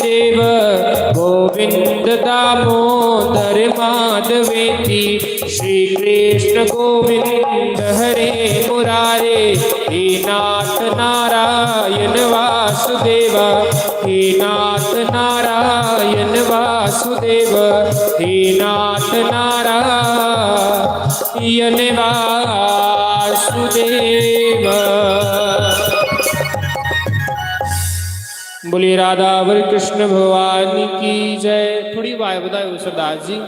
देव गोविंद दामोदर माधवेति श्री कृष्ण गोविंद हरे मुरारे। हे नाथ नारायण वासुदेव, हे नाथ नारायण वासुदेव, हे नाथ नारायण वासुदेव। बोलिए राधा वर कृष्ण भगवान की जय। थोड़ी वाय बताओ सरदार जी।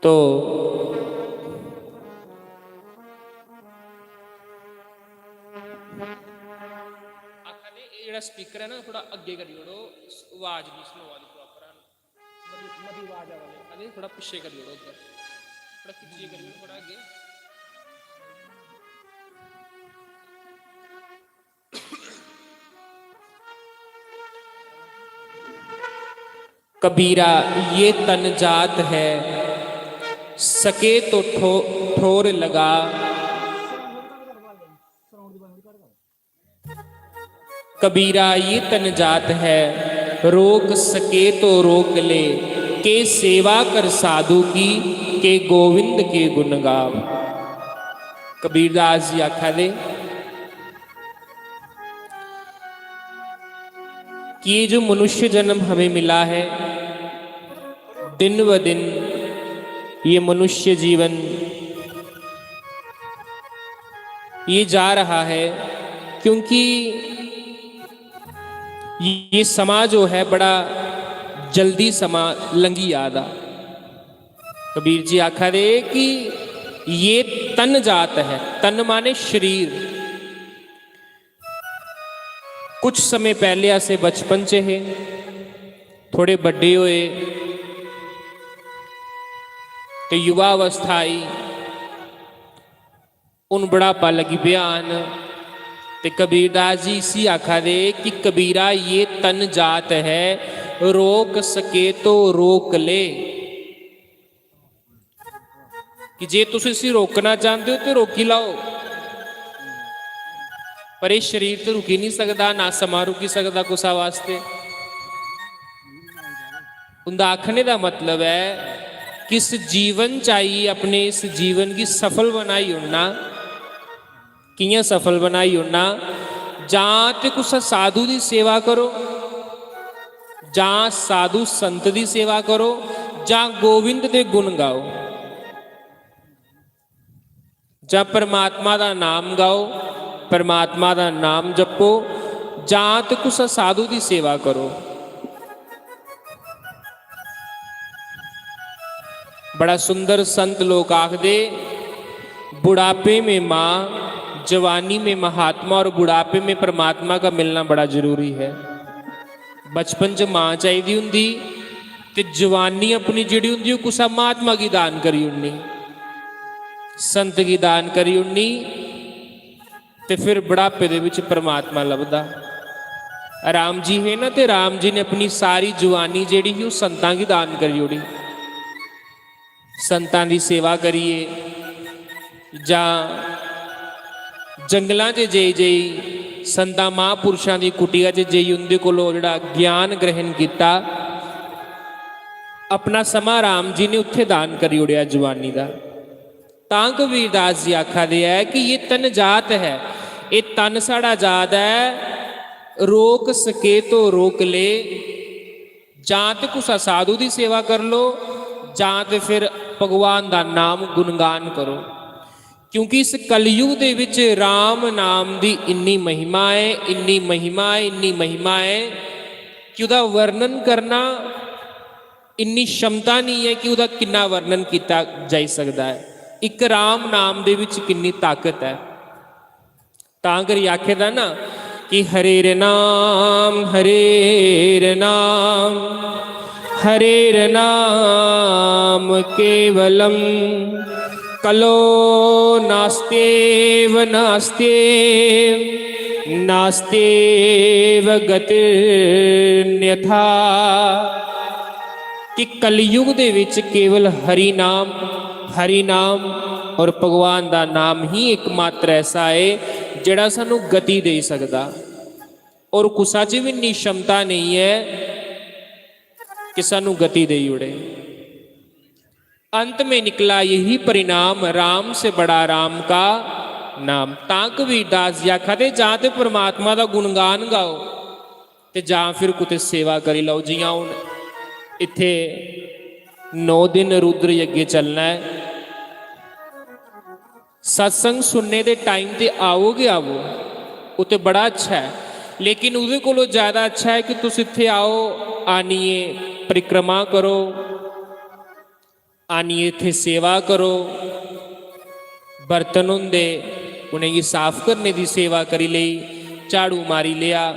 तो स्पीकर है ना थोड़ा अगे करी ओड़ो, आवाज नहीं सुनो वाली प्रॉपर मधी आवाज आवे, थोड़ा पीछे करी ओड़ो, उधर थोड़ा खिंचिए करी ओड़ो, थोड़ा आगे। कबीरा ये तन जात है, सके तो ठोर लगा। कबीरा ये तन जात है, रोक सके तो रोक ले, के सेवा कर साधु की, के गोविंद के गुण गाव। कबीरदास जी आखा दे कि ये जो मनुष्य जन्म हमें मिला है, दिन व दिन ये मनुष्य जीवन ये जा रहा है, क्योंकि ये समाज जो है बड़ा जल्दी समा लंघी आदा। कबीर जी आखा दे कि ये तन जात है, तन माने शरीर। कुछ समय पहले असे बचपन च है, थोड़े बड़े होए तो युवा अवस्था आई, उन बुढ़ापा लगी बयान। ते कबीरदास जी इसी आखा दे कि कबीरा ये तन जात है, रोक सके तो रोक ले। कि जे तुम इसी रोकना चाहते हो तो रोकी लाओ, पर ये शरीर तो रुक ही नहीं सकता, ना समा रुकी सकता कुसा वास्ते। उनका आखने का मतलब है कि इस जीवन चाहिए, अपने इस जीवन की सफल बनाई उड़ना। कियां सफल बनाई उड़ना? जां ते कुछ साधु की सेवा करो, जां साधु संत की सेवा करो, जां गोविंद के गुण गाओ, जां परमात्मा का नाम गाओ, परमात्मा का नाम जपो, जां ते कुछ साधु की सेवा करो। बड़ा सुंदर संत लोग आखदे, बुढ़ापे में माँ, जवानी में महात्मा और बुढ़ापे में परमात्मा का मिलना बड़ा जरूरी है। बचपन च माँ चाहिए होंगी ते जवानी अपनी जिहड़ी होंगी कुसा महात्मा की दान करी उड़नी, संत की दान करी उड़नी, ते फिर बुढ़ापे दे विच परमात्मा लभदा। राम जी है ना, ते राम जी ने अपनी सारी जवानी जिहड़ी ही संतां की दान करी उड़ी। संतां की सेवा करिए, जां जंगलों च जे जे संतां महापुरुषों की कुटिया च जे उनके कोलों जिहड़ा ज्ञान ग्रहण किया, अपना समा राम जी ने उत्थे दान करी उड़िया जवानी का। तां कबीरदास जी आखा दे है कि ये तन जात है, ये तन साड़ा जात है, रोक सके तो रोक ले। जां तो कुछ साधु की सेवा कर लो, जां तो फिर भगवान का नाम गुणगान करो। क्योंकि इस कलयुग दे विच राम नाम की इन्नी महिमा है, इन्नी महिमा है, इन्नी महिमा है कि उसका वर्णन करना इन्नी क्षमता नहीं है कि उसका कितना वर्णन किया जा सकता है। एक राम नाम दे विच कितनी ताकत है। तां कर आखेदा ना कि हरेर नाम, हरेर नाम, हरेर नाम केवलम, कलो नास्तेव नास्तेव, नास्तेव गतिर्न्यथा। कि कलयुग दे विच केवल हरि नाम, हरि नाम और भगवान का नाम ही एकमात्र ऐसा है जिहड़ा सानू गति दे सकदा, और कुसा च भी इन्नी क्षमता नहीं है कि सानू गति दे उड़े। अंत में निकला यही परिणाम, राम से बड़ा राम का नाम। तां कबीरदास जी आखदे जां ते परमात्मा का गुणगान गाओ, ते जां फिर कुते सेवा करी लो। जियां हुण इत्थे 9 दिन रुद्र यज्ञ चलना है, सत्संग सुनने के टाइम ते आओगे आवो, वो तो बड़ा अच्छा है, लेकिन उहदे कोलों ज़्यादा अच्छा है कि तुस इत्थे आओ, आनिए परिक्रमा करो, आनिए इत्थे सेवा करो। बर्तन होंदे उन्हें साफ करने की सेवा करी लई, झाड़ू मारी लिया,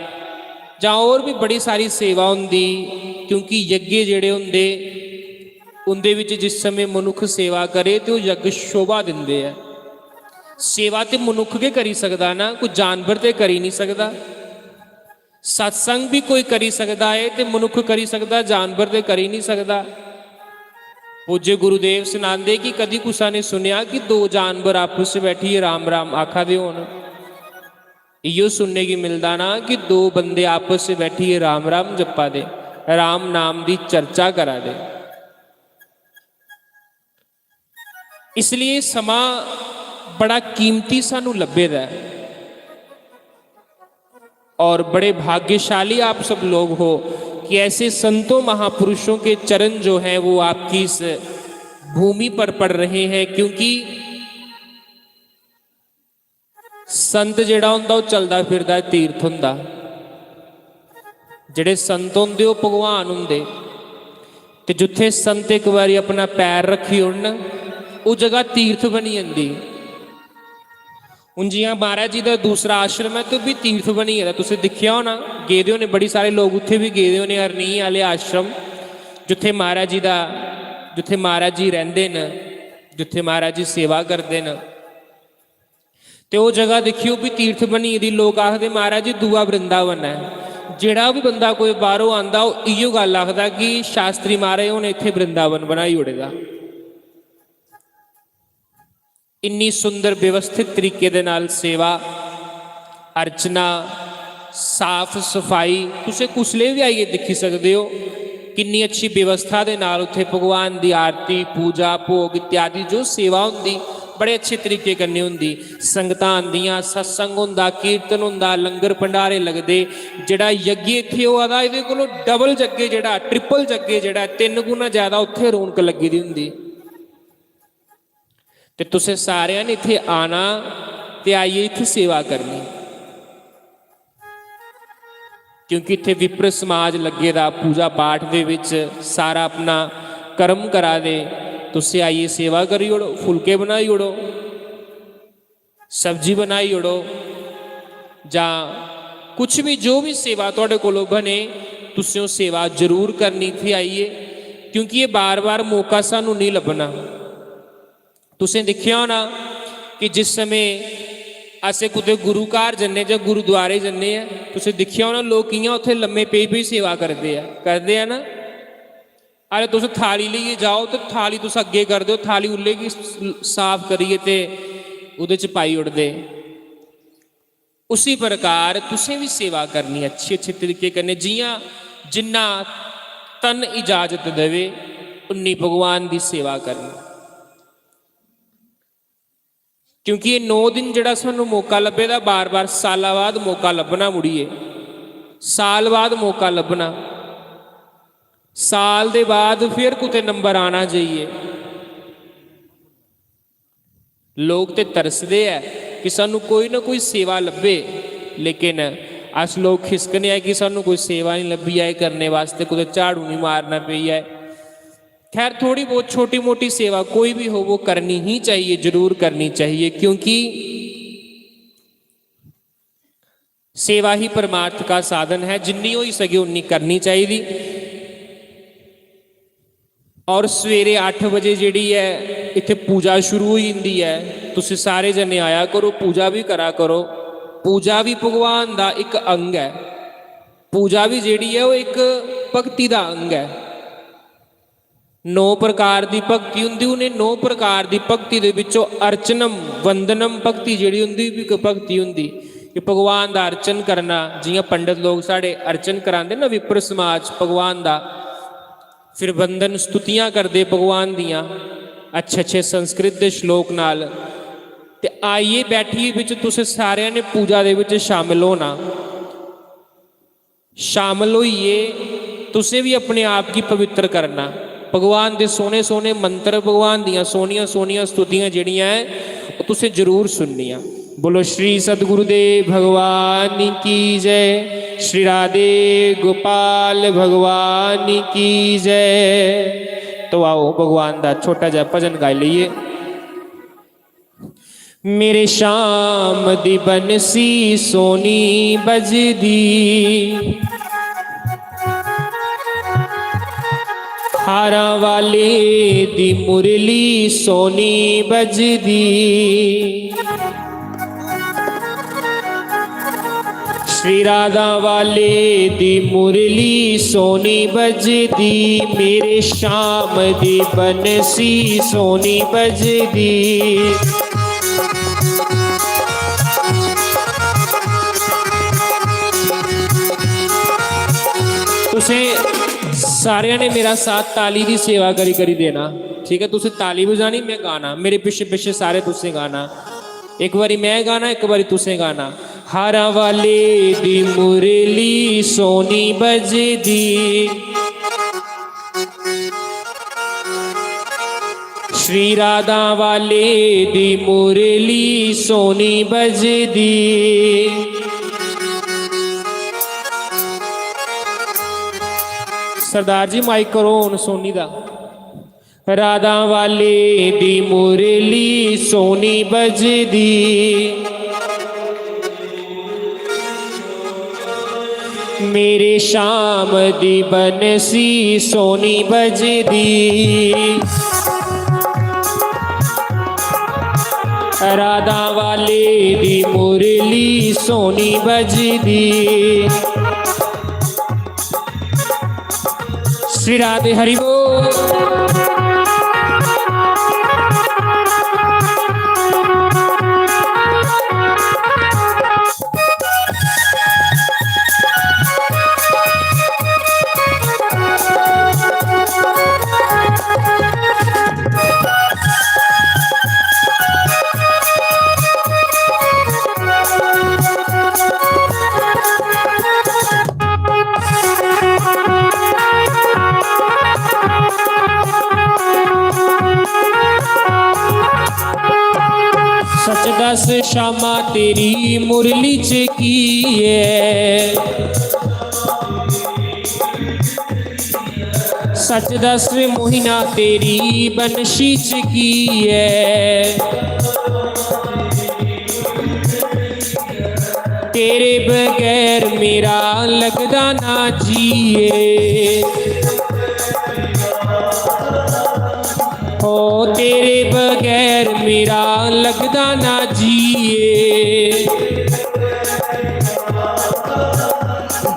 जां और भी बड़ी सारी सेवा होंदी। क्योंकि यज्ञ जिहड़े होंदे उनदे विच जिस समय मनुख सेवा करे तो यज्ञ शोभा दिंदे है। सेवा तो मनुख के करी सकदा ना, कोई जानवर तो करी नहीं सकता। सत्संग भी कोई करी सकता है तो मनुख करी सकता, जानवर तो करी नहीं सकता। पूज्य गुरुदेव सुनाते कि कभी कुसा ने सुनिया कि 2 जानवर आपस में बैठी राम राम आखा दे होन। इो सुनने की मिलता ना कि 2 बंदे आपस में बैठी राम राम जपा दे, राम नाम की चर्चा करा दे। इसलिए समा बड़ा कीमती सानू लभेदा है, और बड़े भाग्यशाली आप सब लोग हो कि ऐसे संतों महापुरुषों के चरण जो हैं वो आपकी इस भूमि पर पड़ रहे हैं। क्योंकि संत जिहड़ा हुंदा वो चलदा फिरदा तीर्थ हुंदा, जिहड़े संत हुंदे वो भगवान हुंदे। ਤੇ ਜਿੱਥੇ ਸੰਤ ਇੱਕ ਵਾਰੀ ਆਪਣਾ ਪੈਰ ਰੱਖੀ ਉੜਨ ਉਹ ਜਗ੍ਹਾ ਤੀਰਥ ਬਣੀ ਜਾਂਦੀ। ਹੁਣ ਜਿਵੇਂ ਮਹਾਰਾਜ ਜੀ ਦਾ ਦੂਸਰਾ ਆਸ਼ਰਮ ਹੈ ਤੇ ਉਹ ਵੀ ਤੀਰਥ ਬਣੀ ਜਾਂਦਾ। ਤੁਸੀਂ ਦੇਖਿਆ ਹੋਣਾ, ਗਏ ਦੇ ਹੋਣੇ, ਬੜੀ ਸਾਰੇ ਲੋਕ ਉੱਥੇ ਵੀ ਗਏ ਦੇ ਹੋਣੇ। ਹਰਨੀ ਵਾਲੇ ਆਸ਼ਰਮ ਜਿੱਥੇ ਮਹਾਰਾਜ ਜੀ ਦਾ, ਜਿੱਥੇ ਮਹਾਰਾਜ ਜੀ ਰਹਿੰਦੇ ਨੇ, ਜਿੱਥੇ ਮਹਾਰਾਜ ਜੀ ਸੇਵਾ ਕਰਦੇ ਨੇ, ਤੇ ਉਹ ਜਗ੍ਹਾ ਦੇਖਿਓ ਵੀ ਤੀਰਥ ਬਣੀ ਇਹਦੀ। ਲੋਕ ਆਖਦੇ ਮਹਾਰਾਜ ਜੀ ਦੂਆ ਵਰਿੰਦਾਵਨ ਹੈ। ਜਿਹੜਾ ਵੀ ਬੰਦਾ ਕੋਈ ਬਾਹਰੋਂ ਆਉਂਦਾ ਉਹ ਇਹੀਓ ਗੱਲ ਆਖਦਾ ਕਿ ਸ਼ਾਸਤਰੀ ਮਹਾਰਾਜ ਹੁਣ ਇੱਥੇ ਵਰਿੰਦਾਵਨ ਬਣਾਈ ਉੜੇਗਾ। ਇੰਨੀ ਸੁੰਦਰ ਵਿਵਸਥਿਤ ਤਰੀਕੇ ਦੇ ਨਾਲ ਸੇਵਾ ਅਰਚਨਾ, ਸਾਫ ਸਫਾਈ, ਤੁਸੀਂ ਕੁਸਲੇ ਵੀ ਆਈਏ ਦੇਖੀ ਸਕਦੇ ਹੋ ਕਿੰਨੀ ਅੱਛੀ ਵਿਵਸਥਾ ਦੇ ਨਾਲ ਉੱਥੇ ਭਗਵਾਨ ਦੀ ਆਰਤੀ, ਪੂਜਾ, ਭੋਗ ਇਤਿਆਦि ਜੋ ਸੇਵਾ ਹੁੰਦੀ बड़े अच्छे तरीके करनी होंगी। संगतां आंदियां, सत्संग हुंदा, कीर्तन हुंदा, लंगर भंडारे लगदे। जिहड़ा यज्ञ इत्थे होआ दा इहदे कोलों डबल जग्गे, जिहड़ा ट्रिपल जग्गे, जिहड़ा 3 गुना ज़्यादा उत्थे रौनक लगी दी हुंदी। ते तुसें सारिआं ने इत्थे आना ते आइए इत्थे सेवा करनी, क्योंकि इत्थे विप्र समाज लगे दा पूजा पाठ दे विच सारा अपना कर्म करा दे। तुसी आइए सेवा करी ओड़ो, फुलके बनाई ओड़ो, सब्जी बनाई ओड़ो, जां कुछ भी जो भी सेवा तुहाडे कोलों बने तुसी वो सेवा जरूर करनी थी आइए, क्योंकि ये बार बार मौका सानू नहीं लभना। तुसीं देखिया होना कि जिस समय असें कुते गुरु घर जन्ने जां गुरुद्वारे जन्ने आ, तुसीं देखिया होना लोग कियां उत्थे लम्मे पे सेवा करते हैं ना। अरे तुस थाली लेइए जाओ तो थाली तुस अगे कर दो, थाली उल्ले की साफ करिए ते उहदे च पाई उड़दे। उसी प्रकार तुसें भी सेवा करनी अच्छे अच्छे तरीके करने, जियां जिन्ना तन इजाजत देवे उन्नी भगवान की सेवा करनी। क्योंकि ये 9 दिन जिहड़ा सानू मौका लभेगा, बार बार सालां बाद मौका लभना, मुड़िए साल बाद मौका लभना, साल दे बाद फिर कुते नंबर आना चाहिए। लोग ते तरसदे है कि सानू कोई ना कोई सेवा लभे, लेकिन अस लोग खिसकने है कि सानू कोई सेवा नहीं लभी है करने वास्ते, कुते झाड़ू नहीं मारना पई है। खैर थोड़ी बहुत छोटी मोटी सेवा कोई भी हो वो करनी ही चाहिए, जरूर करनी चाहिए, क्योंकि सेवा ही परमार्थ का साधन है। जिन्नी हो सके उन्नी करनी चाहिए। और सवेरे 8 बजे जिहड़ी है इत्थे पूजा शुरू हो जाती है, तुसीं सारे जने आया करो, पूजा भी करा करो। पूजा भी भगवान का एक अंग है। पूजा भी जिहड़ी है वो एक भगती का अंग है। 9 प्रकार की भगती हुंदी, उन्हें 9 प्रकार की भगती दे विचों अर्चनम वंदनम भगती जिहड़ी हुंदी भी एक भगती हुंदी कि भगवान का अर्चन करना। जियां पंडित लोग साढ़े अर्चन करांदे ना, विप्र समाज भगवान का, फिर वंदन स्तुतियां करते भगवान दियां अच्छे अच्छे संस्कृत के श्लोक नाल। ते आइए बैठिए विच तुसीं सारिआं ने पूजा दे विच शामिल होना। शामिल होइए, तुसीं भी अपने आप की पवित्र करना। भगवान के सोहने सोहने मंत्र, भगवान दियां सोहनियां सोहनियां स्तुतियां जिहड़ियां है वो तुसीं जरूर सुननियां। बोलो श्री सतगुरुदेव भगवान की जय। श्री राधे गोपाल भगवान की जय। तो आओ भगवान का छोटा जा भजन गा लीए। मेरे शाम दी बंसी सोनी बजदी, हारा वाले दी मुरली सोनी बजदी, श्री राधा वाले दी मुरली सोनी बजदी, मेरे शाम दी बंसी सोनी बजदी। तुसें सारिਆਂ ने मेरा साथ ताली की सेवा करी करी देना, ठीक है। तुसें ताली बजानी, मैं गाना, मेरे पिछे पिछे सारे तुसें गाना। एक बारी मैं गाना, एक बारी तुसें गाना। हारा वाले दी मुरली सोनी बजदी, श्री राधा वाले दी मुरली सोनी बजदी, सरदार जी माइक करो हुण सोनी दा। राधा वाले दी मुरली सोनी बजदी, मेरे शाम दी बनसी सोनी बजदी, राधा वाले दी मुरली सोनी बजदी। श्री राधे हरि बोल। सच दस शामा तेरी मुरली च की है, सच दस मोहिना तेरी बनशी च की है, तेरे बगैर मेरा लगदा ना जिए, हो तेरे बगैर मेरा लगदा ना जिए।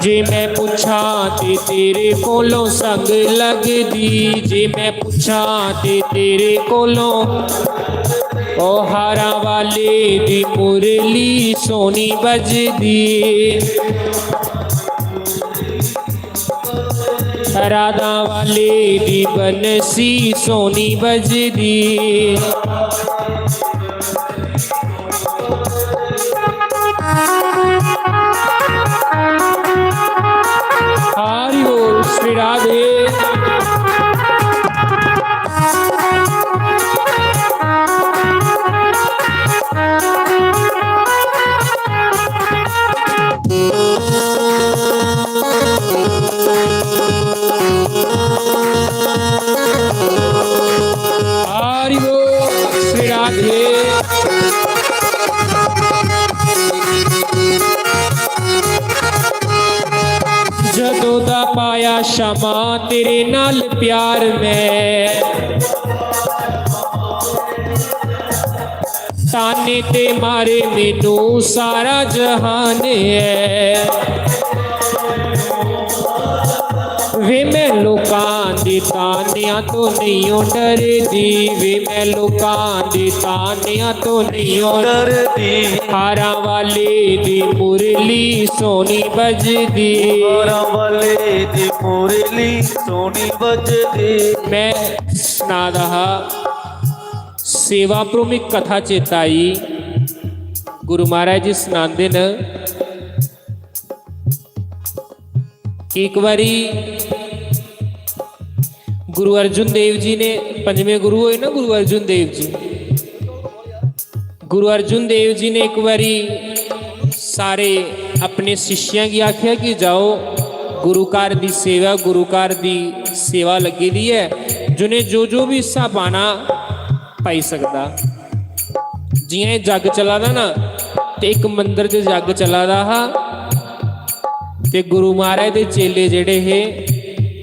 जे मैं पूछा ते तेरे कोलों संग लगदी, जे मैं पूछा ते तेरे कोलों ओ हारा वाले दी मुरली सोनी बजदी, राधा वाले दी बनसी सोनी बजदी। हरि बोल श्री राधे। हरि बोल श्री राधे। जदों दा पाया शमा तेरे नाल प्यार में, ताने ते मारे मैनू सारा जहान है, वे मैं लोकां दे तानियां तो नहीं डरदी, वे मैं लोकां दे तानियां तो नहीं डरदी, हारा वाले दी मुरली सोनी बजदी, हारा वाले दी मुरली सोनी बजदी। मैं सनादा सेवा प्रमुख कथा चेताई गुरु महाराज जी सुनाते न कि एक बारी गुरु अर्जुन देव जी ने, पंजवें गुरु होए ना गुरु अर्जुन देव जी, गुरु अर्जुन देव जी ने एक बारी सारे अपने शिष्यों की आख्या कि जाओ गुरुकार दी सेवा, गुरुकार दी सेवा लगी दी है, जिन्हें जो जो भी हिस्सा पाना पाई सकता। जियां जग चला दा ना, ते एक मंदिर च जग चला दा हा, ते गुरु महाराज दे चेले जेड़े हे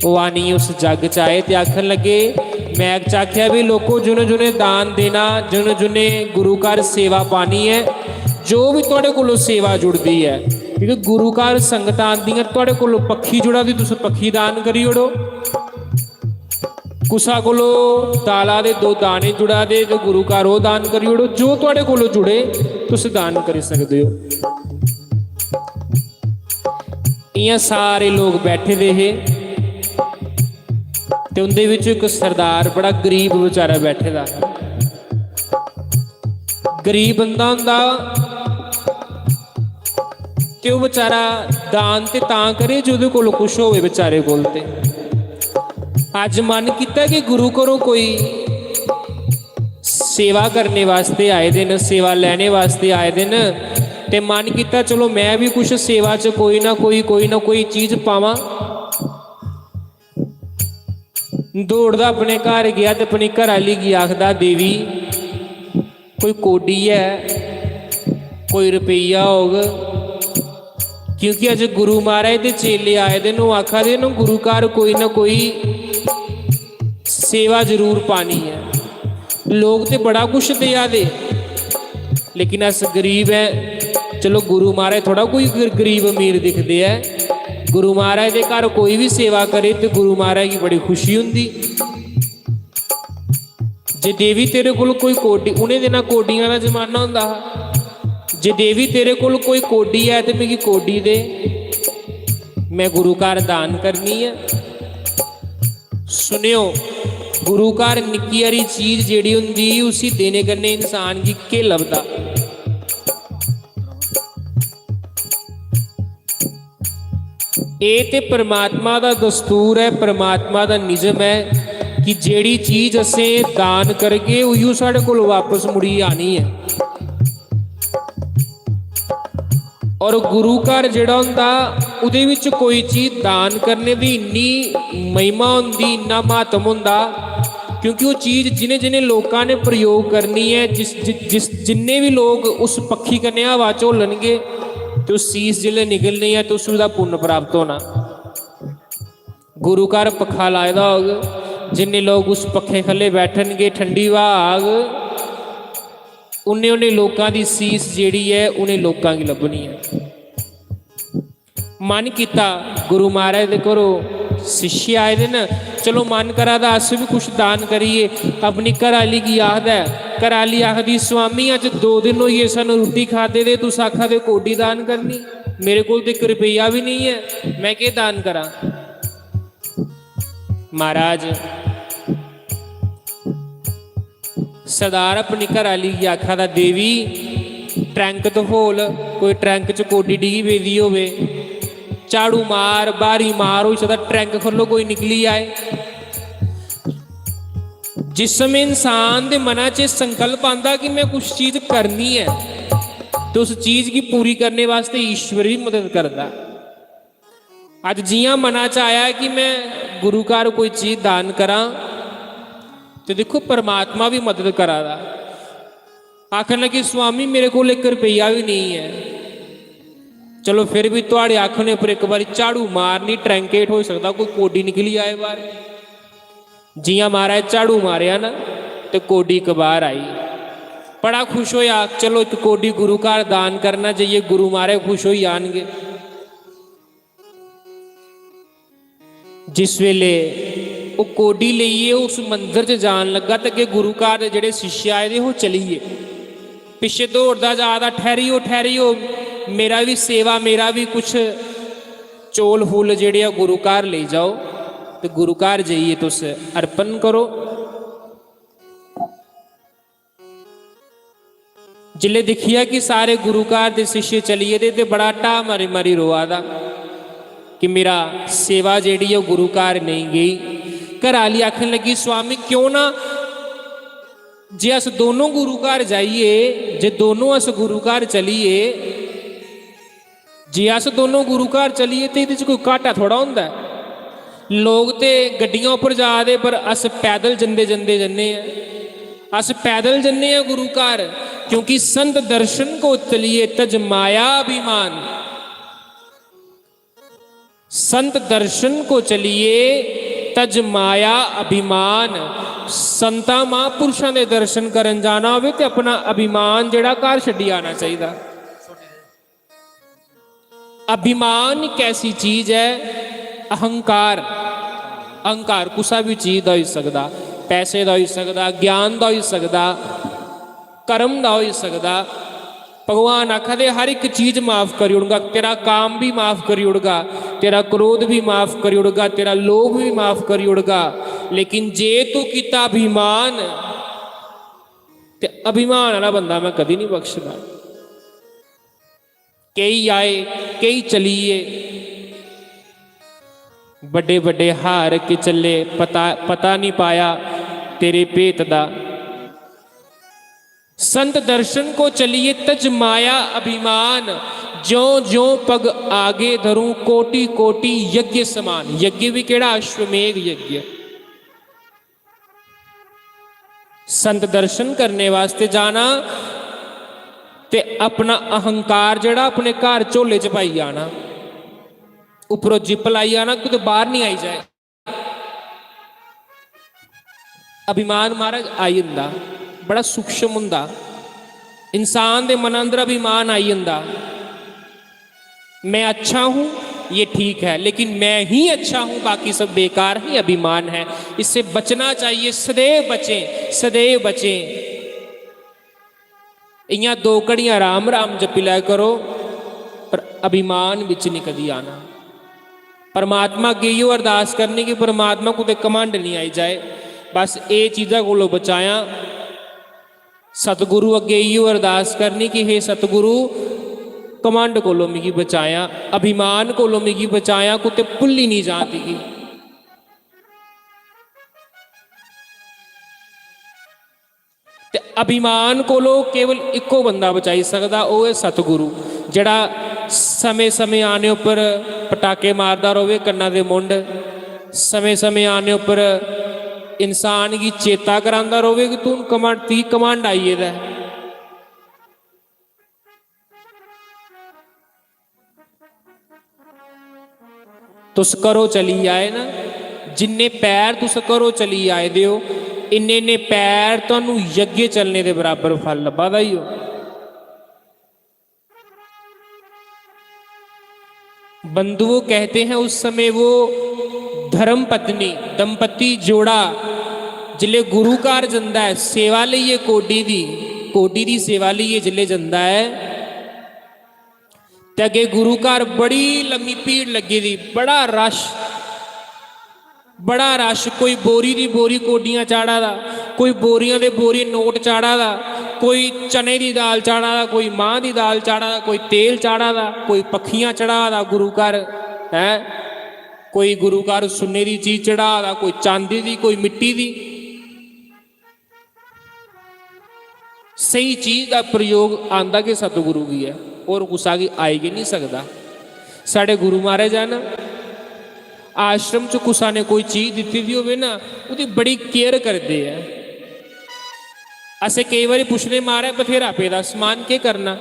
वो आनी उस जग च आए ते आखन लगे, मैं आख्या भी लोगों जिन्हें जिन्हें दान देना, जिन्हें जिन्हें गुरुकार सेवा पानी है, जो भी तुहाडे कोलों सेवा जुड़ती है, क्योंकि गुरुकार संगत आंदियां तुहाडे कोलों पक्षी जुड़ा दी, तुसीं पक्षी दान करी ओड़ो, कुसा कोलों दाला दे 2 दाने जुड़ा दे जो गुरुकार वो दान करी ओड़ो, जो तुहाडे कोलों जुड़े तुसीं दान करी सकदे हो। इयां सारे लोग बैठे दे हे ते उंदे विच एक सरदार बड़ा गरीब बेचारा बैठे दा, गरीब बंदा हुंदा ते वो बेचारा दान ते तां करे जो उहदे कोल कुछ होवे बेचारे कोल। ते अज मन किया कि गुरु घरों कोई सेवा करने वास्ते आए दे न, सेवा लैने वास्ते आए दे न, ते मन किया चलो मैं भी कुछ सेवा च कोई ना कोई चीज़ पावां। दौड़दा अपने घर गया तो अपनी घर आली की आखदा देवी कोई कोडी है कोई रुपया होग, क्योंकि अज गुरु महाराज के चेले आए दे नो आखा दे नो गुरु घर कोई ना कोई सेवा जरूर पानी है। लोग तो बड़ा कुछ दिया दे लेकिन अस गरीब है। चलो गुरु महाराज थोड़ा कोई गरीब अमीर दिखते हैं, गुरु महाराज के घर कोई भी सेवा करे तो गुरु महाराज की बड़ी खुशी होंगी। जे देवी तेरे कोल कोई कोडी, उन्हें दिना कोडियां का जमाना होंदा, जे देवी तेरे कोल कोई कोडी है तो मेरी कोडी दे, मैं गुरु घर दान करनी है। सुनियो गुरु घर निक्की हारी चीज जेड़ी हुंदी उसी देने कन्ने इंसान की के लभदा। ये ते परमात्मा का दस्तूर है, परमात्मा का निजम है कि जेड़ी चीज असें दान करके उहियो साढ़े कोल वापस मुड़ी आनी है। और गुरु घर जिहड़ा हुंदा उहदे विच कोई चीज दान करने दी इन्नी महिमा हुंदी, इन्ना महत्व हुंदा, क्योंकि वो चीज़ जिन्हें जिन्हें लोगों ने प्रयोग करनी है, जिन्ने भी लोग उस पक्षी कन्ने हवा झोलनगे तो सीस जिले निकलनी है तो उसका पुण्य प्राप्त होना। गुरु घर पखा लाए दा होग, जिन्ने लोग उस पखे थले बैठनगे ठंडी हवा आग, उन्हें उन्हें लोगों की सीस जिहड़ी है उन्हें लोगों की लभनी है। मन किया गुरु महाराज दे घरों शिष्य आए दे न, चलो मन करा दा अस भी कुछ दान करिए। अपनी घराली की आखदा, घराली आखदी स्वामी अज 2 दिन होइए सानू रोटी खादे दे, तुस आखा दे कोडी दान करनी, मेरे को तो 1 रुपया भी नहीं है, मैं के दान करा। महाराज सरदार अपनी घराली की आखा दा देवी ट्रैंक तो खोल, कोई ट्रैंक च कोडी डिगी पेदी होवे, झाड़ू मार बारी मार, हो सकता ट्रैंक खोलो कोई निकली आए। जिस समय इंसान के मना च संकल्प आता कि मैं कुछ चीज करनी है तो उस चीज की पूरी करने वास्ते ईश्वर भी मदद करता। अज जियां मना च आया कि मैं गुरु घर कोई चीज दान करा तो देखो परमात्मा भी मदद करा दा। आखन लगे स्वामी मेरे को 1 रुपया भी नहीं है, चलो फिर भी तुहाड़े आखने पर एक बार झाड़ू मारनी, ट्रैंकेट हो सकता कोई कोडी निकली आए बाहर। जियां महाराज झाड़ू मारिया ना तो कोडी एक बार आई, बड़ा खुश होया, चलो 1 कोडी गुरु घर दान करना चाहिए, गुरु महाराज खुश हो जाएंगे। जिस वेले वो कोडी लईए उस मंदिर च जान लगा तो अगे गुरु घर दे जेड़े शिष्य आए दे वो चलीए, पिछे दौड़दा जादा ठहरियो ठहरियो, मेरा भी सेवा मेरा भी कुछ चौल फुल जेड़े गुरु घर ले जाओ तो गुरु घर जाइए तुस अर्पण करो। जिले दिखिया कि सारे गुरु घर के शिष्य चलिए दे ते बड़ा टा मारी मारी रोआ दा कि मेरा सेवा जेड़ी है गुरु घर नहीं गई। घर आली आखन लगी स्वामी क्यों ना जे अस दोनों गुरु घर जाइए, जे दोनों अस गुरु घर चलीए, जे अस दोनों गुरु घर चलीए तो ये कोई घाटा थोड़ा होंदा है। लोग तो गड्डियों पर जा दे पर अस पैदल जंदे जंदे जन्ने हैं, अस पैदल जन्ने हैं गुरु घर, क्योंकि संत दर्शन को चलिए तज माया अभिमान। संत दर्शन को चलिए तज माया अभिमान। संता महापुरुषों के दर्शन करन जाना हो तो अपना अभिमान जेड़ा घर छड्डी आना चाहिए। अभिमान एक ऐसी चीज है, अहंकार, अहंकार कुसा भी चीज का हो सकता, पैसे का हो सकता, ज्ञान का हो सकता, कर्म का हो सकता। भगवान आखदे हर एक चीज माफ करी उड़गा, तेरा काम भी माफ करी उड़गा, तेरा क्रोध भी माफ करी उड़गा, तेरा लोभ भी माफ करी उड़गा, लेकिन जे तू किता अभिमान ते अभिमान वाला बंदा मैं कभी नहीं बख्शदा। कई आए कई चलिए, बड़े बड़े हार के चले, पता नहीं पाया तेरे पेत दा। संत दर्शन को चलिए तज माया अभिमान। ज्यों ज्यों पग आगे धरूं कोटि कोटि यज्ञ समान। यज्ञ भी केड़ा? अश्वमेघ यज्ञ। संत दर्शन करने वास्ते जाना ते अपना अहंकार जड़ा अपने घर झोले च पाई आना, उपरों जिप लाई आना, कुछ बाहर नहीं आई जाए। अभिमान महाराज आई जंदा, बड़ा सूक्ष्म हुंदा। इंसान दे मन अंदर अभिमान आई जंदा, मैं अच्छा हूं ये ठीक है, लेकिन मैं ही अच्छा हूं बाकी सब बेकार है, अभिमान है। इससे बचना चाहिए, सदैव बचें, सदैव बचें। इयां 2 घड़ियां राम राम जप लिया करो, पर अभिमान विच नहीं कदी आना। परमात्मा अगे इहो अरदास करनी कि परमात्मा को कमंड नहीं आई जाए, बस ये चीज़ों को बचाया। सतगुरु अगे इहो अरदास करनी कि हे सतगुरु कमंड कोलों मिगी बचाया, अभिमान कोलों मिगी बचाया, कुते भुल्ली नहीं जाती। ते अभिमान कोलों केवल इको बंदा बचाई सकता, वो है सतगुरु, जड़ा समय समय आने उपर पटाके मारदा रहे कन्ना दे मुंड, समय समय आने उपर इंसान की चेता करांदा रहे कि तू कमांड आई है। तुस करो चली आए ना, जिन्ने पैर तुस करो चली आए दे हो, इन्ने इन्ने पैर तुहानू यज्ञ चलने के बराबर फल लभा दा ही हो। बंधुओं कहते हैं उस समय वो धर्म पत्नी दंपति जोड़ा जिले गुरु घर जंदा है, सेवा लईए कोडी दी सेवा लईए जिले जंदा है, ते अगे गुरु घर बड़ी लम्मी भीड़ लगी थी, बड़ा रश। कोई बोरी दी बोरी कोडियां चाड़ा दा, कोई बोरियां दे बोरी नोट चाड़ा दा, कोई चने की दाल चाड़ा दा, कोई मां की दाल चाड़ा दा, कोई तेल चाड़ा दा, कोई पखियां चढ़ा दा गुरु घर है, कोई गुरु घर सुन्ने की चीज चढ़ा दा, कोई चांदी की, कोई मिट्टी की। सही चीज का प्रयोग आंदा कि सतगुरु की है, और गुस्सा की आएगी नहीं सकता। साढ़े गुरु महाराज है ना, आश्रम च कुसा ने कोई चीज दी दी होवे ना, उसकी बड़ी केयर करते हैं। असें कई बार पुछने मारे बथेरा पेदा समान के करना,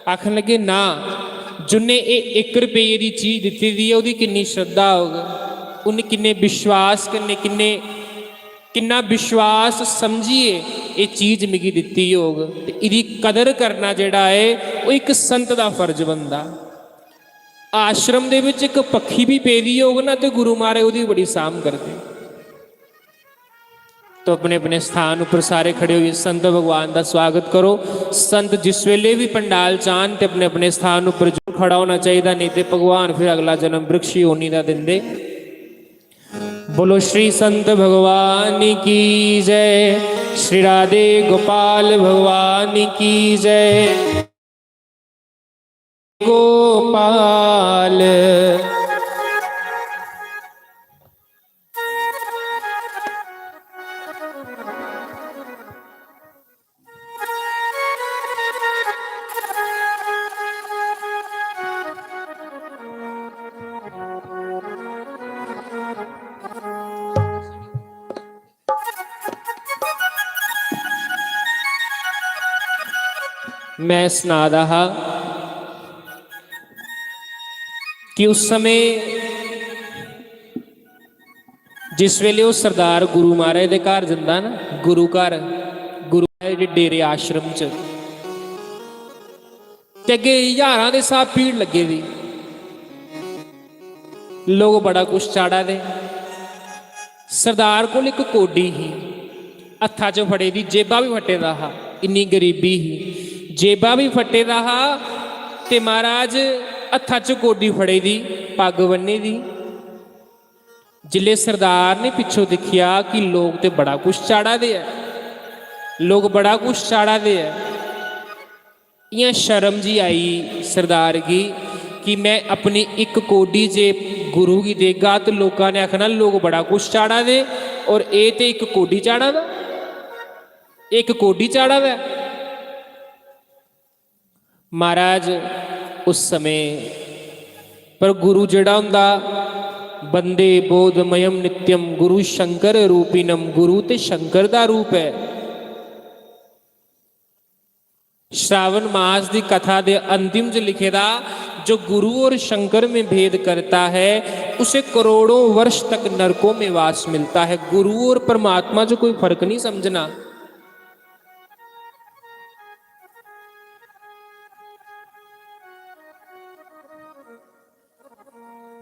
आखन लगे ना, जिन्हें ये 1 रुपये की चीज दी दी है उसकी कितनी श्रद्धा होगी, उन्हें किन्ने विश्वास करने, किन्ना विश्वास समझिए ये चीज मिगी दिती होग, इसकी कदर करना जिहड़ा है वो एक संत का फर्ज बनता। आश्रम दे विच एक पक्षी भी पेदी होग ना, तो गुरु महाराज उसकी बड़ी साम करते। तो अपने अपने स्थान पर सारे खड़े हुए संत भगवान का स्वागत करो। संत जिस वेले भी पंडाल चाहन तो अपने अपने स्थान पर जरूर खड़ा होना चाहिए, नहीं तो भगवान फिर अगला जन्म वृक्ष ही होनी का देंदे। बोलो श्री संत भगवान की जय, श्री राधे गोपाल भगवान की जय। गोपाल मैं सुना रहा कि उस समय जिस वेले वो सरदार गुरु महाराज के घर जाता ना, गुरु घर गुरु महाराज डेरे आश्रम च, ते अगे हज़ारां दे साहब भीड़ लगे दी, लोग बड़ा कुछ चाड़ा दे। सरदार को एक कोडी ही हत्था च फड़े दी, जेबा भी फटे दा हा, इन्नी गरीबी ही, जेबा भी फटे दा हा, ते महाराज हत्था च कोडी फड़े दी, पग बन्नी दी। जिले सरदार ने पिछों देखिया कि लोग तो बड़ा कुछ चाड़ा दे है, लोग बड़ा कुछ चाड़ा दे है, इयां शर्म जी आई सरदार की कि मैं अपनी एक कोडी जे गुरु की देगा तो लोगों ने आखना लोग बड़ा कुछ चाड़ा दे, और ये तो एक कोडी चाड़ा दा, एक कोडी चाड़ा दा। महाराज उस समय पर गुरु जड़ा हुंदा बंदे बोधमयम नित्यम, गुरु शंकर रूपीनम, गुरु ते शंकर दा रूप है। श्रावण मास की कथा के अंतिम च लिखेदा, जो गुरु और शंकर में भेद करता है उसे करोड़ों वर्ष तक नरकों में वास मिलता है। गुरु और परमात्मा जो कोई फर्क नहीं समझना।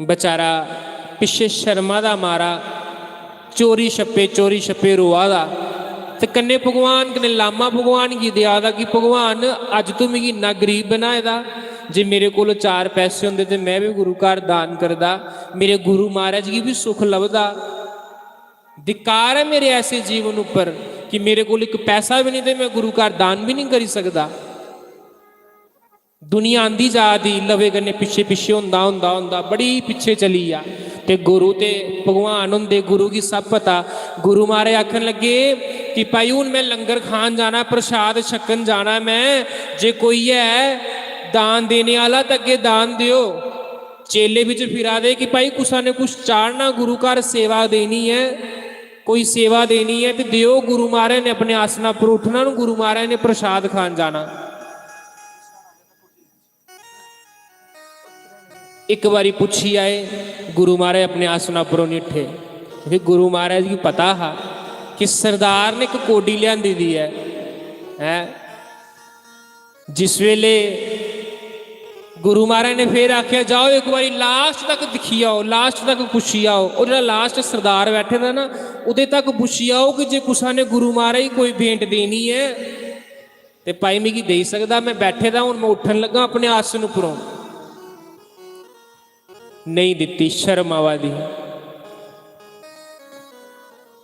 बेचारा पिछे शर्मा दा मारा चोरी छप्पे रोआ दा, ते कन्ने भगवान कन्ने लामा भगवान की दया दा कि भगवान अज तू मिगी इन्ना गरीब बनाए दा, जे मेरे को 4 पैसे होंदे ते मैं भी गुरु घर दान करदा, मेरे गुरु महाराज की भी सुख लभदा। धिक्कार है मेरे ऐसे जीवन उपर कि मेरे को 1 पैसा भी नहीं ते मैं गुरु घर दान भी नहीं करी सकदा। दुनिया आंदी जा दी लवे कन्ने पिछे पिछे हुंदा हुंदा हुंदा बड़ी पिछे चली आ, ते गुरु ते भगवान हुंदे, गुरु की सब पता। गुरु महाराज आखन लगे कि भाई हूँ मैं लंगर खान जाना, प्रसाद छकन जाना, मैं जे कोई है दान देने वाला तो अगे दान दियो। चेले बिच फिरा दे कि भाई कुसा ने कुछ चाढ़ना, गुरु घर सेवा देनी है, कोई सेवा देनी है तो दियो। गुरु महाराज ने अपने आसना पर उठना, गुरु महाराज ने प्रसाद खान जाना। एक बारी पूछी आए, गुरु महाराज अपने आसना परों नहीं उठे, क्योंकि गुरु महाराज की पता है कि सरदार ने 1 कोडी लियांदी दी है। जिस वेले गुरु महाराज ने फिर आख्या जाओ एक बारी लास्ट तक दिखी आओ, लास्ट तक पुछी आओ। और जो लास्ट सरदार बैठे था ना, उदे तक पुछी आओ कि जे कुसा ने गुरु महाराज कोई भेंट देनी है तो भाई मिगी दे सकदा, मैं बैठे था, हुण मैं उठन लगा अपने आसन उपरों। नहीं दिती, शर्म आवा दी।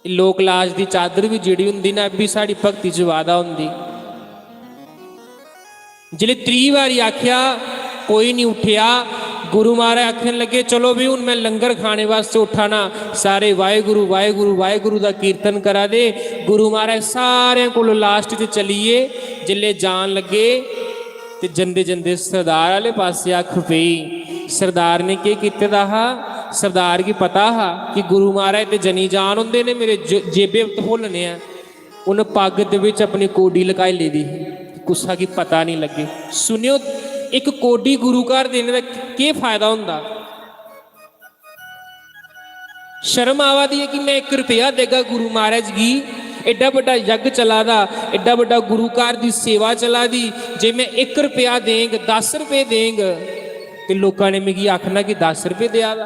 लोक लाज की चादर भी जिहड़ी हुंदी ना, भी साड़ी भगती च वादा हुंदी। जिले 3 बारी आख्या कोई नहीं उठिया, गुरु महाराज आखन लगे चलो भी हुण मैं लंगर खाने वास्ते उठा ना, सारे वाहेगुरु वाहेगुरु वाहेगुरु दा कीर्तन करा दे। गुरु महाराज सारे कोलों लास्ट च चलीए, जिले जान लगे ते जंदे जंदे सरदार वाले पासे अख पई। सरदार ने क्या किया हा, सरदार की पता हा कि गुरु महाराज ते जनी जान होंदे ने, मेरे जेबे खोलने हैं। उन पग दे विच अपनी कोडी लकाई ली दी, कुसा की पता नहीं लगे। सुनियो, 1 कोडी गुरु घर देने का क्या फायदा हुंदा। शर्म आवा दी है कि मैं 1 रुपया देगा गुरु महाराज की, एडा बड़ा यज्ञ चला दा, एडा बड़ा गुरु घर की सेवा चला दी, जे मैं 1 रुपया देंग 10 रुपये देंग तो लोगों ने मिगी आखना कि 10 रुपये दिया दा।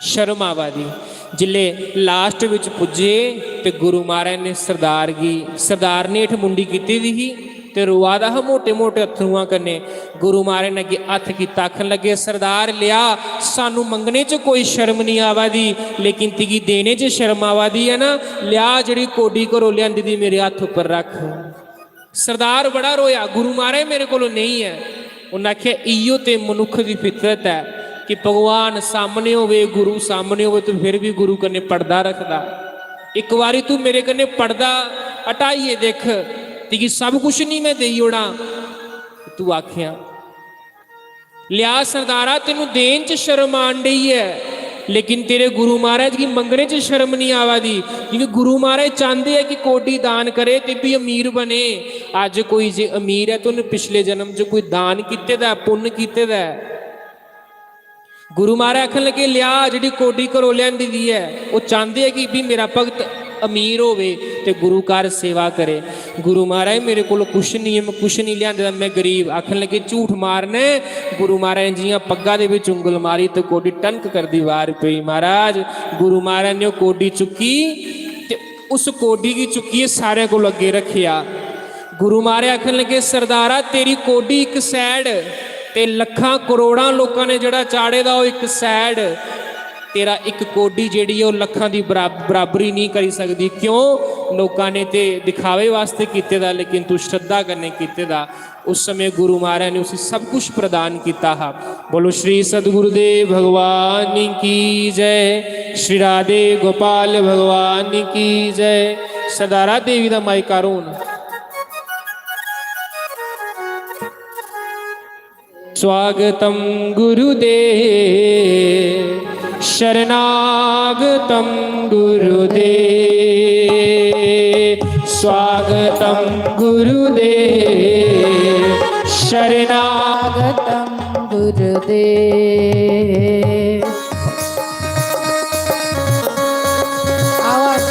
शर्म आवा दी। जिले लास्ट विच पुजे तो गुरु महाराज ने सरदार ने हेठ मुंडी की थी तो रोआ दा मोटे मोटे अथरुआं कन्ने। गुरु महाराज ने अगे हथ किता, आखन लगे सरदार लिया, सानू मंगने च कोई शर्म नहीं आवा दी, लेकिन तिगी देने च शर्म आवा दी है ना। लिया जिहड़ी कोडी घरों लियांदी दी मेरे हथ उपर रख। सरदार बड़ा रोया, गुरु महाराज मेरे कोलों नहीं है। उन्हें आख्या इयो तो मनुख की फितरत है कि भगवान सामने होवे, गुरु सामने होवे तो फिर भी गुरु कन्ने पर्दा रखदा। एक बारी तू मेरे कन्ने पर्दा हटाइए देख, तेगी सब कुछ नहीं मैं देई ओड़ा। तू आख्या लिया सरदारा, तेनू देन च शर्म आन डई है, लेकिन तेरे गुरु महाराज की मंगने च शर्म नहीं आवा दी, क्योंकि गुरु महाराज चाहते हैं कि कोडी दान करे ते भी अमीर बने। अज कोई जे अमीर है तो उन्हें पिछले जन्म च कोई दान किते दा, पुण्य किते दा। गुरु महाराज आखन लगे लिया जिहड़ी कोडी घरों लियांदी दी है, वो चाहते हैं कि भी मेरा भगत अमीर होवे ते गुरु घर सेवा करे। गुरु महाराज मेरे को कुछ नहीं है, मैं कुछ नहीं लियांदा, मैं गरीब। आखन लगे झूठ मारने। गुरु महाराज ने जियां पग्गा दे विच उंगल मारी तो कोडी टनक कर दी वार पई। महाराज गुरु महाराज ने कोडी चुकी ते उस कोडी की चुकी सारे को अगे रखिया। गुरु महाराज आखन लगे सरदारा, तेरी कोडी एक सैड ते लखां करोड़ां लोगों ने जड़ा चाड़े दा एक सैड, तेरा 1 कोडी जिहड़ी है लखां की बराबरी नहीं करी सकती। क्यों? लोगों ने तो दिखावे वास्ते किते दा, लेकिन तू श्रद्धा करने किते दा। उस समय गुरु महाराज ने उसे सब कुछ प्रदान किया हा। बोलो श्री सदगुरुदेव भगवान की जय, श्री राधे गोपाल भगवान की जय। सरदारा देवी का माइका रोन। स्वागतम गुरुदेव, शरणागतम गुरुदेव, सुस्वागतम गुरुदेव शरणागतम गुरुदेव। आवाज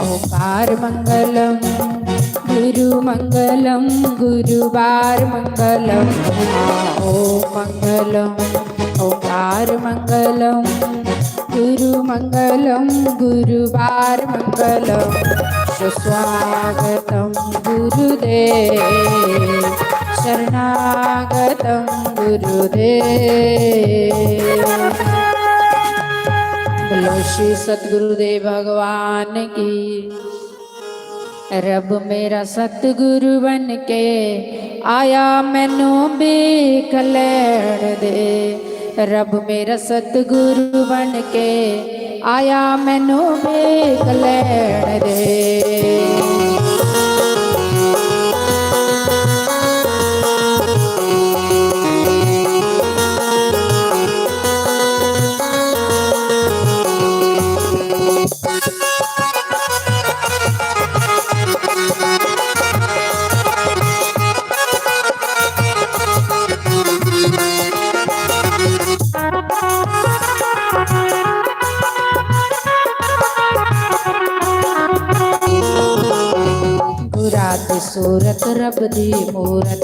ओंकार मंगलम गुरु मंगलम गुरुवार मंगलम। ओम मंगलम ओंकार मंगलम गुरु मंगलम गुरुवार मंगलम। सुस्वागतम गुरुदेव शरणागतम गुरुदेव। बोलो श्री सतगुरुदेव भगवान की। रब मेरा सतगुरु बन के आया मैनू भीख लैण दे। रब मेरा सतगुरु बन के आया मैनू भीख लैण दे। सूरत रब दी मूरत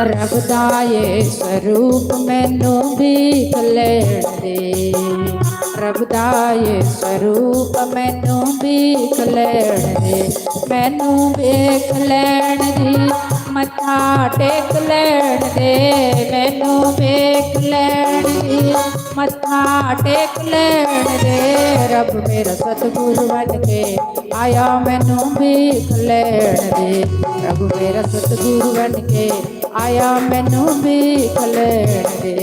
रब दा ये स्वरूप मैनू भीख लैण दे। रब दा ये स्वरूप मैनू भीख लैण दे। मैनू भीख लैण दी मत्था टेक लैण दे। मैनू भीख लैण दी मत्था टेक लैण दे। रब मेरा सतगुरु बन के आया मैनू भीख लैण दे। रब मेरा सतगुरु बन के आया मैनू भीख लैण दे।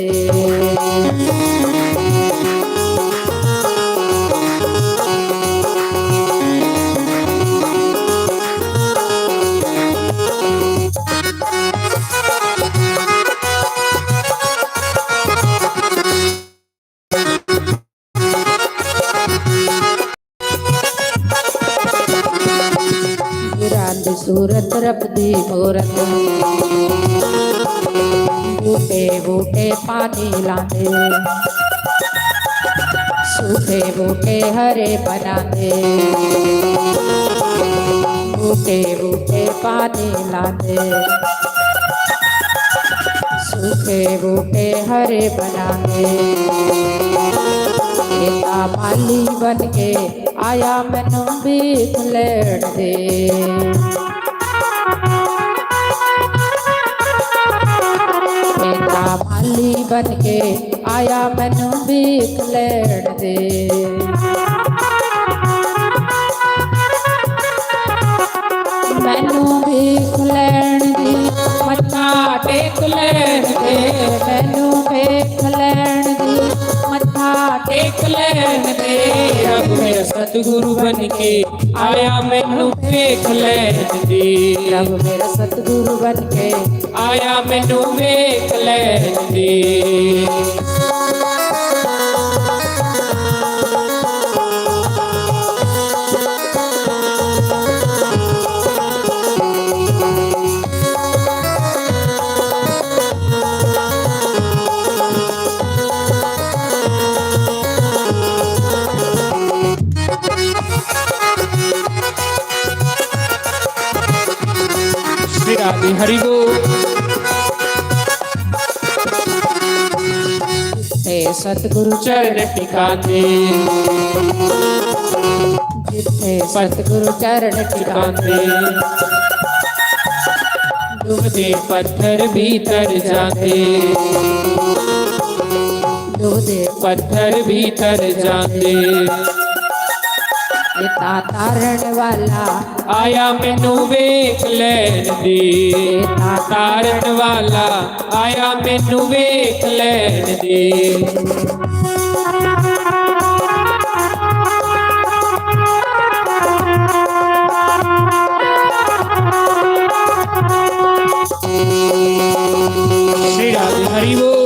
सूरत रब दी मूरत बूटे बूटे पानी लांदे। सूखे बूटे हरे बनांदे। बूटे बूटे पानी लांदे। सूखे बूटे हरे बनांदे। एका माली बन के आया मैनू भीख लैण दे। एका माली बन के आया मैनू भीख लैण दे। मैनू भीख लैण दी मत्था टेक लैण दे। मैनू भीख लैण दी मत्था टेक लैण दे। रब मेरा सतगुरु बन के आया मैनू भीख लैण दे। रब मेरा सतगुरु बन के आया मैनू भीख लैण दे। श्री राधे हरि बोल। सतगुरु चरण टिकाते। जिथे सतगुरु चरण टिकाते। डूबते पत्थर भीतर जाते। सतगुरुदेव पत्थर भी तर जाते। पिता तारण वाला आया मैनू वेख लैण दे, तारण वाला आया मैनू वेख लैण दे। श्री राधे हरि बोल।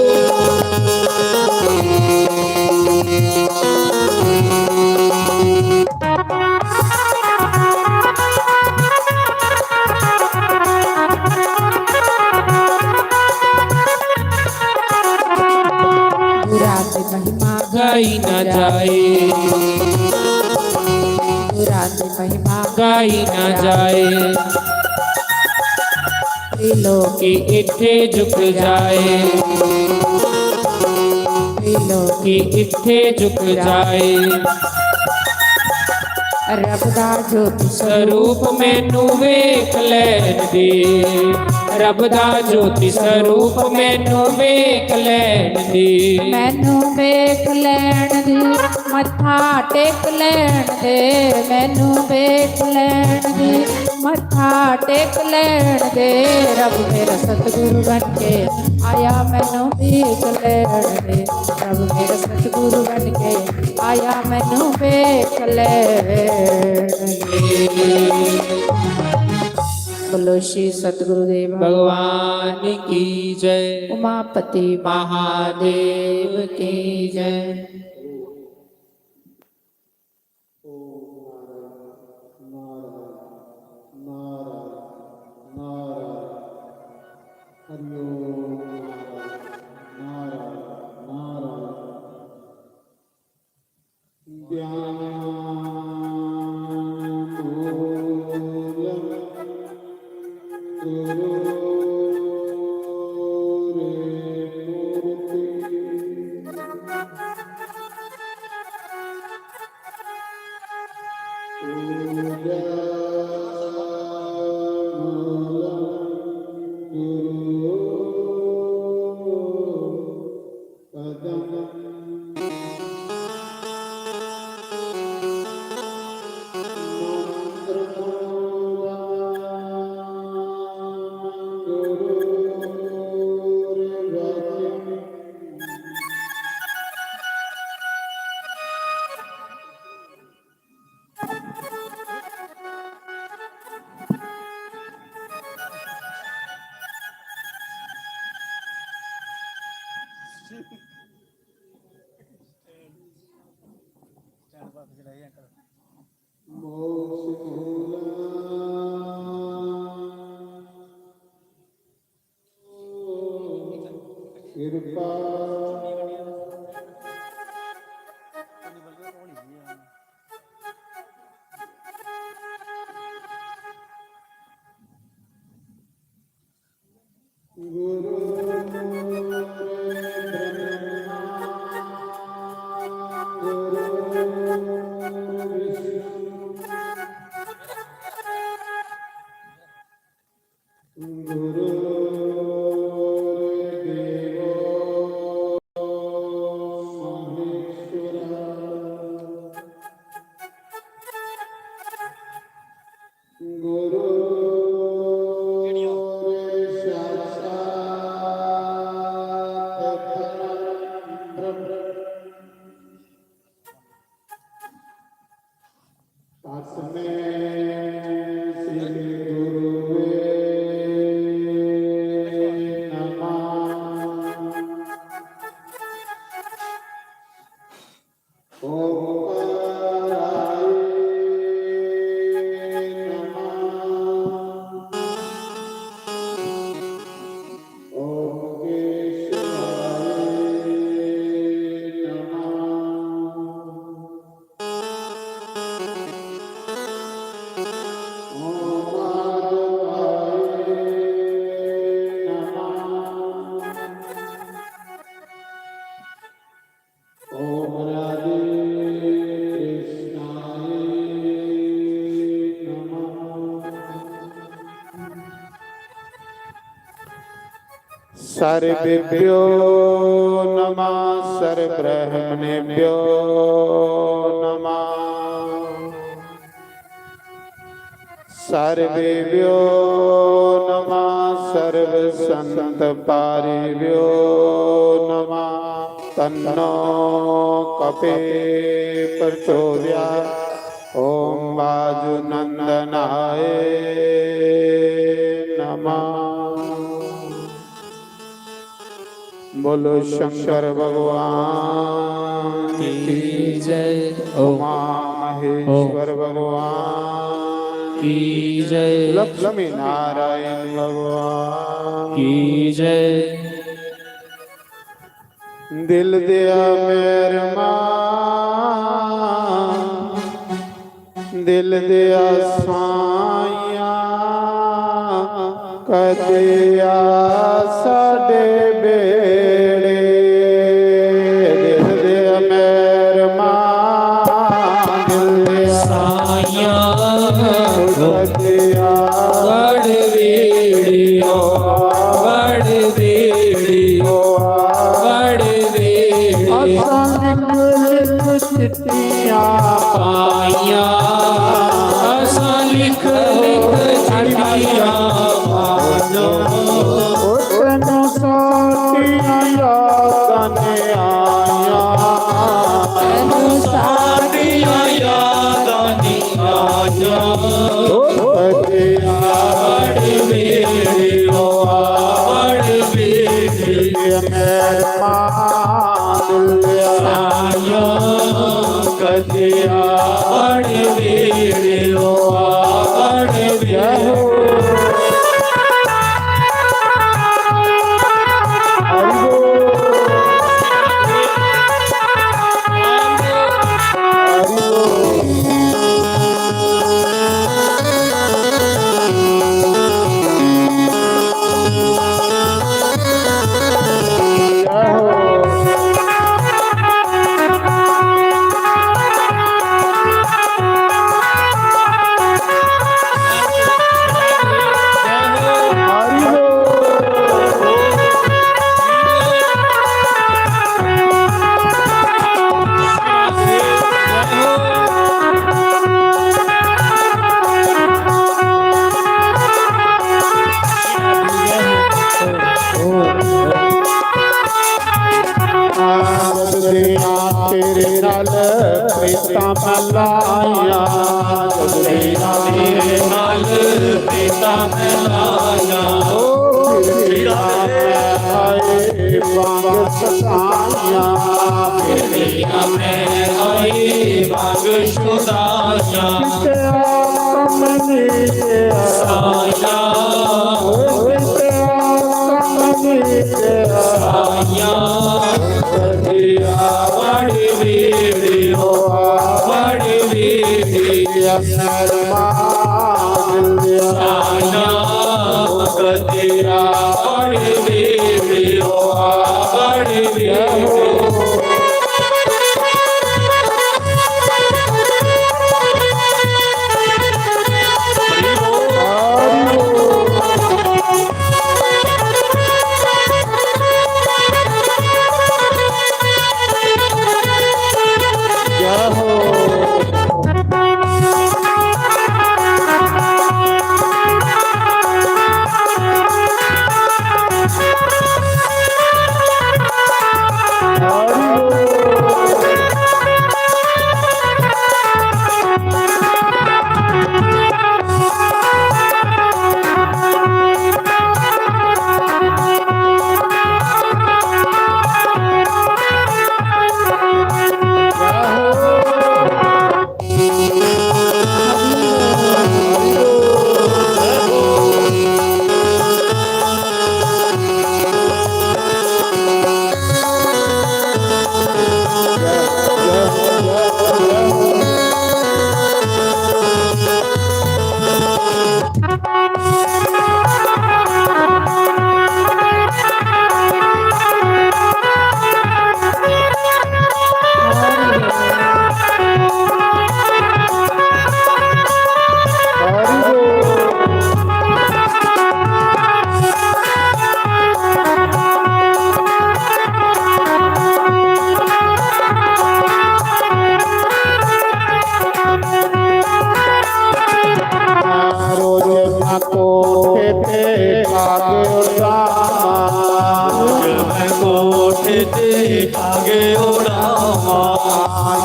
गाई न जाए, महिमा गाई न जाए। त्रिलोकी इत्थे झुक जाए, त्रिलोकी इत्थे झुक जाए। रब दा ज्योति स्वरूप मैनू वेख लैण दे, रब दा ज्योति स्वरूप मैनू वेख लैण दे। मैनू वेख लैण दे, मत्था टेक लैण दे। मैनू वेख लैण दे, मत्था टेक लैण दे। रब मेरा सतगुरु बन के आया मैनू वेख लैण दे। रब मेरा सतगुरु बन के आया मैनू वेख लैण दे। बोलो श्री सतगुरुदेव भगवान की जय। उमापति महादेव की जय। सर्वेभ्यो नमः सर्वब्रह्मणेभ्यो नमः सर्वेभ्यो नमः सर्वसंतपारिभ्यो नमः तन्नो कपे प्रचोदयात् ओम वाजुनंदनाय नमः। बोलो शंकर भगवान की जय। उमा महेश्वर भगवान की जय। लक्ष्मी नारायण भगवान की जय। दिल दिया मेरे दिल दिया साइया कदिया साडे बेड़े दिल दिया मेरे दिल दिया साइया कदिया बड़ बेड़ियो बड़ बेड़ियो बड़ बेड़ियो चिट्ठियां पाइया असा लिख लिख चिट्ठियां पानो तैनू साथियां यादां ने आया तैनू साडियां यादां नी आया कदिया बड़ बेड़ियो बड़ बेड़ियो मेरे दिल दिया साइया कदिया बड़ बेड़ियो बड़ बेड़ियो तेरे नाल प्रीता मलाया तेरे नाल प्रीता मलाया बांग सताया तेरिया मैं आई बाग शुदाया साया साया कदिया बड़ बेड़ियो बड़ बेड़ियो साया कदिया बड़ बेड़ियो बड़ बेड़ियो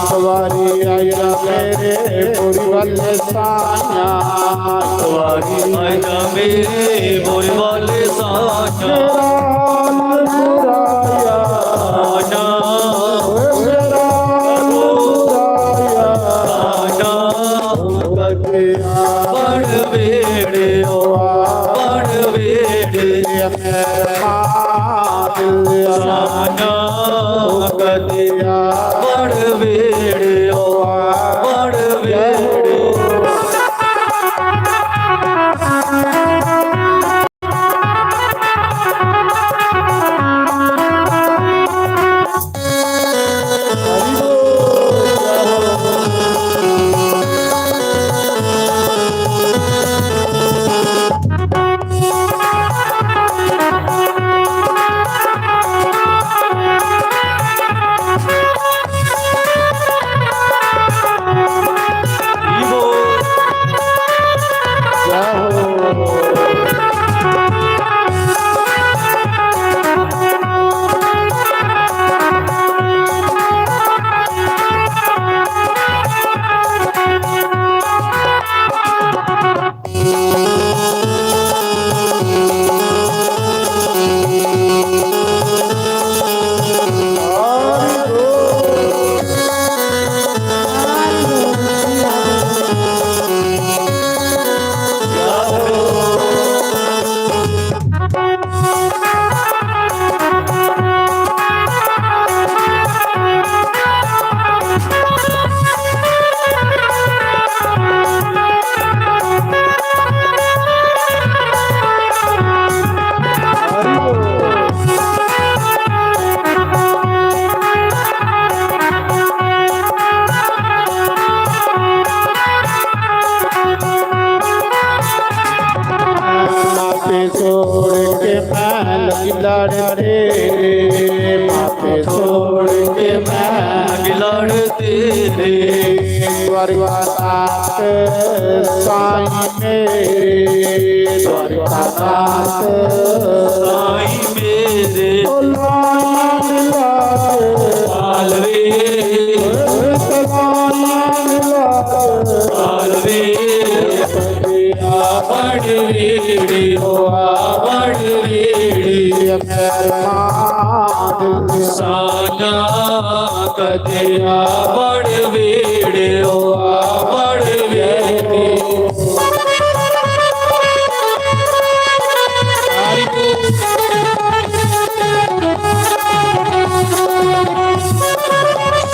सवारी आया मेरे बुरी वाले साया सवारी आया मेरे बोल वाले साया बुराया आजा मेरा बुराया आजा कदिया बड़ बेड़े ओ बड़ बेड़े साना कदिया बड़ बेड़े ओ बड़ बेड़े छोड़ के मैं लड़ते माथे छोड़ के मैं लड़ते रे द्वारकानाथ साईं मेरे द्वारकानाथ साई मेरे लाल पालवे पालवे बड़ बेड़े ओ बड़ बेड़े साना कदिया बड़ बेड़े ओ बड़ बेड़े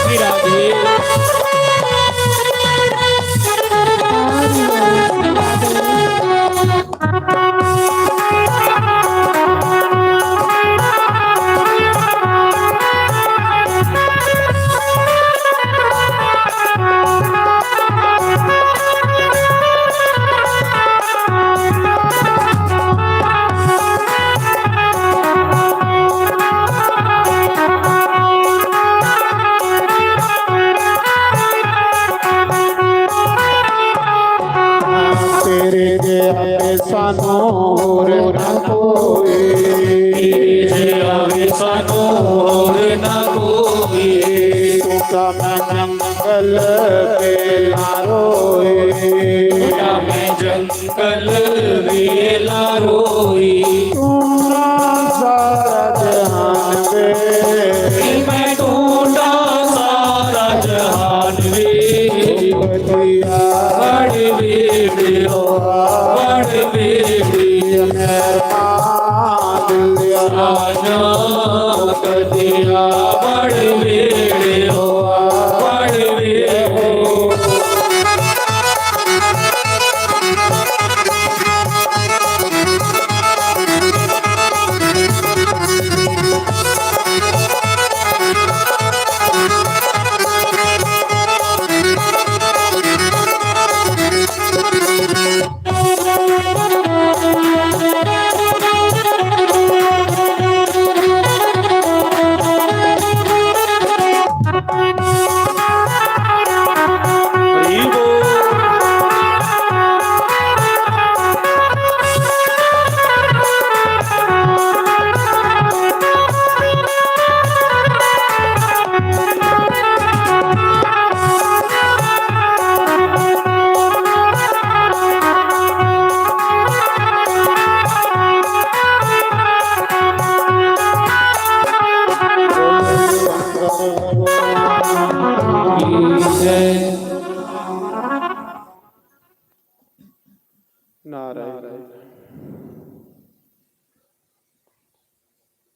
श्री राधे तेरे जे सानो और न कोई जे आवे सानो और ना कोई तुका मंगल पे लारोए या मैं जंगल वेला रोई तुमरा सारा जहान वे मैं ढूंढा सारा जहान वे बदिया बड़ बेड़े ओ बड़ बेड़े राजा कदिया बड़ बेड़े ओ बड़ बेड़े ਕੀ ਜੈ। नारायण।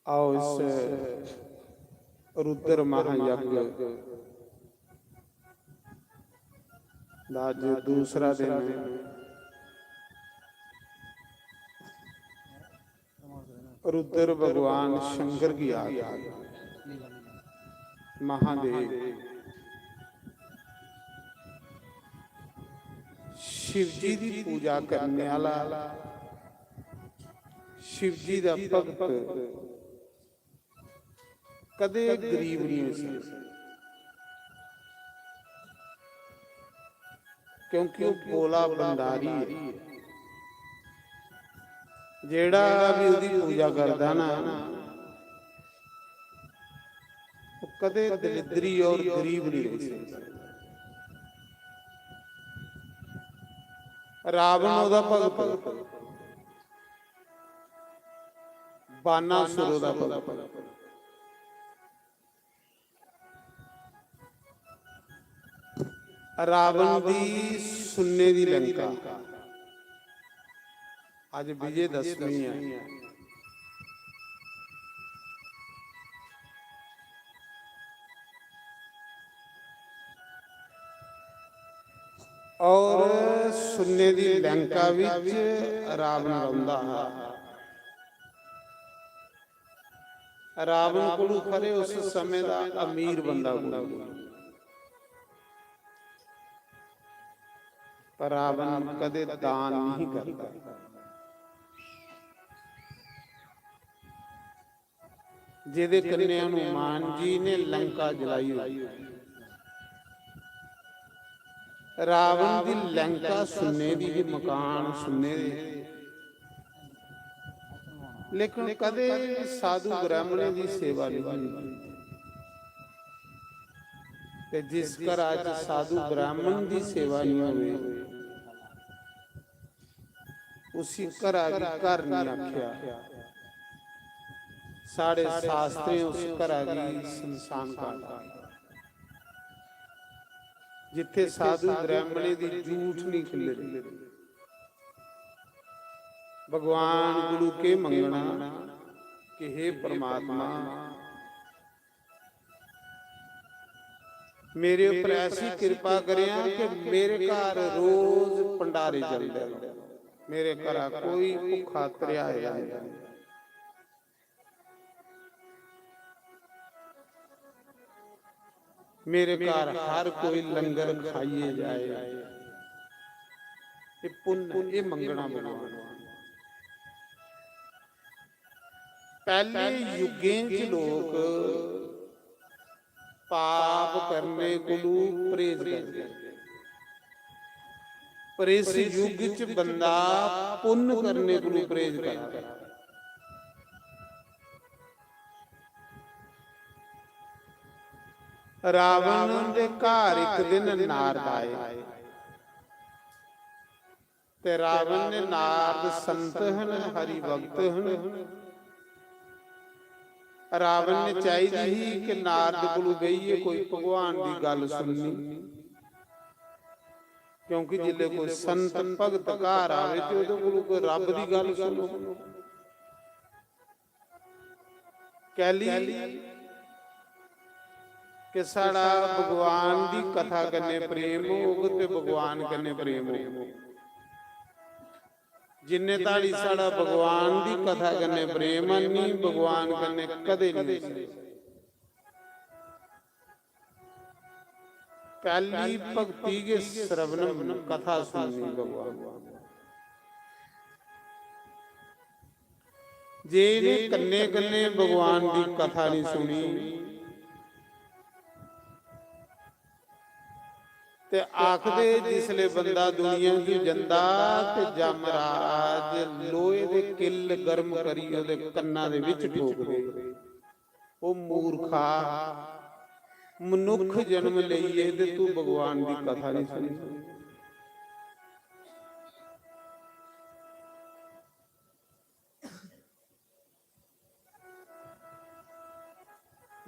आओ इस रुद्र महायज्ञ ਦਾ ਅੱਜ दूसरा दिन है। रुद्र भगवान शंकर की आज्ञा, महादेव शिव जी की पूजा करने वाला, शिव जी का भगत कदे गरीब नहीं हो सकता, क्योंकि वो भोला भंडारी है। जेड़ा भी उसकी पूजा करता ना, वो कदे दरिद्री और गरीब नहीं हो सकता। रावण ओदा भगत, बानासुर ओदा भगत। रावण दी सुन्ने दी लंका, आज विजय दशमी है। और सुन्ने दी लंका विच रावण रौंदा है। रावण कोल खरे उस समय दा अमीर बंदा कोल, पर रावण कदे दान नहीं करता। जिहदे कन्ने हनुमान जी ने लंका जलाई हुई, रावण दी लंका सुन्ने दी, मकान सुन्ने दे, लेकिन कदे साधु ब्राह्मणे दी सेवा नहीं। ते जिस घर आज साधु ब्राह्मण दी सेवा नहीं होवे, उसी घर घर नहीं आख्या। साढ़े शास्त्रे उस घर की संसान का, जिथे साधु ब्राह्मणे दी झूठ नहीं खिलरी। भगवान गुरु के मंगना कि हे परमात्मा, मेरे ऊपर ऐसी कृपा करिया कि मेरे घर रोज भंडारे चलते रहो, मेरे घर कोई भुखा त्रिहाया नहीं। मेरे घर हर कोई लंगर खाइए जाए। ये पुण्य, ये मंगना भगवान। पहले युगें च लोग पाप करने को परहेज करते, पर इस युग च बंदा पुण्य करने को परहेज करता। रावण दे घर एक दिन नारद आए, ते रावण ने नारद संत हन, हरि भगत हन। रावण ने चाहिए ही कि नारद कोल गईए कोई भगवान की गल सुननी, क्योंकि जिले कोई संत भगत घर आवे तो उहदे कोल कोई रब की गल सुनो। कहली कि साड़ा भगवान की कथा करने प्रेम होग ते भगवान करने प्रेम हो। जिन्ने ताड़ी साड़ा भगवान की कथा करने प्रेम नहीं, भगवान करने कदे नहीं। पहली भक्ति के श्रवण कथा सुननी भगवान। जे ने कन्ने कन्ने भगवान की कथा नहीं सुनी, ते आखदे जिसले बंदा दुनिया की जंदा ते जमराज लोहे दे किल गर्म करी ओदे कन्ना दे विच ठोक दे। ओ मूर्खा, मनुख जन्म लईए ते तू भगवान की कथा नहीं सुनी।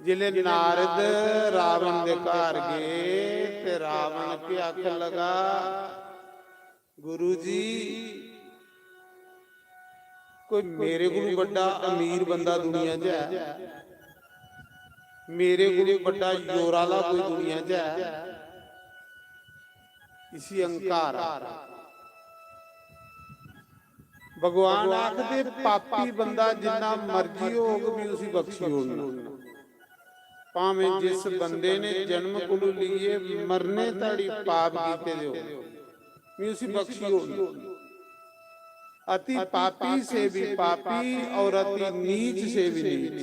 जिले नारद रावण दे घर गए ते रावण के आख लगा, गुरु जी कोई मेरे को बड़ा अमीर बंदा दुनिया च है, मेरे को बड़ा जोराला कोई दुनिया च है, इसी अहंकार। भगवान आखदे पापी बंदा जिन्ना मर्जी होग भी उसी बख्शी होना, भावें जिस बंदे ने जन्म को लिए मरने तड़ी पाप कीते दे भी उसी बख्शी होना। अति पापी से भी पापी और अति नीच से भी नीच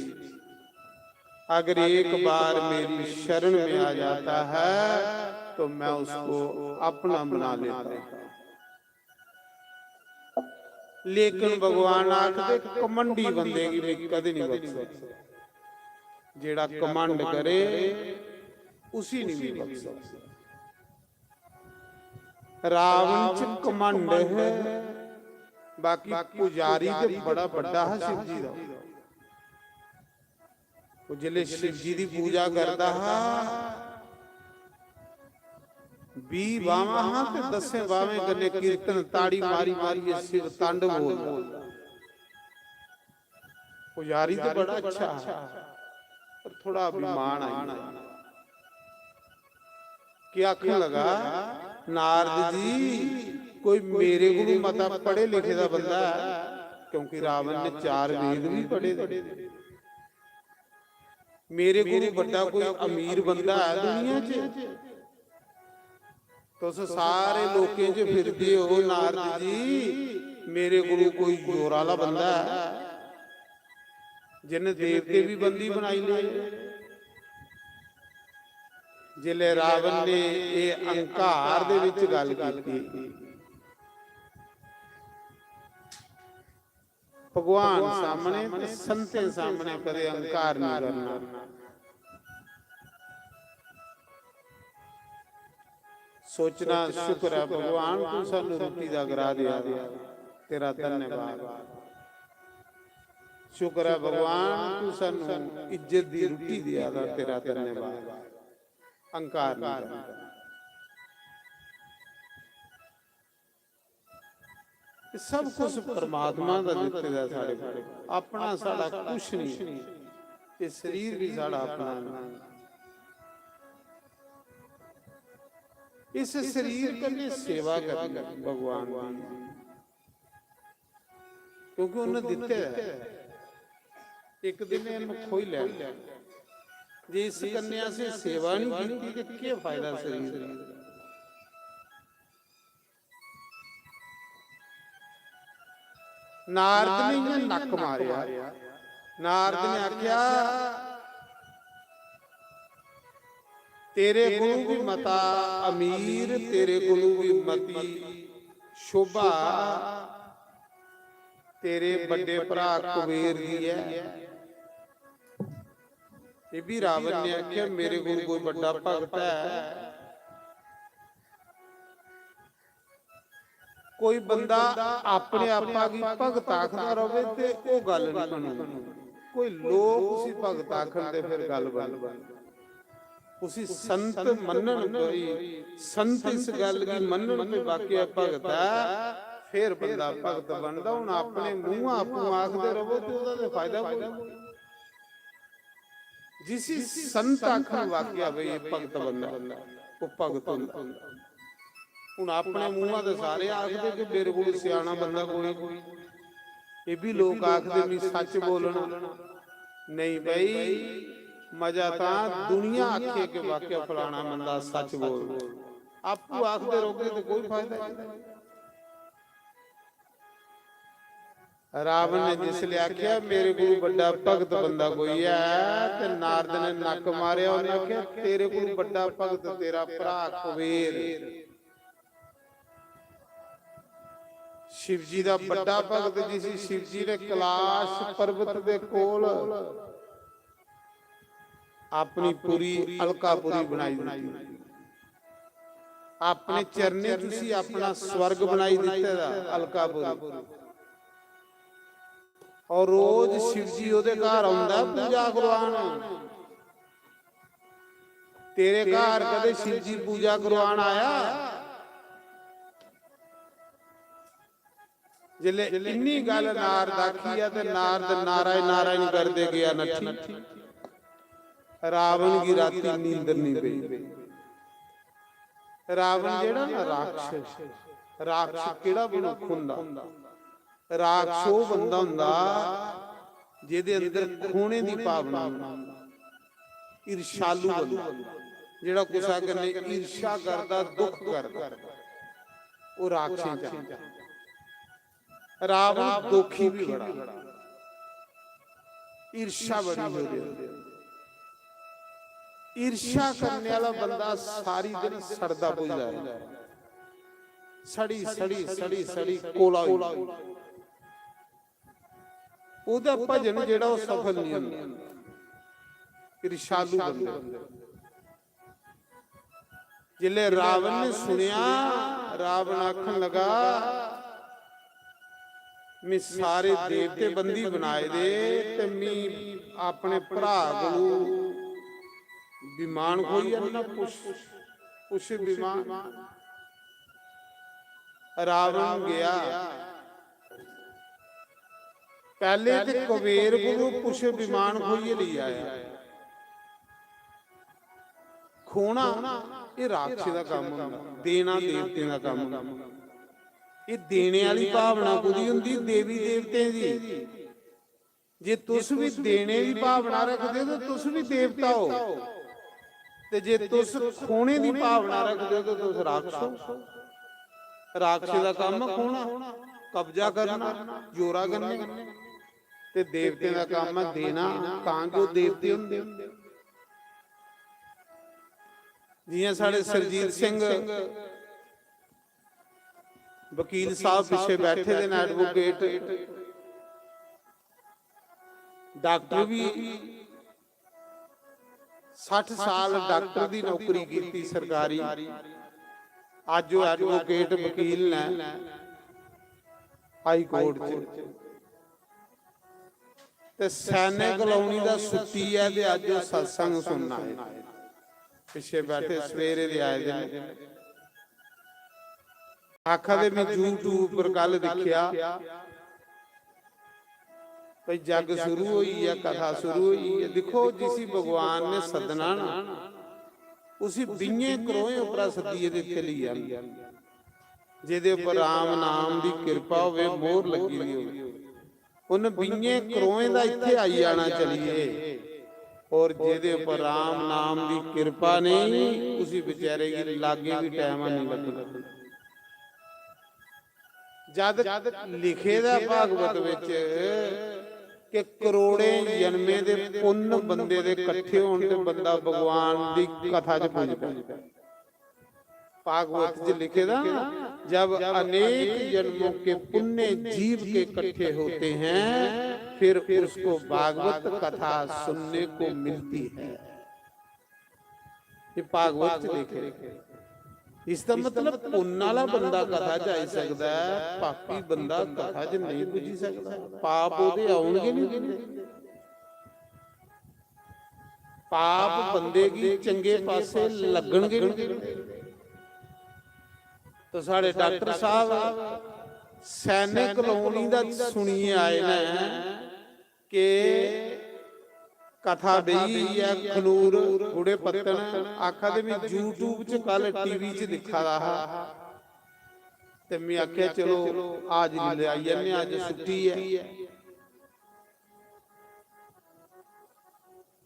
अगर एक बार मेरी शरण में आ जाता है तो मैं उसको अपना बना लेता हूं। लेकिन भगवान आखदे कमंडी बंदे की भी कदे नहीं बख्शो, जेड़ा कमंड करे उसी नहीं भी बख्शो। रावण च कमंड है, बाकी पुजारी ते बड़ा बड़ा है शिव जी दा। वो जिले शिव जी दी पूजा करता हा 20 बावां हां ते 10 बावें कन्ने कीर्तन ताड़ी मारी मारी शिव तांडव बोलदा। पुजारी तो बड़ा अच्छा है पर थोड़ा अभिमान आई। क्या आखने लगा, नारद जी कोई मेरे गुरु मता पढ़े लिखे दा बंदा है, क्योंकि रावण ने 4 वेद भी पढ़े थे। मेरे गुरु बड़ा कोई अमीर बंदा है दुनिया च, तो सारे लोकें च फिरदे हो नारद जी, मेरे गुरु कोई जोराला बंदा है जिन्हें देवते भी बंदी बनाई ले। जिले रावण ने ये अहंकार दे विच गल कीती, भगवान सामने ते संते सामने कदे अहंकार नहीं करना। सोचना शुक्र है भगवान तू सानू रोटी दा करा दिया, तेरा धन्यवाद। शुक्र है भगवान तू सानू इज्जत दी रोटी दिया, तेरा धन्यवाद। अहंकार नहीं करना। सब कुछ परमात्मा का दिते दा साडे कोल, अपना साडा कुछ नहीं। ये शरीर भी साडा अपना नहीं। इस शरीर कन्ने सेवा करनी भगवान की, क्योंकि उन्हें दिते एक दिन इन्हें खोई ले। जे इस कन्या से सेवा नहीं की तो क्या फायदा शरीर। नारद ने नक मारिया। नारद ने आख्या तेरे गुरु भी मता अमीर, तेरे गुरु भी मती शोभा तेरे बड़े भरा कुबेर दी है। ये भी रावण ने आख्या मेरे गुरु कोई बड़ा भगत है। कोई बंदा अपने आपा की भगत आखदा रहे ते ओ गल नहीं बननी। कोई लोग उसी भगत आखन ते फिर गल बन उसी संत मनन कोई संत इस गल की मनन पे वाकई भगत है फिर बंदा भगत बनदा। हुण अपने मूंह आपू आखदे रहो ते ओदा ते फायदा कोई। जिस संत आखन वाकई भाई ये भगत बंदा वो भगत हुंदा। हुण अपने मूंहां ते सारे आखदे कि मेरे कोल सियाणा बंदा कोई। ये भी लोग आखदे भी सच बोलना नहीं भाई। मजा तां दुनिया आखे के वाकई फलाना बंदा सच बोल। आपू आखदे रहोगे तो कोई फायदा नहीं। रावण ने जिसले आख्या मेरे कोल बड़ा भगत बंदा कोई है ते नारद ने नक मारिया। उन्हें आख्या तेरे कोल बड़ा भगत तेरा भरा कुबेर। शिव जी दा बड़ा भगत जिसी शिव जी ने कैलाश पर्वत दे कोल अपनी पूरी अलकापुरी बनाई दी। अपने चरने तुसी अपना स्वर्ग बनाई दिता दा अलकापुरी। और रोज शिव जी ओदे घर आउंदा पूजा करवाण। ਤੇਰੇ ਘਰ ਕਦੇ ਸ਼ਿਵ ਜੀ ਪੂਜਾ ਕਰਵਾਉਣ ਆਇਆ? ਜਿਲੇ ਇੰਨੀ ਗੱਲ ਨਾਰਦ ਆਖੀ ਆ ਤੇ ਨਾਰਦ ਨਾਰਾਇਣ ਨਾਰਾਇਣ ਕਰਦੇ ਗਿਆ ਨੱਠੀ। ਰਾਵਣ ਦੀ ਰਾਤੀ ਨੀਂਦਰ ਨਹੀਂ ਪਈ। ਰਾਵਣ ਜਿਹੜਾ ਨਾ ਰਾਖਸ਼, ਰਾਖਸ਼ ਕਿਹੜਾ ਮਨੁੱਖ ਹੁੰਦਾ? ਰਾਖਸ਼ ਉਹ ਬੰਦਾ ਹੁੰਦਾ ਜਿਹਦੇ ਅੰਦਰ ਖੋਣੇ ਦੀ ਭਾਵਨਾ ਹੁੰਦੀ, ਈਰਸ਼ਾਲੂ ਬੰਦਾ, ਜਿਹੜਾ ਗੁੱਸਾ ਕਰਨੇ ਈਰਸ਼ਾ ਕਰਦਾ, ਦੁੱਖ ਕਰਦਾ, ਉਹ ਰਾਖਸ਼ੀ ਚ। ਰਾਵਣ ਦੋਖੀ ਵੀ ਬੜਾ, ਈਰਸ਼ਾ ਬੜੀ ਹੋ ਰਹੀ। ਈਰਸ਼ਾ करने वाला बंदा सारी दिन सड़दा पुजदा है, सड़ी सड़ी सड़ी सड़ी कोला ਉਹਦਾ ਭਜਨ ਜਿਹੜਾ ਉਹ ਸਫਲ ਨਹੀਂ ਹੁੰਦਾ। ਈਰਸ਼ਾਲੂ ਬੰਦੇ। ਜਿਲੇ ਰਾਵਣ ਨੇ ਸੁਣਿਆ, ਰਾਵਣ ਆਖਣ ਲਗਾ ਮੈਂ ਸਾਰੇ ਦੇਵਤੇ ਬੰਦੀ ਬਣਾਏ ਦੇ ਤੇ ਮੈਂ ਆਪਣੇ ਭਰਾ ਕੋਲੋਂ विमान खोई ना, पुष विमान। रावण गया पहले तो कुबेर को पुष विमान खोई ले आया। खोना ये राक्षस का काम होंदा, देना देवते का काम होंदा। ये देने वाली भावना कुदी हुंदी देवी देवते दी। जे तुस भी देने की भावना रखते हो तो तुस भी देवता हो, ते जे तुस खोने की भावना रखते हो तो तुस राक्षस हो। राक्षस का काम खोना, कब्जा करना, जोरा करने, ते देवते का काम है देना, तां जो देवते हुंदे। जियां साडे सरजीत सिंह वकील साहब पिछे बैठे दे ने, एडवोकेट डॉक्टर भी 60 साल डॉक्टर की नौकरी की सरकारी, अज वो एडवोकेट वकील ने हाई कोर्ट च। सैनिक कॉलोनी का छुट्टी है ते अज सत्संग सुनना है। पिछे बैठे सवेरे दे आए दिन आखा दे मैं यूट्यूब पर कल देखिया भाई जग शुरू हुई है, कथा शुरू हुई है। देखो जिसी भगवान ने सदना ना उसी बिये करोए उपरा सदीए दे इत्थे लई आंदी, जिहदे उपर राम नाम दी कृपा होवे, मोहर लगी हुई होवे, उन बिये करोए दा इत्थे आई जाना चलिए। और जिहदे उपर राम नाम दी कृपा नहीं उसी बेचारे की लागे भी टाइम नहीं लगदा। जद लिखे दा भागवत विच कि करोड़े जन्मे दे पुण्य बंदे दे इकट्ठे होण ते बंदा भगवान दी कथा च पुजदा। भागवत च लिखे दा जब अनेक जन्मों के पुण्य जीव के इकट्ठे होते हैं फिर उसको भागवत कथा सुनने को मिलती है। ये भागवत च लिखे। इसका मतलब पुण्य वाला बंदा कथा च आई सकता है, पापी बंदा कथा च नहीं पुजी सकता। पाप ओदे आउणगे नहीं, पाप बंदे की चंगे पासे लगणगे नहीं। तो साढ़े डॉक्टर साहब सैनिक कॉलोनी दा सुनिए आए ने कि कथा बही है खनूर गुड़े पत्तन। आखा दे मैं यूट्यूब च कल टीवी च दिखा रहा ते मैं आख्या चलो आज ले आई जन्ने, आज छुट्टी है।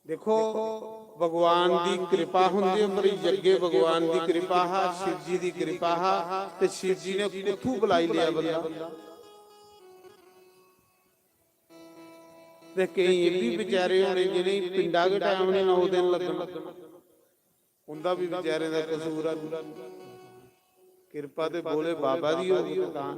देखो भगवान दी कृपा हुंदी उमरी जगे, भगवान दी कृपा हा, शिव जी दी कृपा हा ते शिव जी ने कुथू बुलाई लिया बंदा। ते कई ये भी बेचारे होने जिन्हें पिंडा के टाइम ने 9 दिन लगन, उनका भी बेचारे का कसूर है। कृपा ते बोले बाबा दी होगी तां।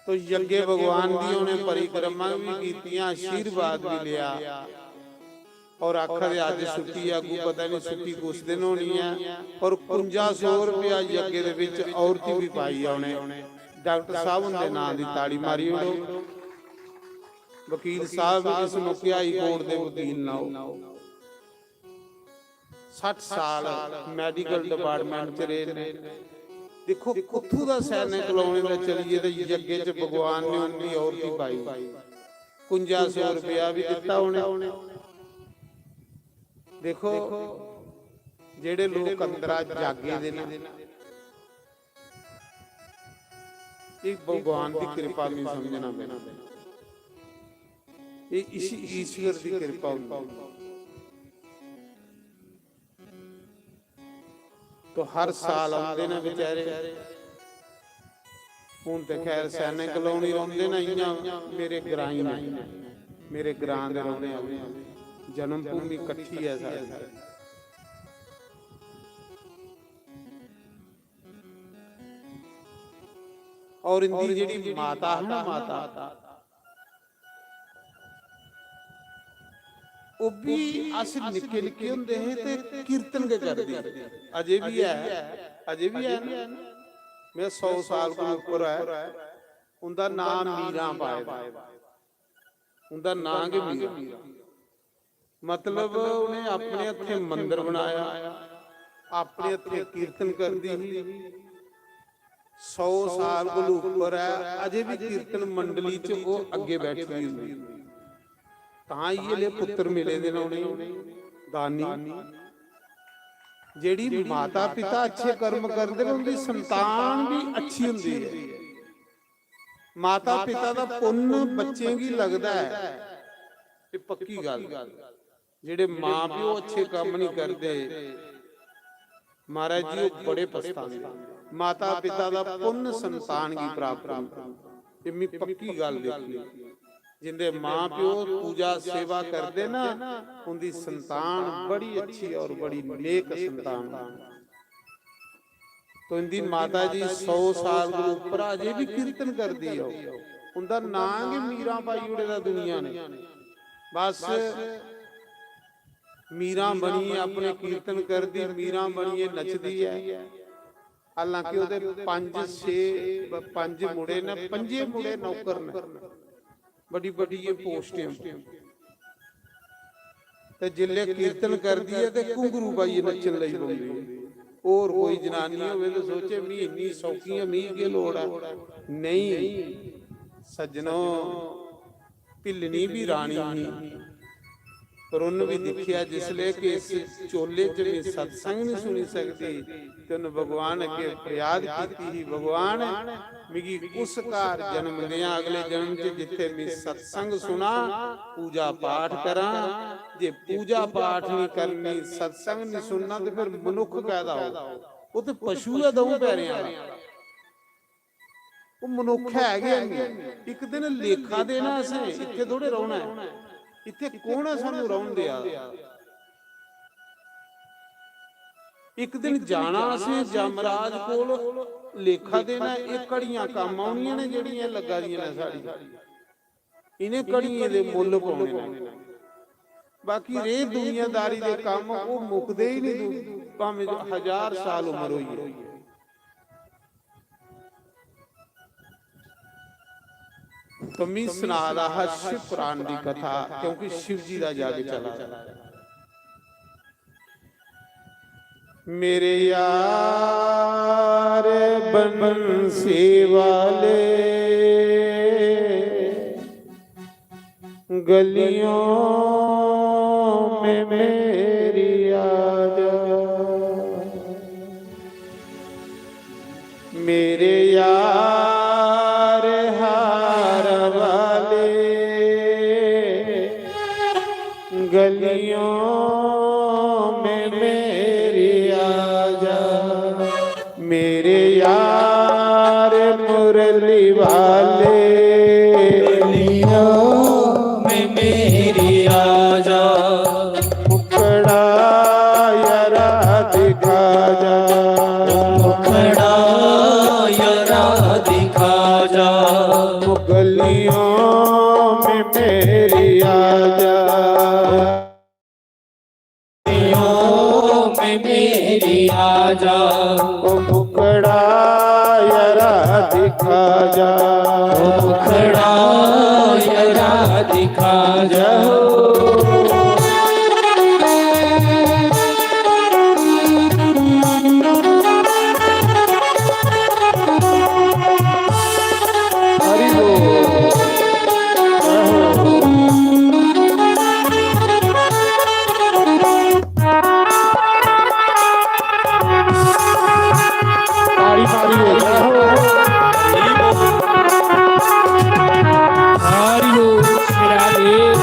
तो यज्ञ भगवान दी उन्हें परिक्रमा भी की, आशीर्वाद भी लिया और आखिर अज छुट्टी अगू पता नहीं छुट्टी कुछ दिन होनी है। और 5500 रुपया यज्ञ दे विच औरती भी पाई है उन्हें। डॉक्टर साहब उनके नाम की ताड़ी मारी उड़ो। ਵਕੀਲ ਸਾਹਿਬ ਇਸ ਨੂੰ ਹਾਈ ਕੋਰਟ ਦੇ ਵਕੀਲ ਨਾ ਹੋ। 60 ਸਾਲ ਮੈਡੀਕਲ ਡਿਪਾਰਟਮੈਂਟ ਚ ਰਹੇ ਨੇ। ਦੇਖੋ ਕਿੱਥੋਂ ਦਾ ਸੈਨਿਕ ਲਾਉਣੇ ਦਾ ਚਲੀਏ ਤੇ ਜੱਗੇ ਚ ਭਗਵਾਨ ਨੇ ਉਹਦੀ ਔਰਤੀ ਪਾਈ 5100 ਰੁਪਇਆ ਵੀ ਦਿੱਤਾ ਉਹਨੇ। ਦੇਖੋ ਜਿਹੜੇ ਲੋਕ ਅੰਦਰਾਂ ਜਾਗੇ ਦੇ ਨੇ ਇਹ ਭਗਵਾਨ ਦੀ ਕਿਰਪਾ ਨਹੀਂ ਸਮਝਣਾ ਪੈਣਾ, ਇਹ ਈਸ਼ਵਰ ਦੀ ਕਿਰਪਾ ਹੁੰਦੀ। तो हर साल आते ने बेचारे। ਹੁਣ ਤੇ ਖੈਰ ਸੈਨਿਕ ਲਾਉਣੀ ਆਉਂਦੇ ਨਾ ਇਆਂ ਮੇਰੇ ਗਰਾਈ ਨੇ, ਮੇਰੇ ਗਰਾਂ ਦੇ ਰਹਿਣੇ ਆਉਂਦੇ, ਜਨਮ ਭੂਮੀ ਇਕੱਠੀ ਹੈ ਸਾਡੀ। ਔਰ ਇੰਦੀ ਜਿਹੜੀ ਮਾਤਾ ਹੈ ਨਾ, ਮਾਤਾ ਉਹ ਵੀ ਅਸੀਂ ਨਿੱਕੇ ਨਿੱਕੇ ਹੁੰਦੇ ਹੈ ਤੇ ਕੀਰਤਨ ਕੇ ਕਰਦੀ ਅਜੇ ਵੀ ਹੈ, ਅਜੇ ਵੀ ਹੈ। ਮੇਰਾ 100 ਸਾਲ ਤੋਂ ਉੱਪਰ ਹੈ। ਉਹਦਾ ਨਾਮ ਮੀਰਾ ਪਾਇਆ, ਉਹਦਾ ਨਾਮ ਕਿ ਮੀਰਾ। ਮਤਲਬ ਉਹਨੇ ਆਪਣੇ ਹੱਥੇ ਮੰਦਿਰ ਬਣਾਇਆ, ਆਪਣੇ ਹੱਥੇ ਕੀਰਤਨ ਕਰਦੀ ਸੀ। 100 ਸਾਲ ਤੋਂ ਉੱਪਰ ਹੈ, ਅਜੇ ਵੀ ਕੀਰਤਨ ਮੰਡਲੀ ਚ ਉਹ ਅੱਗੇ ਬੈਠੀ ਹੁੰਦੀ। ਤਾਂ ਹੀ ਇਹਲੇ ਪੁੱਤਰ ਮਿਲੇ ਦੇ ਨੇ ਦਾਨੀ। ਜਿਹੜੀ ਮਾਤਾ ਪਿਤਾ ਅੱਛੇ ਕਰਮ ਕਰਦੇ ਨੇ ਉਹਦੀ ਸੰਤਾਨ ਵੀ ਅੱਛੀ ਹੁੰਦੀ ਹੈ। ਮਾਤਾ ਪਿਤਾ ਦਾ ਪੁੰਨ ਬੱਚੇ ਕੀ ਲੱਗਦਾ ਹੈ, ਇਹ ਪੱਕੀ ਗੱਲ। ਜਿਹੜੇ ਮਾਂ ਪਿਓ ਅੱਛੇ ਕੰਮ ਨਹੀਂ ਕਰਦੇ ਮਹਾਰਾਜ ਜੀ ਉਹ ਬੜੇ ਪਛਤਾਉਂਦੇ। ਮਾਤਾ ਪਿਤਾ ਦਾ ਪੁੰਨ ਸੰਤਾਨ ਕੀ ਪ੍ਰਾਪਤ ਹੁੰਦੀ, ਇਹ ਪੱਕੀ ਗੱਲ ਦੇਖੀ। जिंदे मां प्यो पूजा सेवा करते ना उनकी संतान बड़ी अच्छी और बड़ी नेक संतान। तो इनकी माता जी 100 साल के ऊपर अजे भी कीर्तन करती है। उनका नाम ही मीरा पाई उड़े दा दुनिया ने। बस मीरा बनी अपने कीर्तन करती, मीरा बनी नचदी है। हालांकि ਉਹਦੇ 5 ਮੁੰਡੇ ਨੇ, 5 ਮੁੰਡੇ ਨੌਕਰ ਨੇ, बड़ी बड़ी ये पोस्ट ते जिले कीर्तन करदी है ते घुंघरू पाइए नचन लई पौंदी है। और कोई जनानी होवे तो सोचे मी इन्नी सौखी मी की लोड़ है। नहीं सज्जनों, भिलनी भी रानी ही, पर उन्हें भी देखिया जिसले कि इस चोले च भी सत्संग नहीं सुनी सकती ते उन्हें भगवान अगे फरियाद की ही, भगवान मिगी उस घर जन्म दिया अगले जन्म च जिथे मैं सत्संग सुना, पूजा पाठ करा। जे पूजा पाठ नहीं करनी, सत्संग नहीं सुनना तो फिर मनुख पैदा हो, वो तो पशु है दऊ पैरिया, वो मनुख है। एक दिन लेखा देना, असें इत्थे थोड़े रहना है, इत्थे कौन है सानू रहन दिया। एक दिन जाना असें जमराज कोल, लेखा देना। ये कड़ियां काम आउणियां ने ਜਿਹੜੀਆਂ ਲੱਗਾ ਦੀਆਂ ਨੇ ਸਾਡੀ, ਇਹਨੇ ਕੜੀਆਂ ਦੇ ਮੁੱਲ ਪਾਉਣੇ ਨੇ। ਬਾਕੀ ਰੇ ਦੁਨੀਆਦਾਰੀ ਦੇ ਕੰਮ ਉਹ ਮੁੱਕਦੇ ਹੀ ਨਹੀਂ, ਭਾਵੇਂ 1000 ਸਾਲ ਉਮਰ ਹੋਈ ਹੈ। तो मैं सुना रहा शिव पुराण की कथा, क्योंकि शिव जी का जग चला। मेरे यार बंसी वाले गलियों में मेरी आजा, मेरे यार हार वाले गलियों में मेरी आजा, मेरे यार मुरली वाले गलियों में मेरी आजा, मुखड़ा यारा दिखा जा, मुखड़ा यारा दिखा जा, गलियों में मेरी आजा, गलियों में मेरी आजा, मुखड़ा यारा दिखा जा, मुखड़ा जरा दिखा जा। हरि बोल। ताड़ी मारिए, जय हो। हरि बोल मेरा देव।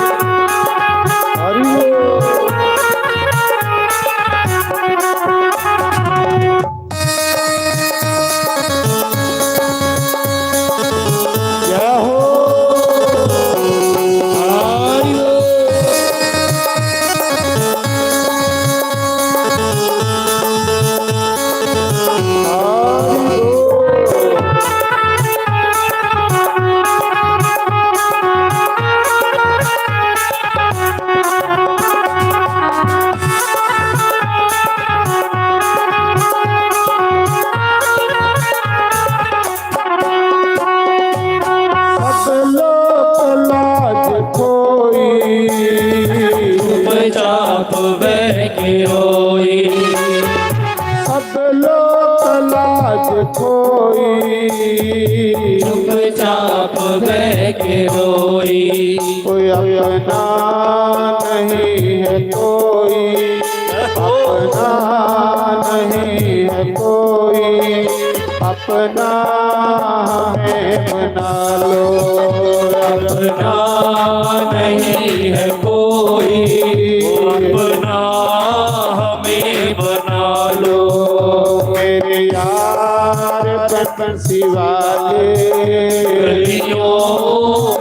हरि बोल। जय हो। हरि बोल। हरि बोल। सब लोग लाज कोई, चुपचाप बह के रोई, सब लोग लाज कोई, चुपचाप बह के रोई। कोई अपना नहीं है कोई, अपना नहीं है कोई, अपना है बना लो, अपना नहीं है कोई, अपना हमें बना लो। मेरे यार बंसी वाले, गलियों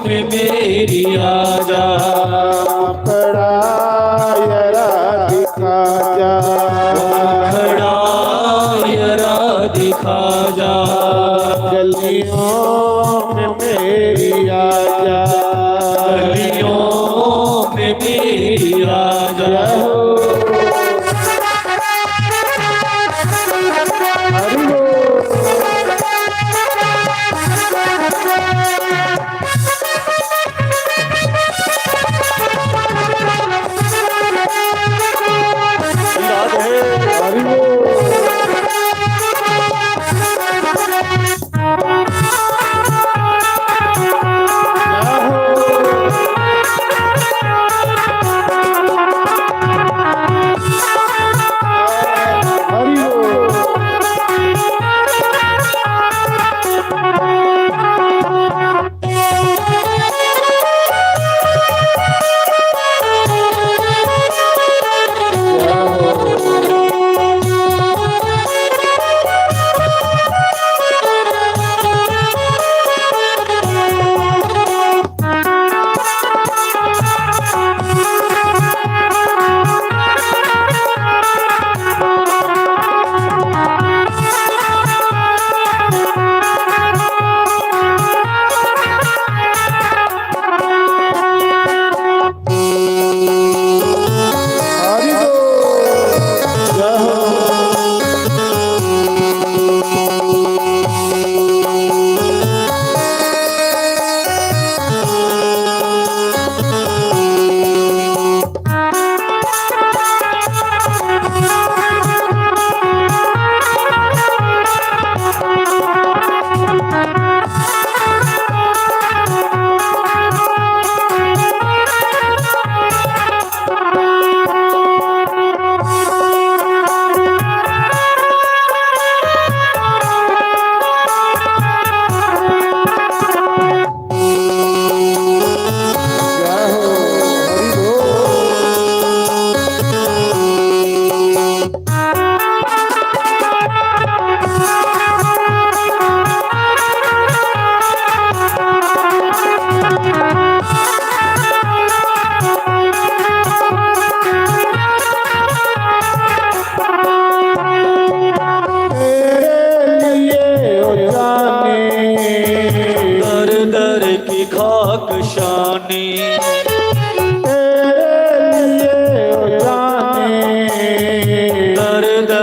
में मेरी आजा, खड़ा यरा दिखा जा, खड़ा जरा दिखा जा। गलियों में मेरी आजा, गलियों में मेरी आजा। हरि बोल।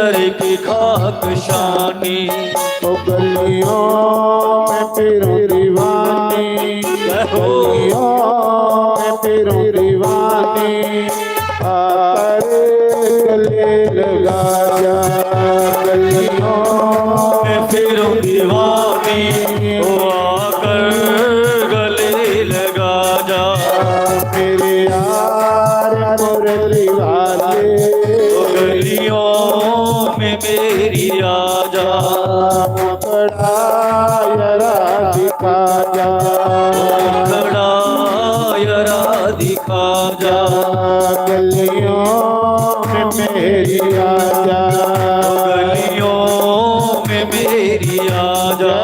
हरि की खाक शानी ओ गलियों गले लगा जा गलियों मैं फिरूं दीवानी ओ आकर गले लगा जा मेरे यार मुरली वाले ओ गलियों में मेरी आजा बड़ा यरा दिखा जा खड़ा यरा दिखा जा गलियों में मेरी आजा गलियों में मेरी आजा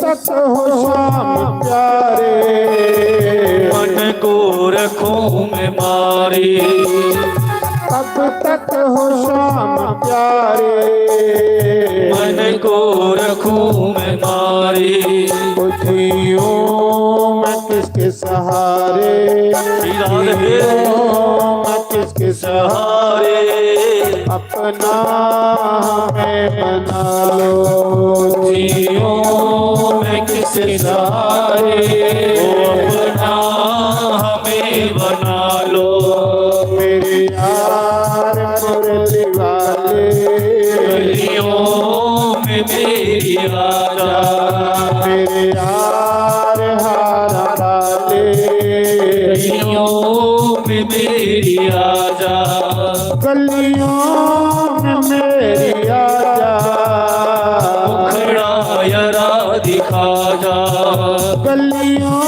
तक हो शाम प्यारे मन को रखूं मैं मारी अब तक हो शाम प्यारे मन को रखूं मैं मारी बुझियों मैं किसके सहारे मैं किसके सहारे अपना हमें बना लो जियो मैं किसके सहारे अपना हमें बना लो मेरे यार मुरली वाले गलियों में मेरी आजा मेरे यार हारा वाले गलियों में मेरी आजा गलियों में मेरी आजा खड़ा यरा दिखा जा गलियों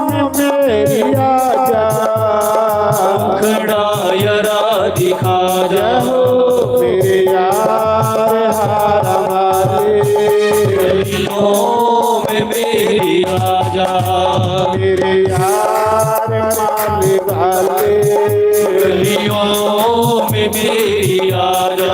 में मेरी आजा खड़ा यरा दिखा जा मेरे यार हारा वाले गलियों में मेरी आजा मेरे यार माले वाले गलियों में मेरी आजा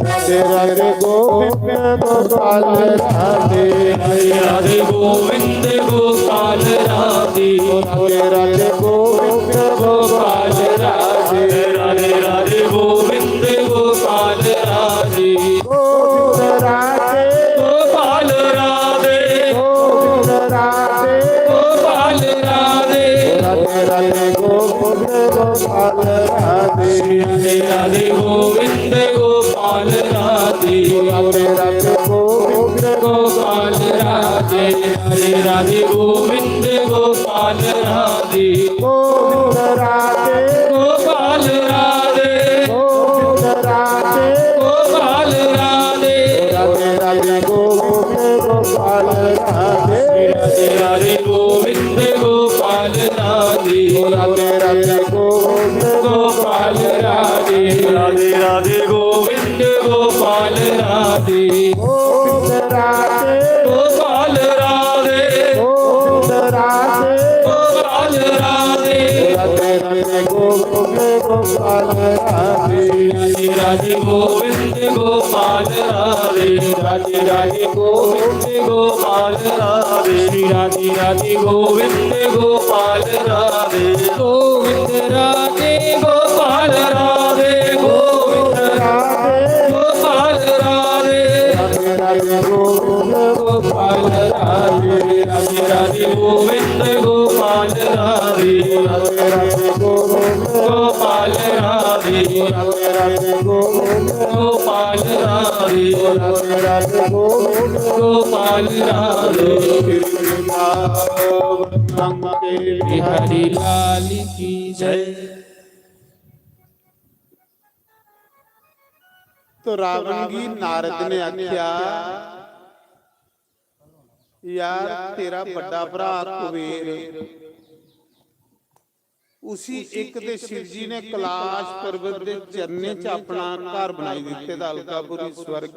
हरि राधे गोविंद गोपाल राधे राधे गोविंद गोपाल राधे राधे गोविंद गोपाल राधे राधे राधे गोविंद गोपाल राधे गोविंद राधे गोपाल राधे गोविंद राधे गोपाल राधे राधे राधे गोविंद गोपाल राधे राधे राधे गोविंद गोपाल राधे राधे राधे गोविंद गोपाल राधे राधे राधे गोविंद गोपाल राधे गोविंद राधे गोपाल राधे गोविंद राधे गोपाल राधे राधे राधे गोविंद गोपाल राधे राधे राधे गोविंद गोपाल राधे राधे राधे गोविंद गोपाल राधे राधे राधे गोविंद गोपाल राधे गोविंद राधे गोपाल राधे राधे गोविंद गोपाल राधे राधे राधे गोविंद गोपाल राधे श्री राधे राधे गोविंद गोपाल राधे गोविंद राधे गोपाल राधे गोविंद राधे गोपाल राधे राधे राधे गोविंद गोपाल राधे राधे राधे गोविंद गोपाल राधे राधे राधे गोविंद गोपाल राधे राधे राधे गोविंद गोपाल राधे राधे राधे गोविंद गोपाल राधे बिहारी लाल की जय। तो रावण की नारद ने आख्या यार तेरा बड़ा भरा कुबेर उसी एक दे शिव जी ने कैलाश पर्वत दे चरने च अपना घर बनाई दिते दा अलकापुरी स्वर्ग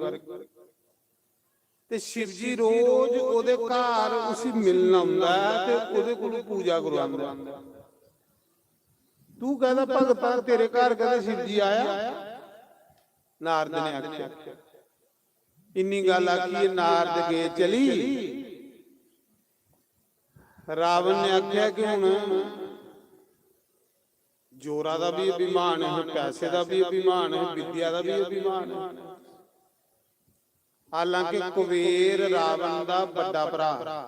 ते शिव जी रोज ओदे घर उसी मिलना हुंदा ते ओदे कोल पूजा करवांदा। तू कहदा भगता तेरे घर कदे शिव जी आया? नारद ने आख्या इन्नी गल आखी नारद गए चली। रावण ने आख्या कि हुण जोरा दा भी अभिमान है, पैसे दा भी अभिमान है, विद्या दा भी अभिमान है। हालांकि कुबेर रावण दा बड़ा भरा,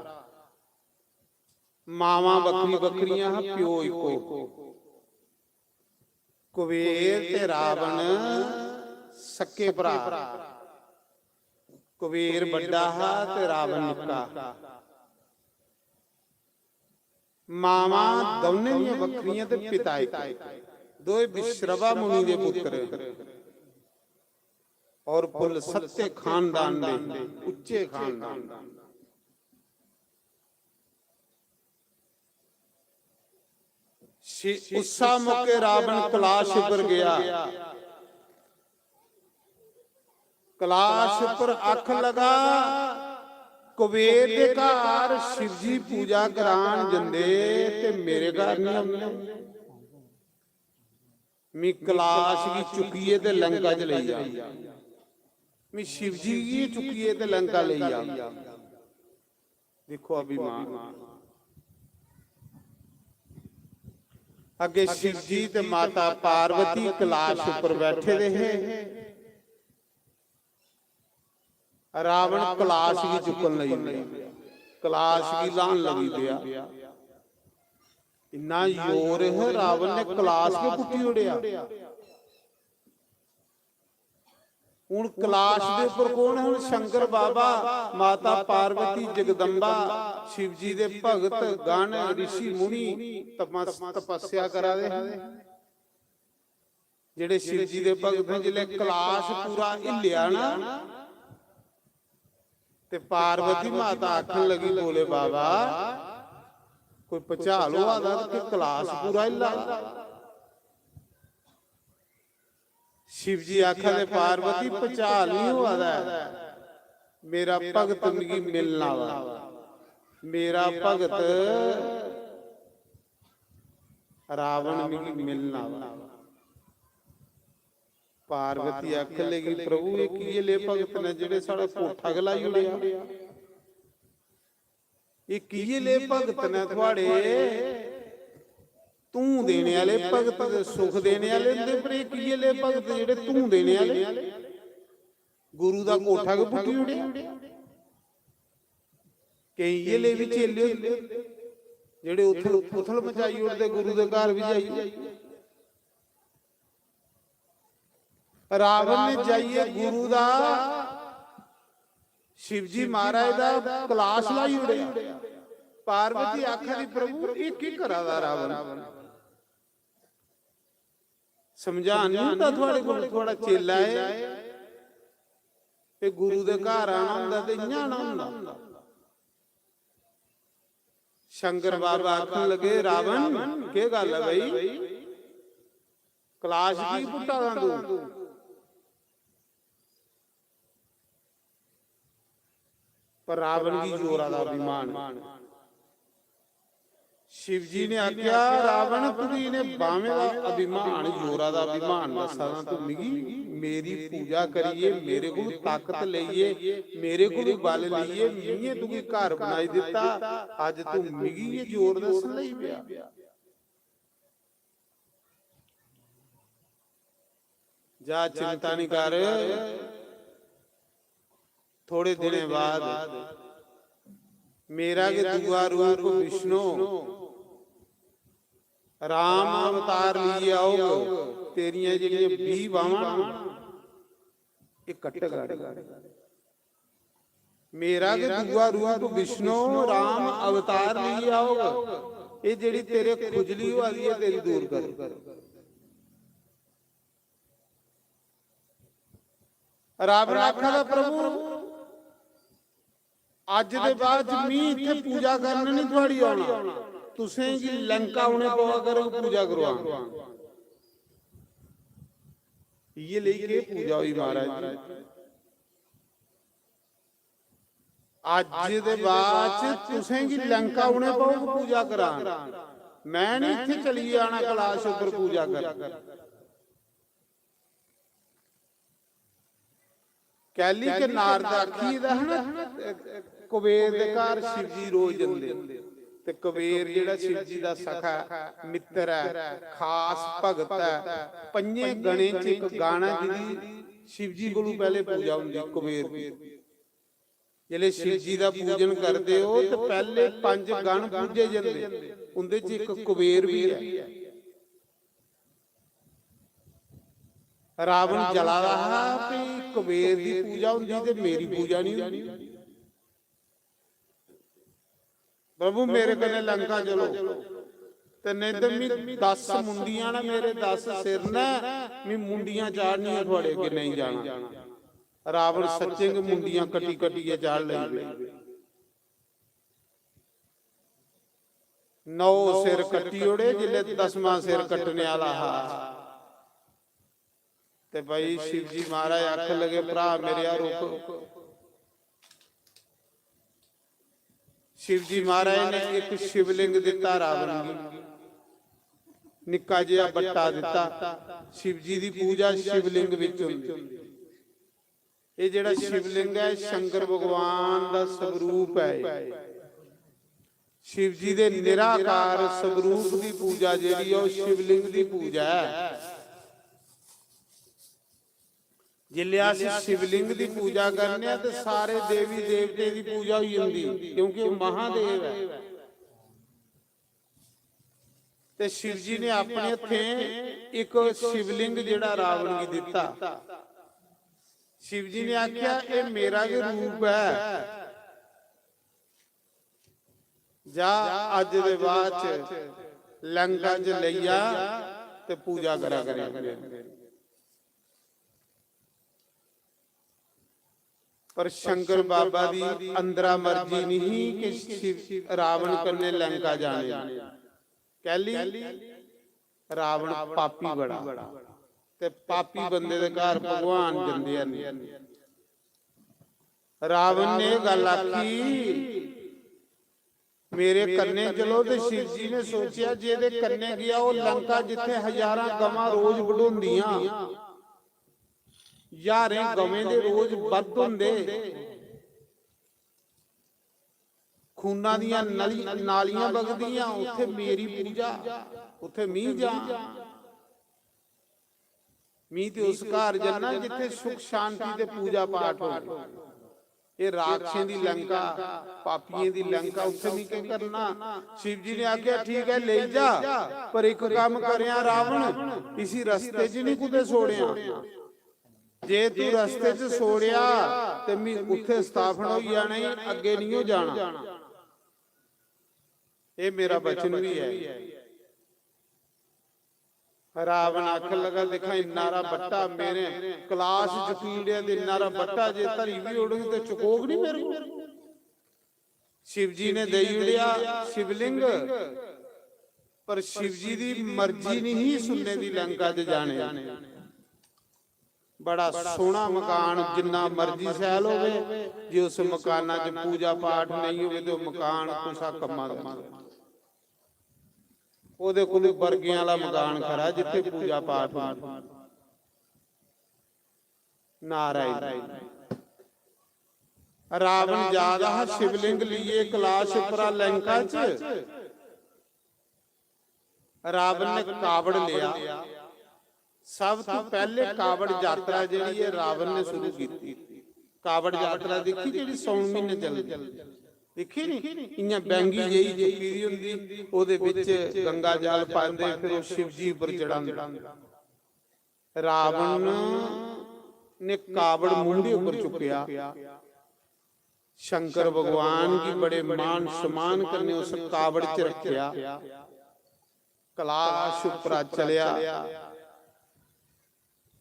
मावां बकरी बकरियां प्यो इको। कुबेर ते रावण सके भरा, कुबेर बड़ा हा ते रावण निक्का। मामा दोने दी बकरियां ते पिता एक, दोए विश्रवा मुनि दे पुत्र और फुल सत्य खानदान दे, उच्चे खानदान। उसा मौके रावण कैलाश पर गया। कैलाश पर अख लगा कुबेर दे घर शिव जी पूजा करान जंदे ते मेरे घर नहीं आउंदे। मैं कैलाश की चुकिए ते लंका च ले जा, मैं शिव जी की चुकिए ते लंका ले जा। देखो अभिमान। अगे शिव जी ते माता पार्वती कैलाश पर बैठे रहे। रावण कैलाश की चुकन लगी, कैलाश की लान लगी दिया। इन्ना जोर है रावण ने कैलाश के पुट्टी उड़िया। हुण कैलाश दे ऊपर कौन है? हुण शंकर बाबा, माता पार्वती, जगदम्बा, शिव जी दे भगत गण ऋषि मुनि तपस्या करा दे। जेड़े शिव जी दे भगत ने जिले कैलाश पूरा हिलिया ना ते पार्वती माता आखन लगी बोले बाबा कोई पचा लो आदा कि कैलाश पूरा हिला। शिव जी आखा दे पार्वती पचा नहीं हुआ मेरा भगत मिगी मिलना वा, मेरा भगत रावण मिगी मिलना वा। पार्वती आख लगी प्रभु ये की ले भगत ने जेड़े साड़ा कोठा गलाई उड़िया, ये की ले भगत ने थोड़े तू देने वाले भगत सुख देने वाले हुंदे, पर ये की ले भगत जेड़े तू देने वाले गुरु दा कोठा के पुट्टी उड़िया। कई ये ले भी चेले हुंदे जेड़े उथल मचाई उड़दे गुरु दे घर भी जाई। रावण ने जाइए गुरु दा शिव जी महाराज दा कैलाश लाई उड़िया। पार्वती आखा दी प्रभु ये की करा दा रावण? समझान नहीं होता थोड़े कोल, थोड़ा चेला है ते गुरु दे घर आना हुंदा ते इयां आना हुंदा। शंकर बाबा आखन लगे रावण के गल है भाई, कैलाश की पुट्टा दा तू? पर रावण की जोरा दा अभिमान। शिव जी ने आख्या रावण तुझी ने बावे दा अभिमान जोरा दा अभिमान दसा तू मिगी मेरी पूजा करिए, मेरे को ताकत लईए, मेरे को बल लईए। मीए तू घर बनाई दिता, अज तू मिगी जोर दसन लई पिया। जा चिंता नहीं कर, थोड़े दिन बाद मेरा के दुआ रूप विष्णु राम अवतार लिए आओगे, तेरिया ਜਿਹੜੀਆਂ 20 ਬਾਹਾਂ ਇਹ ਕੱਟੇਗਾ। मेरा के दुआ रूप विष्णु राम अवतार लिए आओगे, ये ਜਿਹੜੀ तेरे खुजली हो रही है तेरी दूर कर। रावण आखा प्रभु अज दे बाद मीं इत्थे पूजा करन नहीं थोड़ी आना, तुसें जी लंका उन्हें पवा करो पूजा करवा। ये लेके पूजा हुई महाराज। अज दे बाद तुसें जी लंका उन्हें पवा पूजा करा, मैं नहीं इत्थे चली आना कैलाश उपर पूजा कर। कैली के नारद आखी दा है ना, कुबेर दे घर शिव जी रोज जंदे, ते कुबेर जेड़ा शिव जी दा सखा मित्र है, खास भगत है। पंजे गणे च एक गाना जिहदी शिव जी कोलों पहले पूजा हुंदी कुबेर दी। जिहले शिव जी दा पूजन करदे हो ते पहले 5 गण पूजे जंदे, उंदे च एक कुबेर भी है। रावण जला रहा भी कुबेर दी पूजा हुंदी ते मेरी पूजा नहीं हुंदी। प्रभु मेरे कने लंका चलो, ते नहीं 10 मुंडियां ना मेरे 10 सिर ना, मैं मुंडियां चाड़नियां थोड़े अगे नहीं जाना। रावण सच्चे मुंडियां कटी कटिए चाड़ लई। 9 सिर कट्टी ओड़े, जिले 10वां सिर कटने वाला हा ते भाई शिव जी महाराज आख लगे भरा मेरे रुक। शिव जी महाराज ने एक शिवलिंग दिता रावण की, निक्का जिहा बट्टा दिता। शिव जी की पूजा शिवलिंग विच हुंदी। ये जिहड़ा शिवलिंग है शंकर भगवान का स्वरूप है। शिव जी के निराकार स्वरूप की पूजा जिहड़ी है शिवलिंग की पूजा है। जिले असीं शिवलिंग की पूजा करने तो सारे देवी देवते की पूजा हुई होंदी, क्योंकि वो महादेव है। ते शिव जी ने अपने हथे एक शिवलिंग जिहड़ा रावण की दिता। शिव जी ने आख्या ये मेरा भी रूप है, जा अज दे बाद लंका च लईया ते पूजा करा करे। पर शंकर बाबा दी अंदरा मर्जी नहीं कि शिव रावण कन्ने लंका जाने। कहली रावण पापी बड़ा, ते पापी बंदे दे घर भगवान जंदे नहीं। रावण ने गल आखी मेरे कन्ने चलो, ते शिव जी ने सोचा जेदे कन्ने गया वो लंका जिथे 1000 गवां रोज वढोंदियां, 11 गवें दे रोज बद हुंदे, खूना दियां नालियां बगदियां, उत्थे मेरी पूजा, उत्थे मीं जा। मीं ते उस घर जाना जिथे सुख शांति ते पूजा पाठ हो। ये राक्षसें दी लंका, पापियों दी लंका, उत्थे नहीं क्या करना। शिव जी ने आख्या ठीक है ले जा, पर एक काम करिया रावण, इसी रस्ते च नहीं कुते छोड़िया। जे तू रस्ते च छोड़िया ते मैं उत्थे स्थापन हो जाना, अगे नहीं हो जाना। ये मेरा वचन भी है। रावण आख लगा देखा इन्नारा बट्टा मेरे क्लास चकीड़े इन्नारा बट्टा जे धरी भी उड़ तो चुकोग नहीं मेरे को। शिव जी ने दई उड़िया शिवलिंग, पर शिव जी की मर्जी नहीं सुनने की लंका च जाने। बड़ा सोहना मकान जिन्ना मर्जी सैल होवे, जे उस मकाना च पूजा पाठ नहीं होवे तो मकान कुसा कम्मा दा। ओदे कोल वर्गियां वाला मकान खड़ा जिथे पूजा पाठ हो। नारायण। रावण ज्यादा शिवलिंग लिए कैलाश उपरा लंका च। रावण ने कावड़ लिया। सब तो पहले कावड़ यात्रा जिहड़ी है रावण ने शुरू की। कावड़ यात्रा देखी जिहड़ी सौण महीने चलदी, देखी नहीं? इयां बैंगी जही चुकी दी हुंदी, ओहदे विच गंगा जल पांदे, फिर वो शिव जी उपर चढ़ांदे। रावण ने कावड़ मुंडे उपर चुकिया। शंकर भगवान की बड़े मान सम्मान करने उस कावड़ च रखिया। कैलाश उपरा चलिया।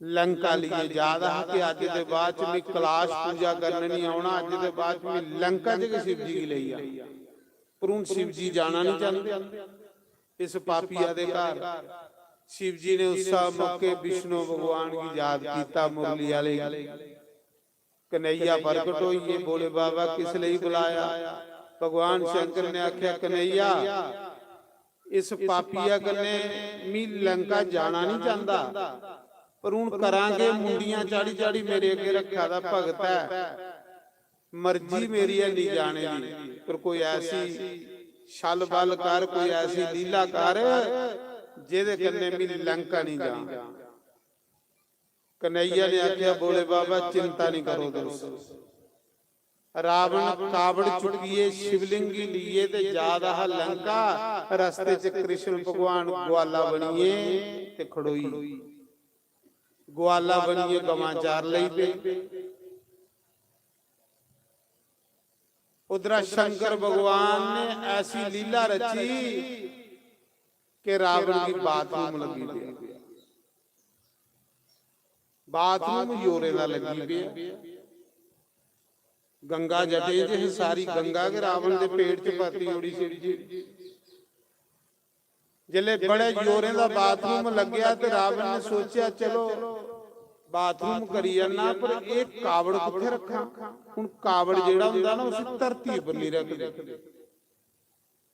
लंका लिए ज्यादा कि अज दे बाद में कैलाश पूजा करने नहीं आना, अज दे बाद में लंका च शिव जी की लई आ। पर हुण शिव जी जाना नहीं चाहते इस पापिया दे घर। शिव जी ने उस मौके विष्णु भगवान की याद किया। मुरली वाले कन्हैया प्रकट होइए, बोले बाबा किस लिए बुलाया? भगवान शंकर ने आख्या कन्हैया इस पापिया कन्ने मी लंका जाना नहीं चाहता, पर हुण करांगे मुंडियां चाड़ी चाड़ी मेरे अगे रखा दा भगत है, मर्जी मेरी है नहीं जाने दी, पर कोई ऐसी छल बल कर, कोई ऐसी लीला कर जेदे कन्ने मी लंका नहीं जा। कन्हैया ने आख्या बोले बाबा चिंता नहीं करो दोस्त। रावण कावड़ चुकिए शिवलिंग लिए ते ज्यादा लंका। रस्ते च कृष्ण भगवान ग्वाला बनिए ते खड़ोई। ग्वाला बनिए गवां चार लई पे। उधर शंकर भगवान ने ऐसी लीला रची कि रावण की बाथरूम लगी पे। बाथरूम योरे दा लगी पे। गंगा जटे जे सारी गंगा के रावण दे पेट च पाती उड़ी सी। जिले बड़े जोरे दा बाथरूम लग्या ते रावण ने सोचा चलो बाथरूम करी जाना, पर एक कावड़ किथे रखा? हुण कावड़ जेड़ा हुंदा ना उस धरती पर नहीं रखदे।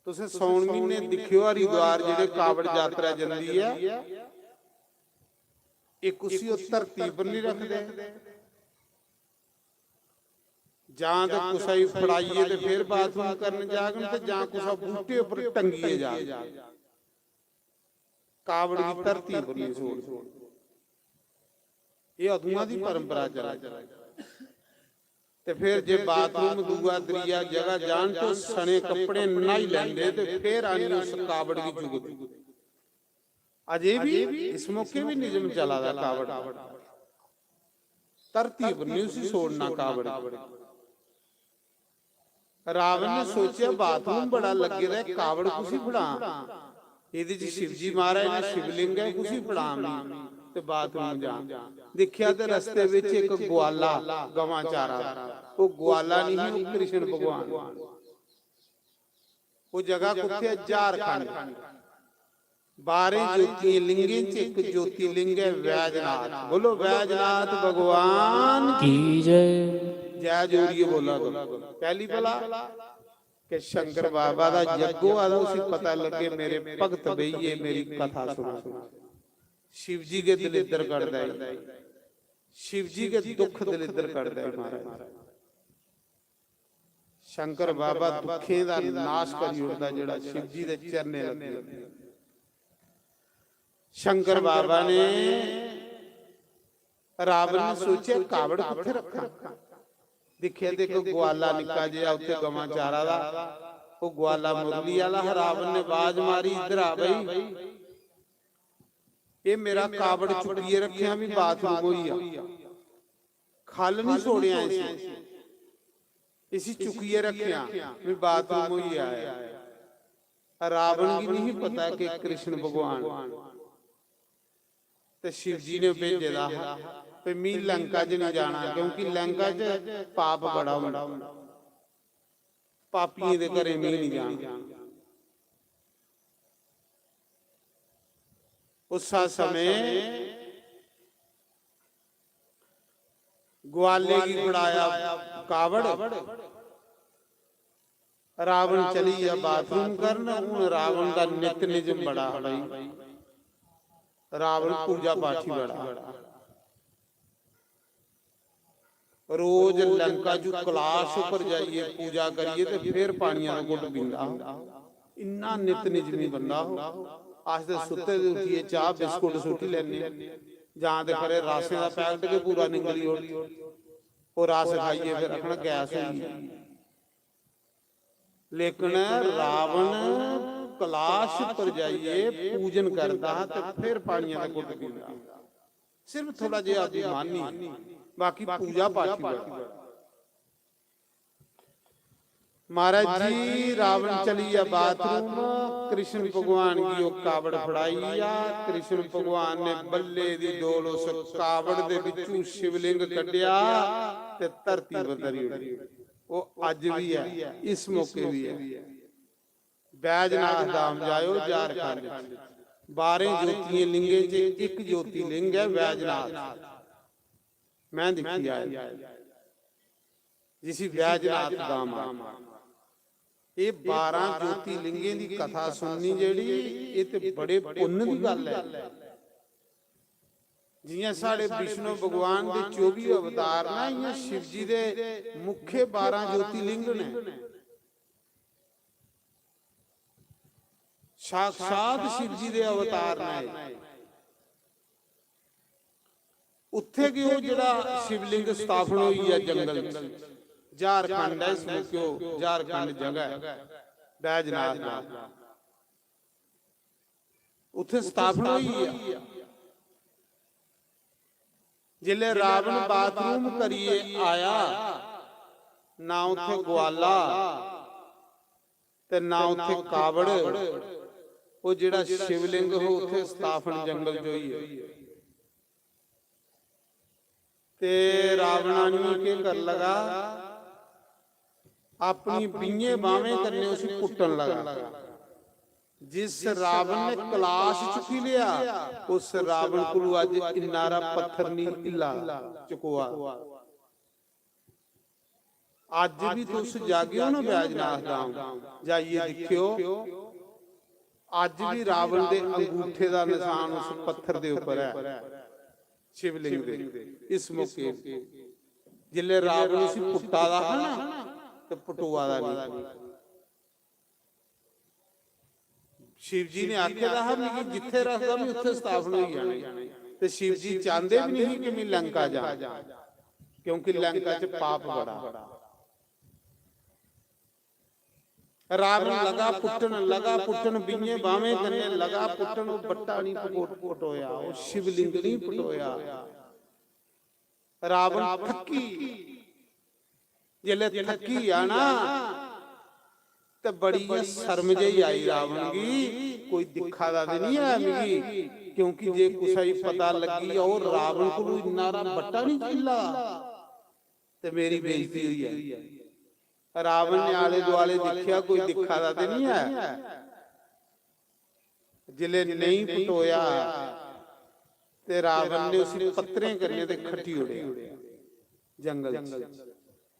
तुसीं सौण महीने दिखियो हरिद्वार जेड़े कावड़ यात्रा जंदी है, एक उसी धरती पर नहीं रखदे। जां तो कुछ फड़ाइए तो फिर बाथरूम करने जागन, ते जां कुछ बूटे उपर टंगिए जा। कावड़ की धरती पर नहीं छोड़। ये अदुआं दी परंपरा चल। ते फिर जे बाथरूम दूआ दरिया जगह जान तो सने कपड़े नहीं लेंदे ते फिर आनी उस कावड़ की जुगत। अजे भी इस मौके भी निजम चला दा कावड़ धरती पर नहीं उसी छोड़ना कावड़। रावण ने सोचा बाथरूम बड़ा लगे रहे, कावड़ कुछ फड़ा। ਇਹਦੇ ਚ शिवजी महाराज ने शिवलिंग है कुछ फड़ा ते बाथरूम जा। देखिया ते रस्ते विच एक ग्वाला गवां चारा, वो ग्वाला नहीं कृष्ण भगवान। वो जगह कुत्थे झारखंड। 12 ज्योति लिंगे च एक ज्योति लिंग है वैजनाथ। बोलो वैजनाथ भगवान की जय। जय जोरिए बोला पहली भला कि शंकर बाबा दा जग्गो आदा उसी पता लगे मेरे भगत बेइए मेरी कथा सुनो। शिव जी के दिल इधर कर दे, शिव जी के दुख दिल इधर कर दे महाराज। शंकर बाबा दुखे दा नाश करी उड़दा जेड़ा शिव जी दे चरने लगे। शंकर बाबा ने रावण ने सोचे कावड़ किथे रखा? दिखे देखो ग्वाला निका जिहा उत्थे गवां चारा दा, वो ग्वाला मुरली वाला। रावण ने आवाज मारी इधर आ बई, ये मेरा कावड़ चुकिए रखिया भी बाथरूम होई आ, खल नहीं छोड़िया इसी चुकिए रखिया भी बाथरूम होई आ। रावण की नहीं पता कि कृष्ण भगवान ते शिव जी ने भेजे दा पे मी लंका च नहीं जाना, क्योंकि लंका च पाप बड़ा हुंदा। पापियों दे घरे मी नहीं जाना। उस समय ग्वाले की फड़ाया कावड़। रावण चली या बाथरूम करना। हूं रावण का नित निजम बड़ा भाई। रावण पूजा पाठी बड़ा। रोज लंका जो कलाश उपर जाइए पूजा करिए तो फिर पानिया का गुट पींदा इन्ना नित निजमी बंदा हो अस तो सुते उठिए चाह बिस्कुट सुट लेने जां ते करे रासे का पैकेट के पूरा निकली और रस खाइए फिर आखना गैस हुई। लेकिन रावण कलाश पर जाइए पूजन करता तो फिर पानिया का गुट पींदा सिर्फ थोड़ा जिहा अभिमानी बाकी पूजा पाठ महाराज जी। रावण चली आ बाथरूम कृष्ण भगवान की वो कावड़ फड़ाई आ कृष्ण भगवान ने बल्ले दी डोल उस कावड़ दे विचों शिवलिंग कढ़िया ते धरती पर धरी वो अज भी है इस मौके भी है। बैजनाथ धाम जायो झारखंड 12 ज्योतियां लिंगे च एक ज्योति लिंग है बैजनाथ मैं देखी आया जिसी बैजनाथ धाम ये 12 ज्योति लिंगे की कथा सुननी जेड़ी ये ते बड़े पुण्य की गल है। जियां साढ़े विष्णु भगवान के 24 अवतार ना इयां शिव जी दे मुख्य 12 ज्योतिर्लिंग ने साक्षात शिव जी दे अवतार ने उत्थे कि वो जिहड़ा शिवलिंग स्थापन हुई है जंगल झारखंड है इसमें क्यों झारखंड जगह है बैजनाथ उत्थे स्थापन हुई है। जिले रावण बाथरूम करिए आया ना उथे ग्वाला ते ना उथे कावड़ वो जिहड़ा शिवलिंग हो उथे स्थापन जंगल जो ही है। ते रावणानी के कर लगा अपनी बीए बावें करने उसे कुटन लगा। जिस रावण ने कलाश चुकी लिया उस रावण को अज इनारा पत्थर नहीं हिला चुकवा। अज भी तुस जागियो ना बैजनाथ धाम जाइए देखियो अज भी रावण दे अंगूठे दा निशान उस पत्थर दे ऊपर है शिवलिंग दे। इस मौके जिले रावण उसी पुट्टा दा है ना ते पटुआ दा नहीं। शिव जी ने आख्या था कि जिथे रखदा मैं उत्थे स्थापन हो जानी ते शिव जी चाहते भी नहीं कि मैं लंका जा क्योंकि लंका च पाप बड़ा। रावण लगा पुट्टन बीए बावें करने लगा पुट्टन वो बट्टा नहीं पटोया वो शिवलिंग नहीं पटोया। रावण थकी जिले थकी आना ते बड़ी शर्म जी आई रावण की कोई दिखा दा नहीं है मिगी क्योंकि जे कुछ ही पता लगी और रावण को इनारा बट्टा नहीं चिल्ला ते मेरी बेइज्जती हुई है। रावण ने आले दुआले देखिया कोई दिखा दा नहीं है जिले नहीं पटोया ते रावण ने उसी पत्थरे करने ते खट्टी उड़े जंगल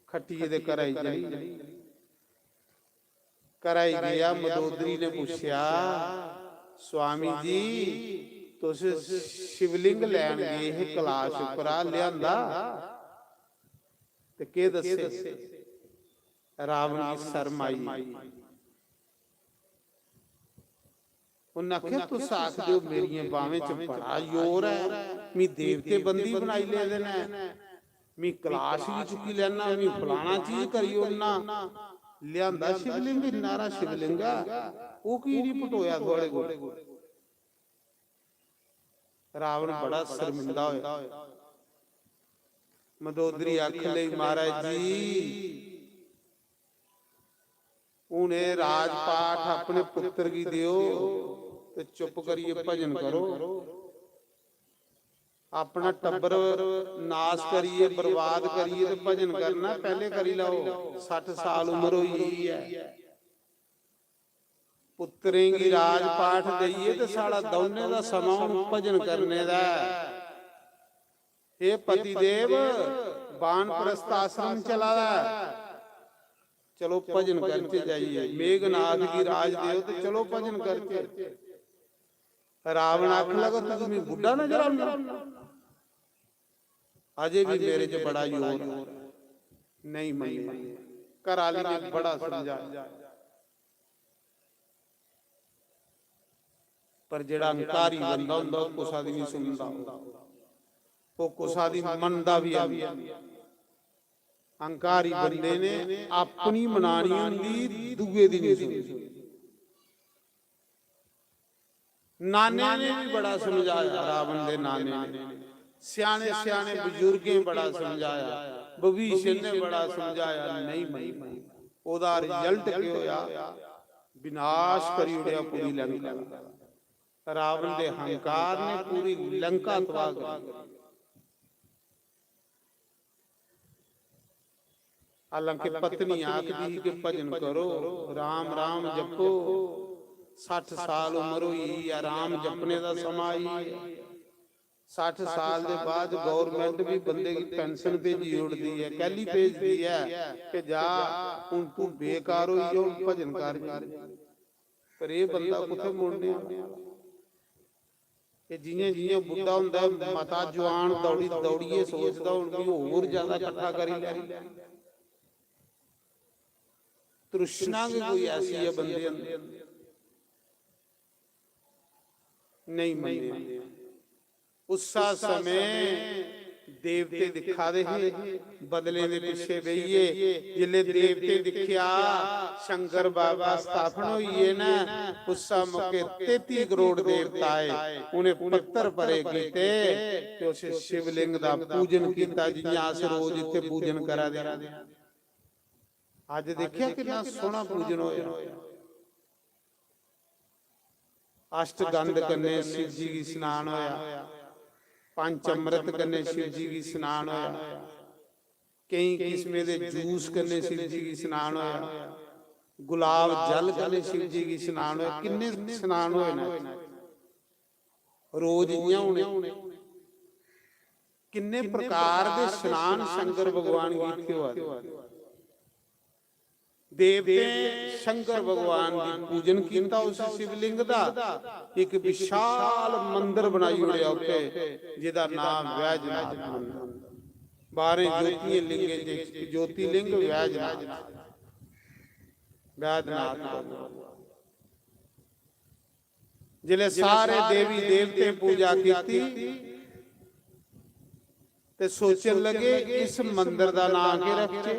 खट्टी दे कराई जली कराई गया। मदोदरी ने पूछा स्वामी जी तुस शिवलिंग लैन गए हे कलाश उपरा लियांदा ते के दसे। रावण की शर्म आई उन्हें आख्या तुस आखदे हो मेरियां बावें च बड़ा जोर है मैं देवते बंदी बनाई ले देना मैं कलाश भी चुकी लेना मैं फलाना चीज करी ओना लियांदा शिवलिंग नारा शिवलिंग वो की नहीं पटोया थोड़े को। रावण बड़ा शर्मिंदा होया। मदोदरी आख लई महाराज जी उन्हें राजपाठ अपने पुत्र की दियो तो चुप करिए भजन करो अपना टब्बर नाश करिए बर्बाद करिए तो भजन करना पहले करी लो 60 साल उम्र हुई है पुत्रेंगी राजपाठ दईए तो साड़ा दौने का समा भजन करने दा। हे पतिदेव वानप्रस्थ आश्रम चला चलो भजन करके जाइए मेघनाथ की राज देव तो चलो भजन करके। रावण आख लगा तुम्हें बुढ़ा नजर आना ਅਜੇ ਵੀ ਮੇਰੇ 'ਚ ਬੜਾ ਜ਼ੋਰ ਨਹੀਂ ਮੰਨੇ। ਘਰ ਵਾਲੀ ਨੇ ਬੜਾ ਸਮਝਾਇਆ, ਪਰ ਜਿਹੜਾ ਹੰਕਾਰੀ ਬੰਦਾ ਹੁੰਦਾ ਉਹ ਕੁਸਾ ਦੀ ਨਹੀਂ ਸੁਣਦਾ, ਉਹ ਕੁਸਾ ਦੀ ਮੰਨਦਾ ਵੀ ਆ। ਹੰਕਾਰੀ ਬੰਦੇ ਨੇ ਆਪਣੀ ਮਨਾਣੀ ਹੁੰਦੀ, ਦੂਏ ਦੀ ਨਹੀਂ ਸੁਣਦੀ। ਨਾਨੇ ਨੇ ਵੀ ਬੜਾ ਸਮਝਾਇਆ, ਰਾਵਣ ਦੇ ਨਾਨੇ ਨੇ, ਸਿਆਣੇ ਸਿਆਣੇ ਬਜ਼ੁਰਗੇ ਬੜਾ ਸਮਝਾਇਆ, ਭਵਿਸ਼ਯ ਨੇ ਬੜਾ ਸਮਝਾਇਆ, ਨਹੀਂ ਮੰਨੀ। ਉਹਦਾ ਰਿਜ਼ਲਟ ਕੀ ਹੋਇਆ? ਵਿਨਾਸ਼ ਕਰੀ ਉੜਿਆ ਪੂਰੀ ਲੰਕਾ। ਰਾਵਣ ਦੇ ਹੰਕਾਰ ਨੇ ਪੂਰੀ ਲੰਕਾ ਤਬਾਹ ਕਰ ਦਿੱਤੀ। ਹਾਲਾਂਕਿ ਪਤਨੀ ਆਖਦੀ ਕਿ ਭਜਨ ਕਰੋ, ਰਾਮ ਰਾਮ ਜਪੋ, 60 ਸਾਲ ਉਮਰ ਹੋਈ ਆ, ਰਾਮ ਜਪਨੇ ਦਾ ਸਮਾਂ ਹੀ 60 ਸਾਲ ਦੇ ਬਾਅਦ ਗਵਰਨਮੈਂਟ ਵੀ ਬੰਦੇ ਦੀ ਪੈਨਸ਼ਨ ਭੇਜੀ ਉੜਦੀ ਹੈ, ਕਹਿਲੀ ਭੇਜਦੀ ਹੈ ਕਿ ਜਾ ਹੁਣ ਤੂੰ ਬੇਕਾਰ ਹੋਈ ਜਾ, ਹੁਣ ਭਜਨ ਕਰ। ਪਰ ਇਹ ਬੰਦਾ ਕਿੱਥੇ ਮੁੜਨੇ? ਇਹ ਜਿਵੇਂ ਜਿਵੇਂ ਬੁੱਢਾ ਹੁੰਦਾ ਮਤਾ ਜਵਾਨ ਦੌੜੀ ਦੌੜੀਏ ਸੋਚਦਾ ਹੁਣ ਵੀ ਹੋਰ ਜ਼ਿਆਦਾ ਇਕੱਠਾ ਕਰੀ ਲੈ। ਤ੍ਰਿਸ਼ਨਾ ਵੀ ਕੋਈ ਐਸੀ ਹੈ ਬੰਦੇ ਅੰਦਰ, ਨਹੀਂ ਮੰਨੇ। ਉਸਾ ਸਮੇਂ ਦੇਵਤੇ ਦਿਖਾ ਦੇ ਬਦਲੇ ਦੇ ਪਿੱਛੇ ਬਈਏ। ਜਿਲੇ ਦੇਵਤੇ ਦਿਖਿਆ ਸ਼ੰਕਰ ਬਾਬਾ ਸਥਾਪਨ ਹੋਈਏ ਨਾ, ਉਸਾ ਮੌਕੇ 33 ਕਰੋੜ ਦੇਵਤਾ ਆਏ। ਉਹਨੇ ਪੱਤਰ ਭਰੇ ਕੀਤੇ ਤੇ ਉਸ ਸ਼ਿਵਲਿੰਗ ਦਾ ਪੂਜਨ ਕੀਤਾ, ਜਿਵੇਂ ਅਸ ਰੋਜ਼ ਇੱਥੇ ਪੂਜਨ ਕਰਾ ਦੇ। ਅੱਜ ਦੇਖਿਆ ਕਿੰਨਾ ਸੋਹਣਾ ਪੂਜਨ ਹੋਇਆ। ਅਸ਼ਟਗੰਧ ਕੰਨੇ शिव जी की स्नान होया, पंच अमृत कन्ने शिव जी की स्नान होया, कई किस्में दे जूस कन्ने शिव जी की स्नान होया, गुलाब जल कन्ने शिव जी की स्नान होया। किन्ने स्नान होए ना रोज इयां होने। किन्ने प्रकार दे स्नान शंकर भगवान कीते होए। देवते शंकर भगवान की पूजन किया उस शिवलिंग का। एक विशाल मंदिर बनाई उड़िया उत्ते, जिहदा नाम वैजनाथ मंदिर। 12 ज्योतिर्लिंग ज्योतिर्लिंग वैजनाथ वैद्यनाथ। जिले सारे देवी देवते पूजा की ते सोचन लगे इस मंदिर का नाम के रखे,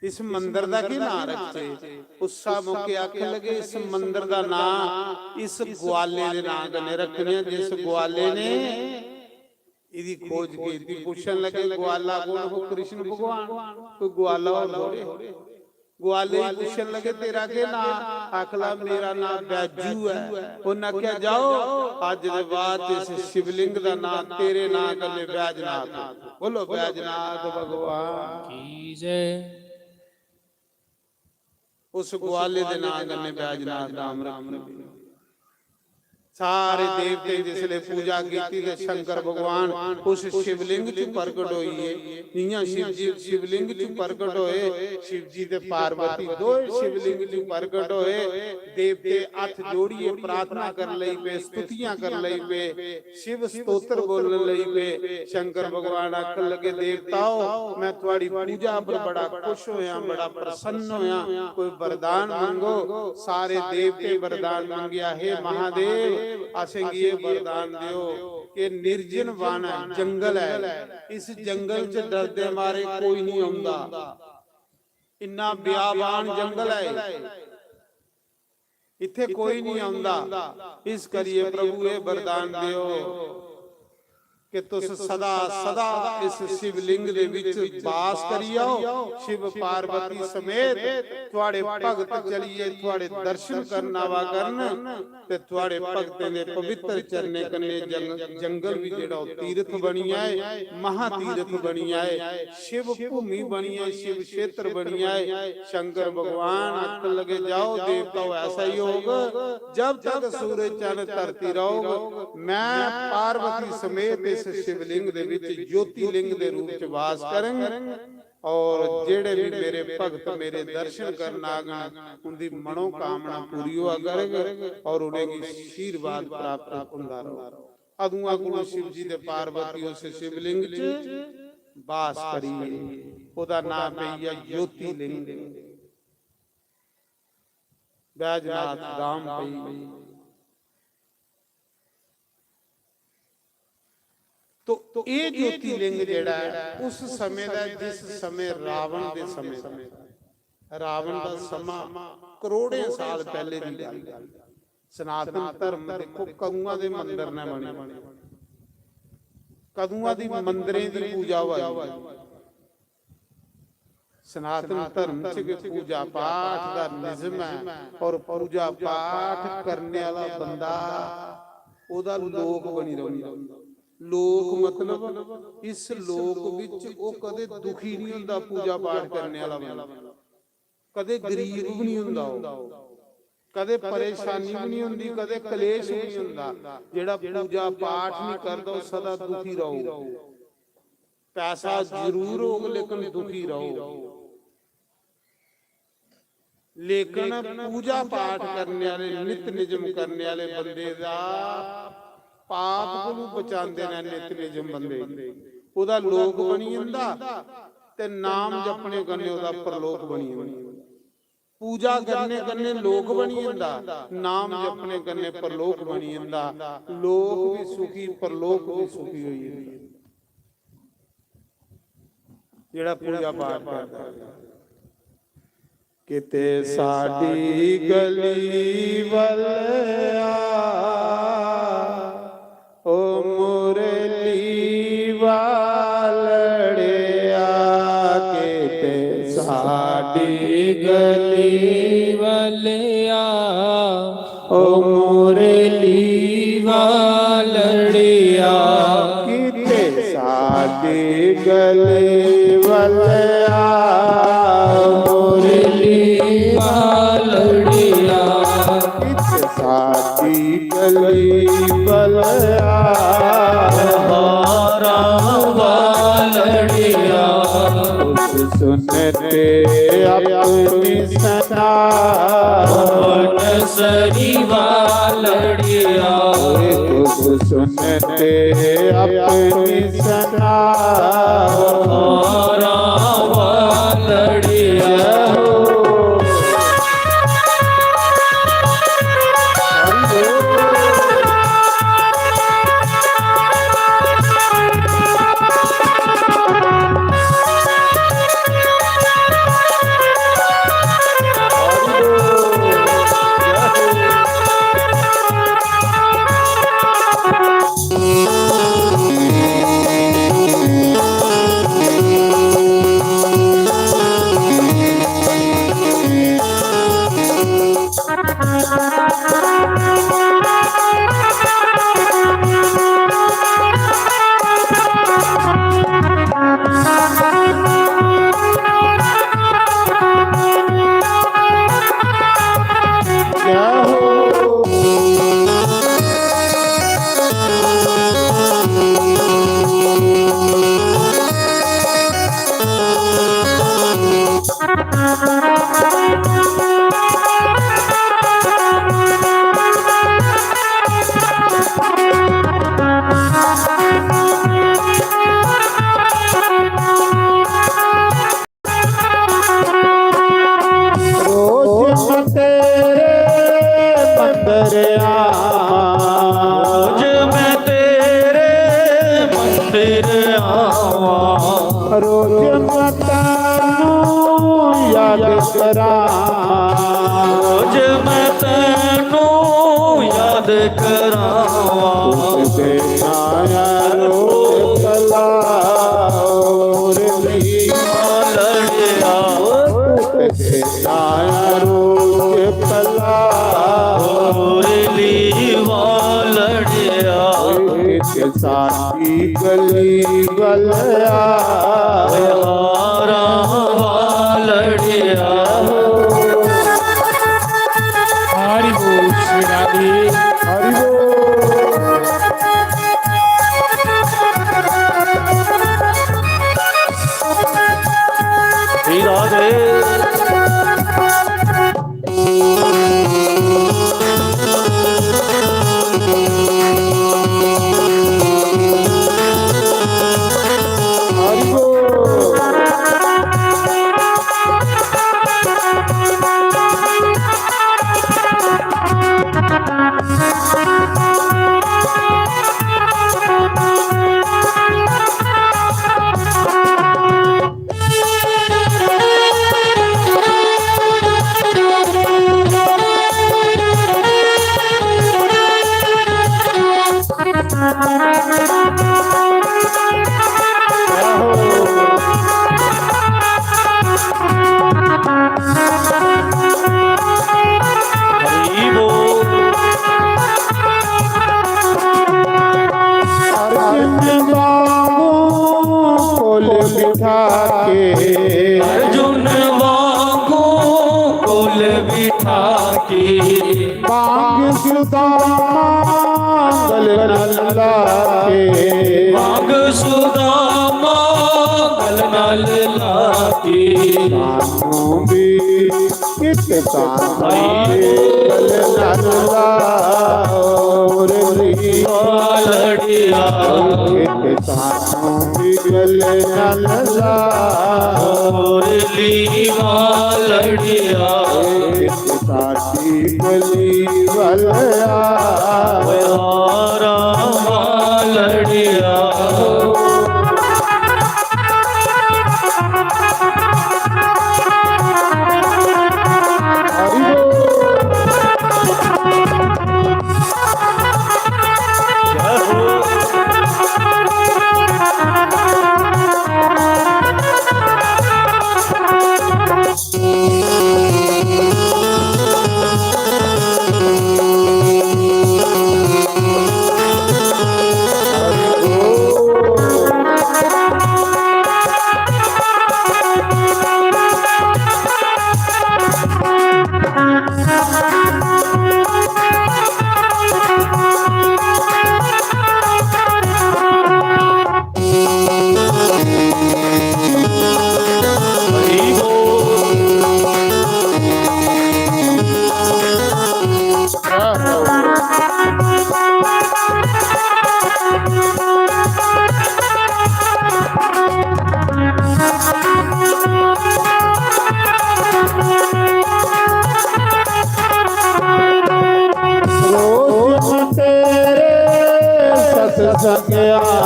इस मंदिर का की नाम रखे। उसा मौके आख लगे इस मंदिर का नाम इस ग्वाले के नाम कने रखने, जिस ग्वाले ने इदी खोज की। पूछन लगे ग्वाला कौन हो? कृष्ण भगवान। कोई ग्वाला हो? ग्वाले पूछन लगे तेरा के नाम? आखला मेरा नाम बैजू है। उन्हें क्या जाओ अज दे बाद इस शिवलिंग का नाम तेरे नाम कने बैजनाथ। बोलो बैजनाथ भगवान की जय। उस ग्वाले दे नाम कन्ने बैजनाथ नाम रखना। सारे देवते जिसले पूजा की ते शंकर भगवान उस शिवलिंग च प्रकट होइए। जियां शिव जी शिवलिंग च प्रकट होए, शिव जी ते पार्वती दो शिवलिंग च प्रकट होए। देवते हाथ जोड़िए प्रार्थना कर लई पे, स्तुतियां कर लई पे, शिव स्तोत्र बोलने लई पे। शंकर भगवान आखन लगे देवताओ मैं तुम्हारी पूजा पर बड़ा खुश होया, बड़ा प्रसन्न होया, कोई वरदान मांगो। सारे देवते वरदान मांगिया, हे महादेव असेंगी ये वरदान दियो कि निर्जन वन है, जंगल है, इस जंगल च डरदे मारे कोई नहीं आउंदा। इन्ना बियाबान जंगल है, इत्थे कोई नहीं आउंदा। इस करिए प्रभु ये वरदान दियो कि तुस सदा सदा इस शिवलिंग दे विच वास करियो। शिव पार्वती समेत तुहाडे भगत चलिए तुहाडे दर्शन करना वा करन ते तुहाडे भगतें दे पवित्र चरने कन्ने जंगल भी जेड़ा तीर्थ बनिया है, महा तीर्थ बनिया है, शिव भूमि बनी है, शिव क्षेत्र बनिया है। शंकर भगवान आखन लगे जाओ देवताओं ऐसा ही होगा, जब तक सूरज चंद्र धरती रहोगे मैं पार्वती समेत इस शिवलिंग दे विच ज्योतिर्लिंग दे रूप च वास करेंगे। और जेड़े भी मेरे भगत मेरे दर्शन करना आगन उनकी मनोकामना पूरी हुआ करेंगे और उन्हें आशीर्वाद प्राप्त होता रहो। ਅਦੂਆਂ ਕੋਲੋਂ ਸ਼ਿਵ ਜੀ ਦੇ ਪਾਰਵਤੀ ਉਸ ਸ਼ਿਵਲਿੰਗ 'ਚ ਵਾਸ ਕਰੀ। ਉਹਦਾ ਨਾਮ ਪਈ ਆ ਜੋਤੀ ਲਿੰਗ। ਬੈਜਨਾਥ ਧਾਮ ਪਈ। ਤੋ ਇਹ ਜੋਤੀ ਲਿੰਗ ਜਿਹੜਾ ਹੈ ਉਸ ਸਮੇਂ ਦਾ, ਜਿਸ ਸਮੇਂ ਰਾਵਣ ਦੇ ਸਮੇਂ ਦਾ, ਰਾਵਣ ਦਾ ਸਮਾਂ ਕਰੋੜੇ ਸਾਲ ਪਹਿਲੇ ਦੀ ਗੱਲ ਹੈ। ਸਨਾਤਨ ਧਰਮ ਦੇਖੋ ਕਦੂਆਂ ਦੇ ਮੰਦਿਰ ਨੇ ਬਣੇ, ਕਦੂਆਂ ਦੀ ਮੰਦਿਰਾਂ ਦੀ ਪੂਜਾ ਹੋਈ। ਸਨਾਤਨ ਧਰਮ ਚ ਪੂਜਾ ਪਾਠ ਦਾ ਨਿਯਮ ਹੈ, ਔਰ ਪੂਜਾ ਪਾਠ ਕਰਨੇ ਵਾਲਾ ਬੰਦਾ ਉਹਦਾ ਲੋਕ ਬਣੀ ਰਹਿੰਦਾ। ਲੋਕ ਮਤਲਬ ਇਸ ਲੋਕ ਵਿੱਚ ਉਹ ਕਦੇ ਦੁਖੀ ਨਹੀਂ ਹੁੰਦਾ। ਪੂਜਾ ਪਾਠ ਕਰਨੇ ਵਾਲਾ ਬੰਦਾ ਕਦੇ ਗਰੀਬ ਵੀ ਨਹੀਂ ਹੁੰਦਾ, ਕਦੇ ਪਰੇਸ਼ਾਨੀ ਵੀ ਨਹੀਂ ਹੁੰਦੀ, ਕਦੇ ਕਲੇਸ਼ ਵੀ ਨਹੀਂ ਹੁੰਦਾ। ਜਿਹੜਾ ਪੂਜਾ ਪਾਠ ਨਹੀਂ ਕਰਦਾ ਉਹ ਸਦਾ ਦੁਖੀ ਰਹੂ। ਪੈਸਾ ਜ਼ਰੂਰ ਹੋਊ ਲੇਕਿਨ ਦੁਖੀ ਰਹੋ। ਲੇਕਿਨ ਪੂਜਾ ਪਾਠ ਕਰਨੇ ਵਾਲੇ, ਨਿਤ ਨਿਯਮ ਕਰਨੇ ਵਾਲੇ ਬੰਦੇ ਦਾ ਪਾਪ ਕੋਲੋਂ ਬਚਾਉਂਦੇ ਨੇ। ਨਿਤ ਨਿਯਮ ਬੰਦੇ ਉਹਦਾ ਲੋਕ ਬਣੀ ਜਾਂਦਾ ਤੇ ਨਾਮ ਜਪਣੇ ਕਰਨੇ ਉਹਦਾ ਪਰਲੋਕ ਬਣੀ ਜਾਂਦਾ। ਪੂਜਾ ਕਰਨੇ ਕਰਨੇ ਲੋਕ ਬਣੀ ਜਾਂਦਾ, ਨਾਮ ਜਪਣੇ ਕਰਨੇ ਪਰਲੋਕ ਬਣੀ ਜਾਂਦਾ। ਲੋਕ ਵੀ ਸੁਖੀ, ਪਰਲੋਕ ਵੀ ਸੁਖੀ ਹੋਈ ਹੈ ਜਿਹੜਾ ਪੂਜਾ ਪਾਠ ਕਰਦਾ। ਕਿਤੇ ਸਾਡੀ ਗਲੀ ਵੱਲ ਆ ਓ ਮੁਰਲੀ ਵਾਲੜਿਆ, ਕਿਤੇ ਸਾਡੀ ਗਲੀ ਵੱਲ ਆ ਓ ਮੁਰਲੀ ਵਾਲੜਿਆ, ਕਿਤੇ ਸਾਡੀ ਗਲੀ ਵੱਲ ਆ ਮੁਰਲੀ ਵਾਲੜਿਆ, ਕਿਤੇ ਸਾਡੀ ਗਲੀ ਵੱਲ ਆ ਵਾਲੜਿਆ, ਉਸ ਸੁਨਤੇ ਆਪਣੀ ਸਨਾ ਸਰੀ ਵਾਲੜਿਆ, ਉਸ ਸੁਨਤੇ ਆਪਣੀ ਸਨਾ ਵਾਲੜਿਆ। ਰੋਜ਼ ਮੈਂ ਤੈਨੂੰ ਯਾਦ ਕਰਾਂ, ਰੋਜ਼ ਮੈਂ ਤੈਨੂੰ ਯਾਦ ਕਰਾਂ, ਤੇ ਆਇਆ ਰੋਜ਼ ਕਲਾ ਮੁਰਲੀ ਵਾਲੜਿਆ, ਤੇ ਆਇਆ ਰੋਜ਼ ਕਲਾ ਮੁਰਲੀ ਵਾਲੜਿਆ, ਕਿ ਸਾਡੀ ਗਲੀ ਵੱਲ ਆ ਵਾਲੜਿਆ। ਹਰੀ ਬੋਲ ਸ਼੍ਰੀ ਰਾਧੇ, ਹਰੀ ਬੋਲ। ਸ਼੍ਰੀ ਰਾਧੇ। बांग सुदामा गल न लागे बांग सुदामा गल नल लागे कानों भी कित ताने गल न लागे लड़िया कित तानों भी गल न लागे लड़िया साची गली वाला रामा लड़िया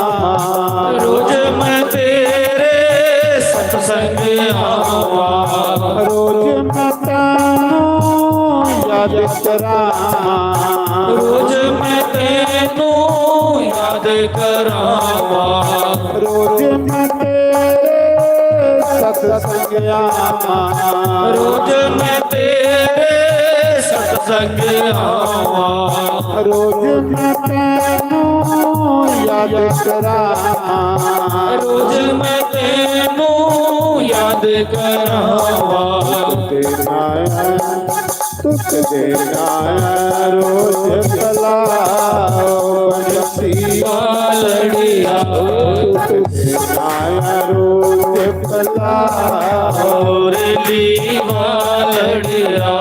रोज मैं तेरे सत्संग आवा रोज मैं तेनू याद करा रोज मैं तेनू याद करावा रोज मैं तेरे सत्संग आवा रोज मैं तेरे सत्संग आवा रोज मैं तेनू याद करा रोज मैं तेनू याद करावा तुझ देना रोज भला बंसी लड़िया तुझ देना रोज भला और लीवा लड़िया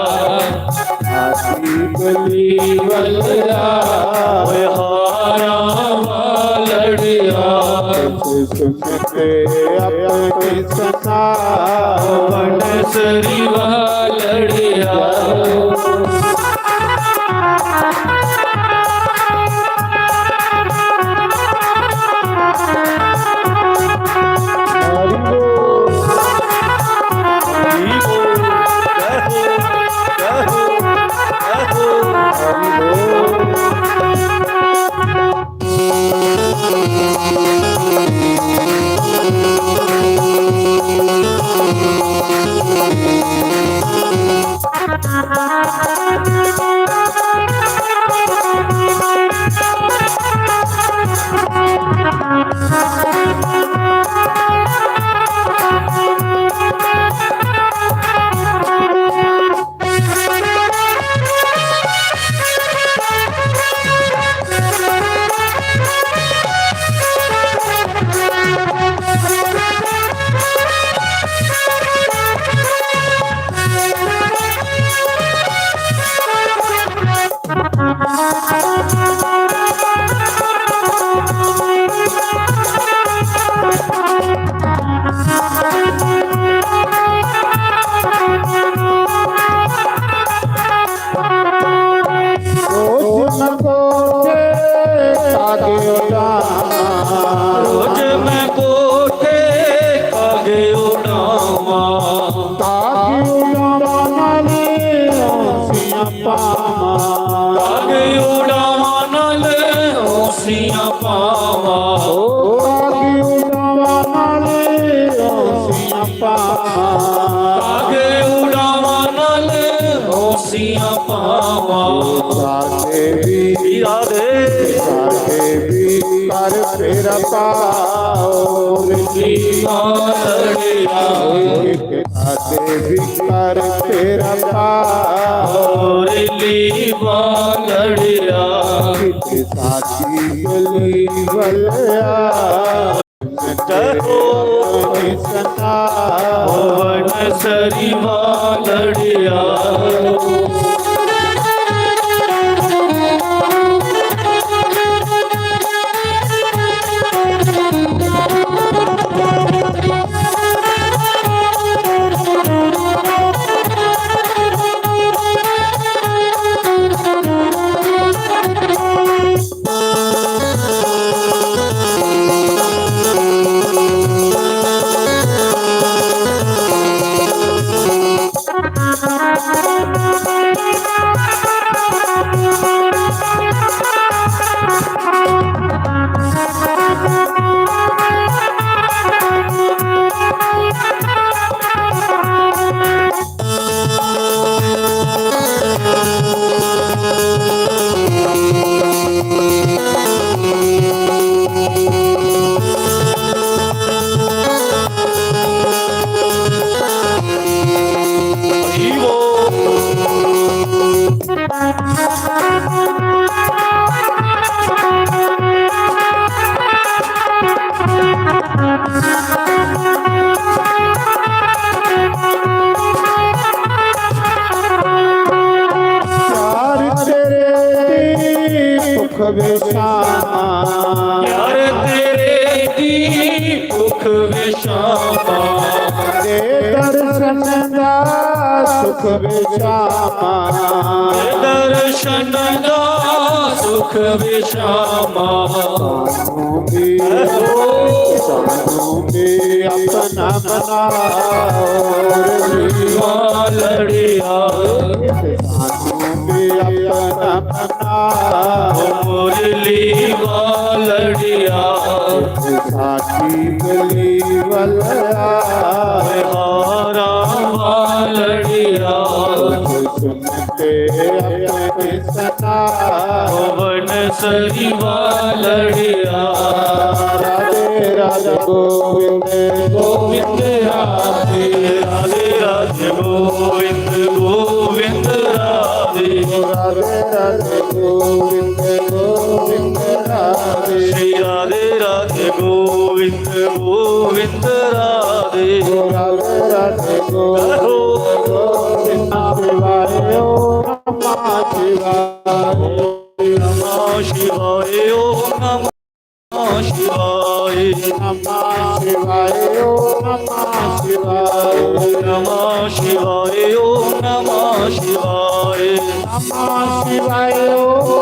आसी गली वाला हारा लड़िया सुनते अपनी सना बन सरीवा लड़िया रोज मैं कोठे कागे उड़ावा कागे उड़ावा नल ओसियां पावा कागे उड़ावा नल ओसियां पावा कागे भी यादे कागे भी ਵਿਕਾਰ ਫੇਰ ਪਾਓ ਦਿੱਲੀ ਵਾਲੜਿਆ ਇੱਕ ਖਾਤੇ ਵਿਕਾਰ ਫੇਰ ਪਾਓ ਦਿੱਲੀ ਵਾਲੜਿਆ ਕਿਤੇ ਸਾਥੀ ਗਲੀ ਵਲਿਆ ਚਰੋ ਨਿਸਨਾ ਹੋਵਨ ਸਰੀ ਵਾਲੜਿਆ ਵਿਸ਼ਾਮਾ ਯਾਰ ਤੇਰੇ ਦੀ ਭੁੱਖ ਵਿਸ਼ਾਮਾ ਦੇ ਦਰਸ਼ਨ ਦਾ ਸੁਖ ਵਿਸ਼ਾਮਾ ਦਰਸ਼ਨ ਦਾ ਸੁਖ ਵਿਸ਼ਾਮਾ ਸਾਨੂੰ ਵੀ ਆਪਣਾ ਬਣਾਓ ਵਾਲੜਿਆ ਸਾਨੂੰ ਵੀ ਆਪਣਾ ਬਣਾਓ ਮੁਰਲੀ ਵਾਲੜਿਆ ਸਾਥੀ ਗਲੀ ਵਲਿਆ ਹਾਰਾ ਵਾਲੜਿਆ ਸੁਨਤੇ ਆਪਣੇ ਸਨਾ ਹੋਵਨ ਸਰੀ ਵਾਲੜਿਆ ਰਾਧੇ ਰਾਧੇ ਗੋਵਿੰਦ ਗੋਵਿੰਦ ਰਾਧੇ ਰਾਧੇ ਰਾਧੇ ਗੋਵਿੰਦ ਗੋਵਿੰਦ ਰਾਧੇ ਰਾਧੇ ਰਾਧੇ ਗੋਵਿੰਦ ਗੋਵਿੰਦ ਰਾਧੇ ਸ਼੍ਰੀ ਰਾਧੇ ਰਾਧੇ ਗੋਵਿੰਦ ਗੋਵਿੰਦ ਰਾਧੇ ਰਾਧੇ ਰਾਧੇ ਗੋਵਿੰਦ ਗੋਵਿੰਦ ਸ਼ਿਵਾਏ ਓ ਨਮਾ ਸ਼ਿਵਾਏ ਨਮः ਸ਼ਿਵਾਏ ਓਮ ਨਮः ਸ਼ਿਵਾਏ ਨਮਾ ਸ਼ਿਵਾਏ ਓ ਨਮਾ ਸ਼ਿਵਾਏ ਨਮः ਸ਼ਿਵਾਏ ਓਮ ਨਮः ਸ਼ਿਵਾਏ ਨਮਾ ਸ਼ਿਵਾਏ ਓ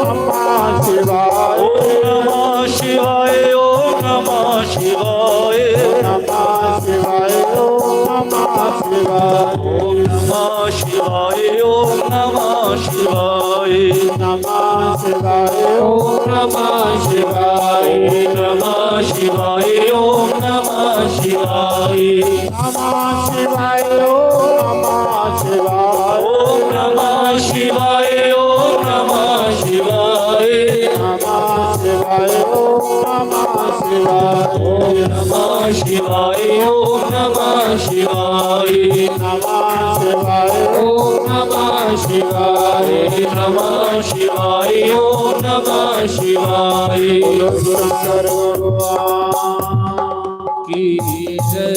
ਨਮਾ ਸ਼ਿਵਾਏ ਓਮ ਨਮः ਸ਼ਿਵਾਏ ਨਮਾ ਸ਼ਿਵਾਏ ਓ ਨਮਾ ਸ਼ਿਵਾਏ ਓਮ ਨਮः ਸ਼ਿਵਾਏ ਨਮਾ ਸ਼ਿਵਾਏ ਓ ਨਮਾ ਸ਼ਿਵਾਏ ਨਮः ਸ਼ਿਵਾਏ ਓਮ ਨਮः ਸ਼ਿਵਾਏ ਨਮਾ ਸ਼ਿਵਾਏ ਓ ਨਮਾ ਸ਼ਿਵਾਏ ਓਮ ਨਮः ਸ਼ਿਵਾਏ ਓਮ ਨਮः ਸ਼ਿਵਾਏ ਨਮਾ ਸ਼ਿਵਾਏ ਓ ਨਮਾ ਸ਼ਿਵਾਏ ਨਮः ਸ਼ਿਵਾਏ ਓਮ ਨਮः ਸ਼ਿਵਾਏ ਨਮਾ ਸ਼ਿਵਾਏ ਓ ਨਮਾ ਸ਼ਿਵਾਏ ਨਮः ਸ਼ਿਵਾਏ ਓਮ ਨਮः ਸ਼ਿਵਾਏ ਸ਼ੰਕਰ ਭਗਵਾਨ ਕੀ ਜੈ।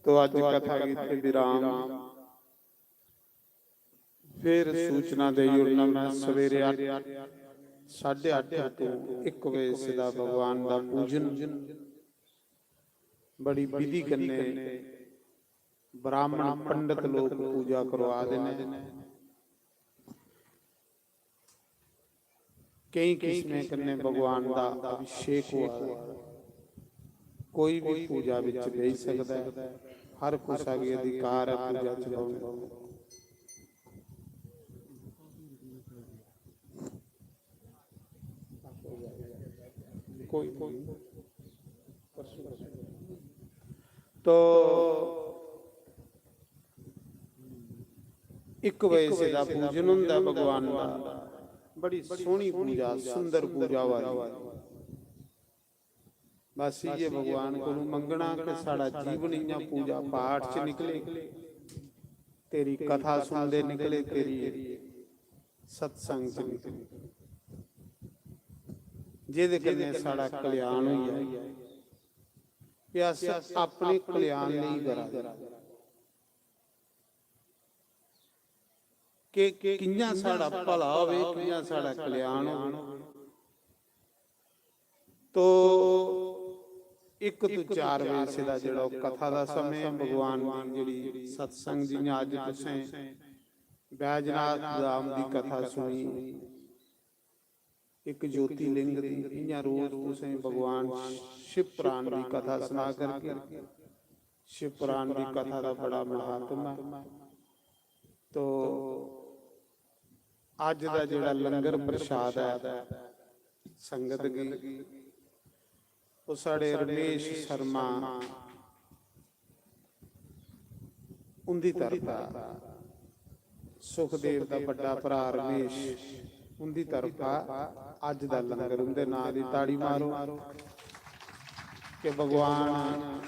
तो आज कथा गीत विराम फिर सूचना दे मैं सवेरे 8:30 तो 1 बजे सदा भगवान का पूजन बड़ी विधि कन्ने ब्राह्मण पंडित लोग पूजा करवा देने कई किस्में कन्ने भगवान का अभिषेक हुआ कोई भी पूजा विच दे सकता है हर कुछ आगे अधिकार है पूजा चलाने का कोई तो 1 बजे दा पूजन हुंदा भगवान दा बड़ी सोहनी पूजा सुंदर पूजा वाली बस ये भगवान को मंगना कि साड़ा जीवन इं पूजा पाठ च निकले, तेरी कथा सुनते निकले, तेरी सत्संग च निकले, जिहदे कन्नै साड़ा कल्याण होई है। कि अस अपने कल्याण नहीं करा कि कियां साड़ा भला होवे, कियां साड़ा कल्याण होवे। तो एक तो 4 वजे का जो कथा का समय भगवान की जी सत्संग जी ने अज तुसें बैजनाथ धाम की कथा सुनी, एक ज्योतिर्लिंग की, इं रोज तुसें भगवान शिव पुराण की कथा सुना करके, शिव पुराण की कथा का बड़ा महात्मा है। तो अज का जोड़ा लंगर प्रसाद है संगत की, वो साढ़े रमेश शर्मा उनकी तरफा, सुखदेव का बड़ा भरा रमेश उनकी तरफा अज का लंगर उनके नाम की ताड़ी मारो कि भगवान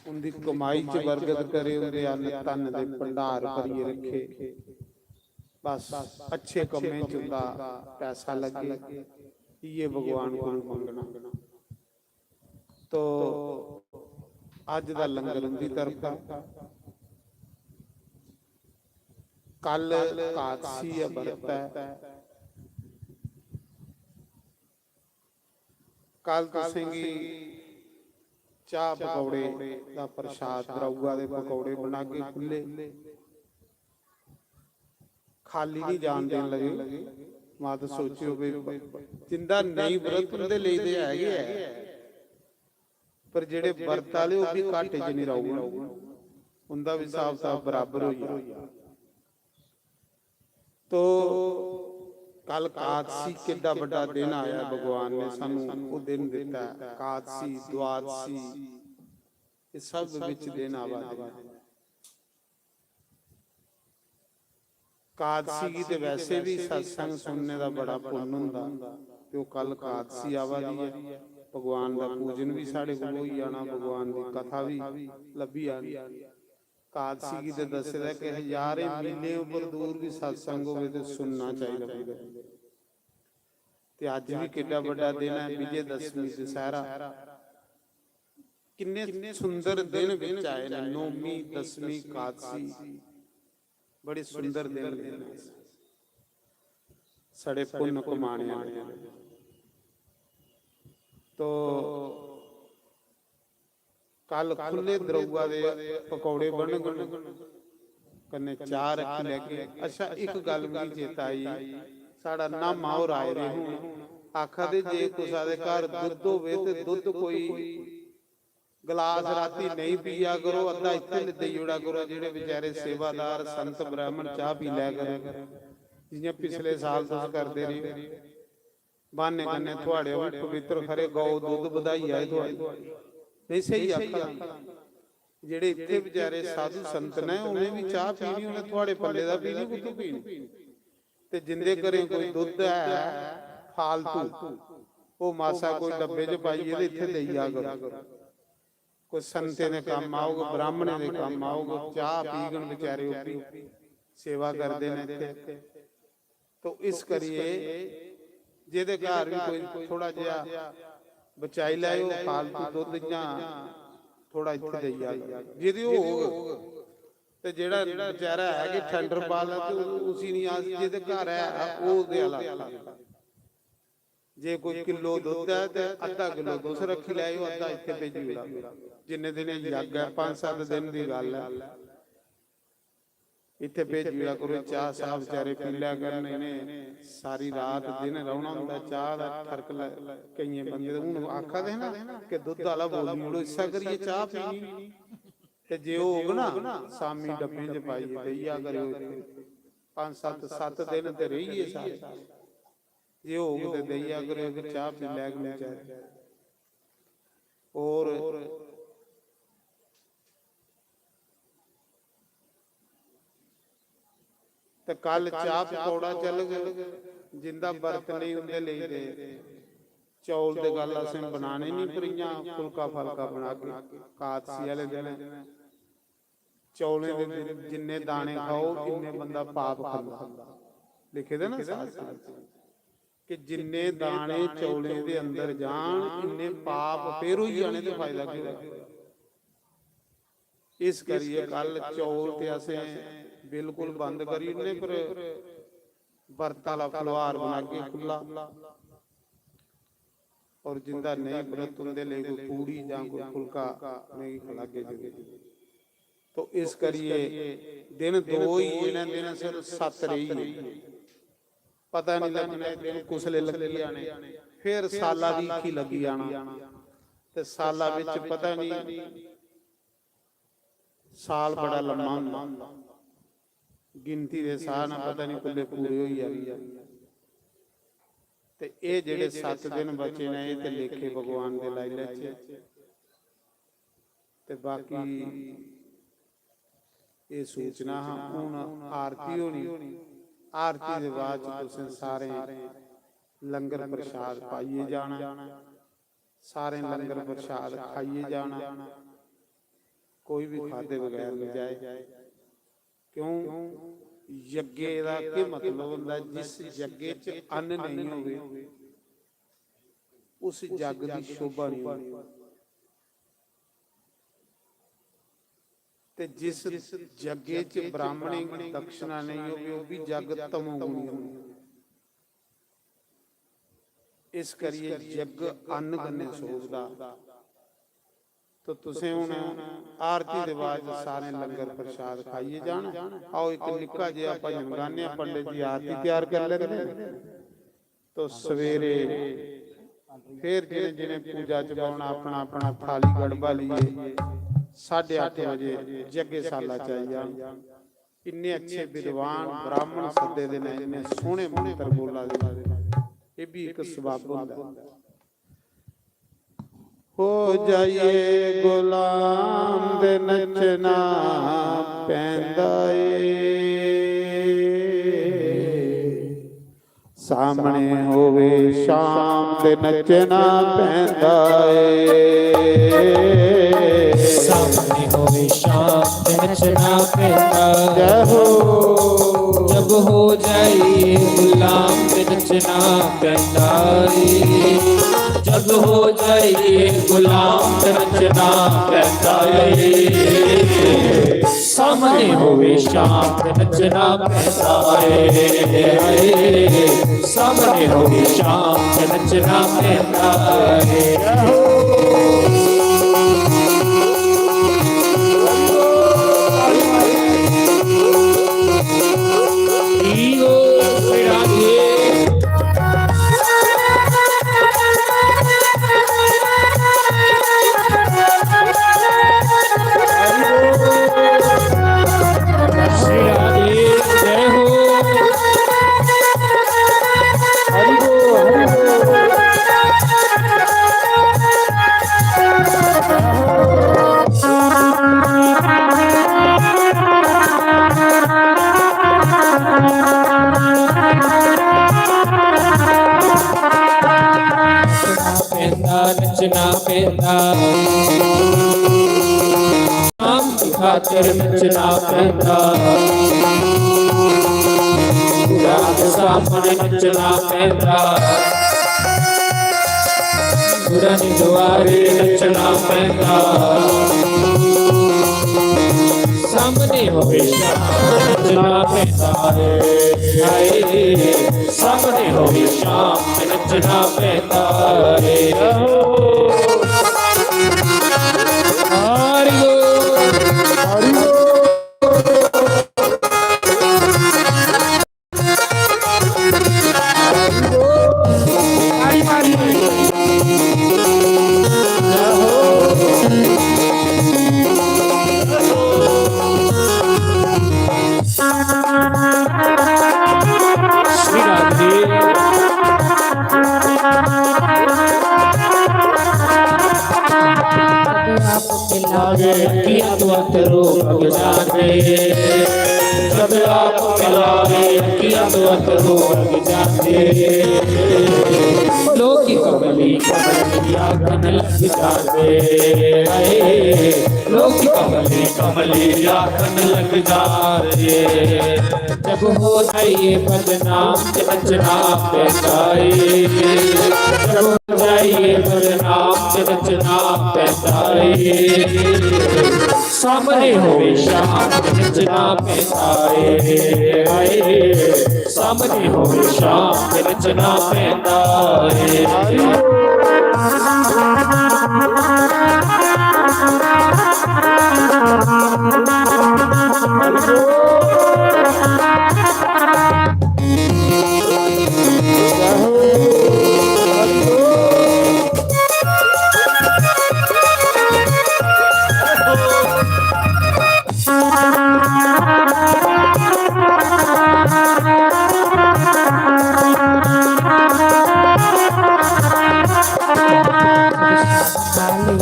उनकी कमाई च बरकत करे, उनके अन्न तन के भंडार भरिए रखे, बस अच्छे कमें च उनका पैसा लगे, ये भगवान को मंगना। तो अज का लंगर उनकी तरफा। कल एकादशी है, व्रत है, कल तुसेंगी चाह पकौड़े का प्रसाद, द्रौआ के पकौड़े बना के खुले, खाली नहीं जान देन लगे। मत सोचियो भी जिंदा नहीं व्रत उनके लिए तो है, पर जेड़े व्रत वाले वो भी घाटे च नहीं रहूगा, उनका भी हिसाब किताब बराबर हो जाए। तो कल एकादशी कितना बड़ा दिन आया, भगवान ने सानू वो दिन दिता, एकादशी द्वादशी ये सब विच दिन आवा। एकादशी की तो वैसे भी सत्संग सुनने का बड़ा पुण्य हुंदा, तो कल एकादशी आवा दी है, भगवान का पूजन भी साढ़े कोल होई जाना, भगवान की कथा भी लभी आनी। एकादशी की तो दसदा कि हजारे मीले उपर दूर भी सत्संग होवे तो सुनना चाहिए। ते अज भी कितना बड़ा दिन है, विजय दशमी दशहरा, किन्ने सुंदर दिन विच आए ने, नौवीं दसवीं एकादशी बड़े सुंदर दिन साढ़े पुण्य कमाने वाले। तो कल खुले द्रौआ दे पकौड़े बन कन्ने चाह रखी लैके। अच्छा एक गल भी चेता आई, साड़ा नामा और आए रहे हूँ, आखा दे जे कुसा दे घर दुध होवे ते दुध कोई गिलास राती नहीं पिया करो, अद्धा इत्थे देई ओड़ा करो, जेड़े बेचारे सेवादार संत ब्राह्मण चाह पी लै करो, जियां पिछले साल तुस करदे रहे। बहाने कन्ने थोड़े भी पवित्र खरे गौ दुध बधाई आए थोड़ी नहीं सही आखा। जेड़े इत्थे बेचारे साधु संत ने उन्हें भी चाह पीनी, उन्हें थोड़े पल्ले दा पीनी, कुत्थों पीनी। ते जिंदे घरे कोई दुध है फालतू, वो मासा कोई डब्बे च पाइए ते इत्थे देई आ करो, कोई संते ने काम आओगे, ब्राह्मणे ने काम आओगे, चाह पीगन बेचारे सेवा करते हैं। तो इस करिए जेदे घर भी कोई थोड़ा जिहा बचाई लाए, फालतू दुध जां थोड़ा इत्थे देई आ, जिहदी होग ते जेड़ा बेचारा है कि ठंडर पाला ते उसी नहीं आस, जिहदे घर है वो दे आला। जे कोई किलो दुध है तो अद्धा किलो दुध रखी लाओ, अद्धा इत्थे भेजी उड़ा, जिन्ने दिन यज्ञ है 5-7 दिन की गल है, इत्थे भेजी उड़ा करो। चाह साहब बेचारे पी लिया करन, इन्हें सारी रात दिन रौना हुंदा, चाह दा फर्क कई बंदे हुण आखा दे ना कि दुध वाला बोली उड़ो, इसा करिए चाह पीनी ते जे होग ना सामी डब्बे च पाइए देइया करो, 5-7 दिन ते रहिए सारे, जे होग ते देइया करो, चाह पी लै बेचारे। और ते कल चाह पकौड़ा चल गए, जिंदा बरत नहीं उनके लिए दे ਚੌਲ ਦੇ ਗੱਲ ਅਸੀਂ ਬਣਾਣੇ ਨਹੀਂ ਪਰੀਆਂ ਫੁਲਕਾ ਫਲਕਾ ਬਣਾ ਕੇ ਕਾਦਸੀ ਵਾਲੇ ਦਿਨ ਚੌਲੇ ਦੇ ਜਿੰਨੇ ਦਾਣੇ ਖਾਓ ਇੰਨੇ ਬੰਦਾ ਪਾਪ ਖਾਂਦਾ। ਲਿਖੇ ਦੇ ਨਾ ਸ਼ਾਸਤਰ ਕਿ ਜਿੰਨੇ ਦਾਣੇ ਚੌਲੇ ਦੇ ਅੰਦਰ ਜਾਣ ਇੰਨੇ ਪਾਪ ਫੇਰ ਹੋਈ ਜਾਣੇ ਤੇ ਫਾਇਦਾ ਕੀ ਹੋਇਆ। ਇਸ ਕਰੀਏ ਕੱਲ ਚੌਲ ਤੇ ਅਸੀਂ ਬਿਲਕੁਲ ਬੰਦ ਕਰੀ ਨੇ ਪਰ ਵਰਤ ਵਾਲਾ ਫਲਵਾਰ ਬਣਾ ਕੇ ਖੁੱਲਾ और जिंदा नहीं व्रत उनके लिए कोई पूड़ी या कोई फुलका नहीं खिलागे जगे। तो इस करिए दिन दो ही इन्हें दिन सिर सत रही पता नहीं लगना दिन कुसले लगी आने फिर साला वीखी लगी आना ते साला विच पता नहीं साल बड़ा लम्मा हुंदा गिनती दे साल ना पता नहीं कुल्ले पूरे होई जांदे ते ये जेड़े 7 दिन बचे ने ये ते लेखे भगवान दे लाई ले ते बाकी ये सूचना हुण आरती होनी आरती दे बाद तुसीं सारे लंगर प्रसाद पाइए जाना सारे लंगर प्रसाद खाइए जाना कोई भी खाते बगैर नहीं जाए। क्यों यज्ञ दा की मतलब हुंदा जिस यज्ञ च अन्न नहीं होवे उस जग दी शोभा नहीं होती ते जिस यज्ञ च ब्राह्मणी दक्षिणा नहीं होवे वो भी जग तमोगुणी होंदी। इस करिए यज्ञ अन्न कन्ने शोभदा। तो तुसें हुण आरती दे बाद सारे लंगर प्रसाद खाइए जाना। आओ एक निक्का जिहा भजन गाने पंडित जी आरती तैयार कर लेंगे तो सवेरे फिर जिन्हें जिन्हें पूजा च पाउणा अपना अपना थाली गड़बा लीए 8:30 बजे यज्ञशाला च आई जान। इन्ने अच्छे विद्वान ब्राह्मण सद्दे दे ने इन्ने सोहणे मंत्र बोला दे ये भी एक सबब हुंदा। हो जाइए गुलाम दे नचना पैंदा सामने होवे शाम दे नचना पैंदा सामने होवे शाम ते नचना पैंदा जब हो जाए गुलाम ते नचना पैंदा जब हो जाए गुलाम ते नचना पैंदा सामने होवे शाम ते नचना पैंदा सामने होवे शाम ते नचना पैंदा नचना पैंदा शाम की खातिर नचना पैंदा रात सामने नचना पैंदा गुरन द्वारे नचना पैंदा सामने होवे शाम नचना पैंदा सामने होवे शाम नचना पैंदा रोग जाने जब आप मिलावे किया तो रोग जाने लोकी कमली आगन लग जाते लोकी कमली आगन लग जाते जब हो जाइए बदनाम रचना पैदाए जब हो जाइए बदनाम रचना पैदाए सामने होवे शाम रचना पैदाए सामने होवे शाम रचना पैदाए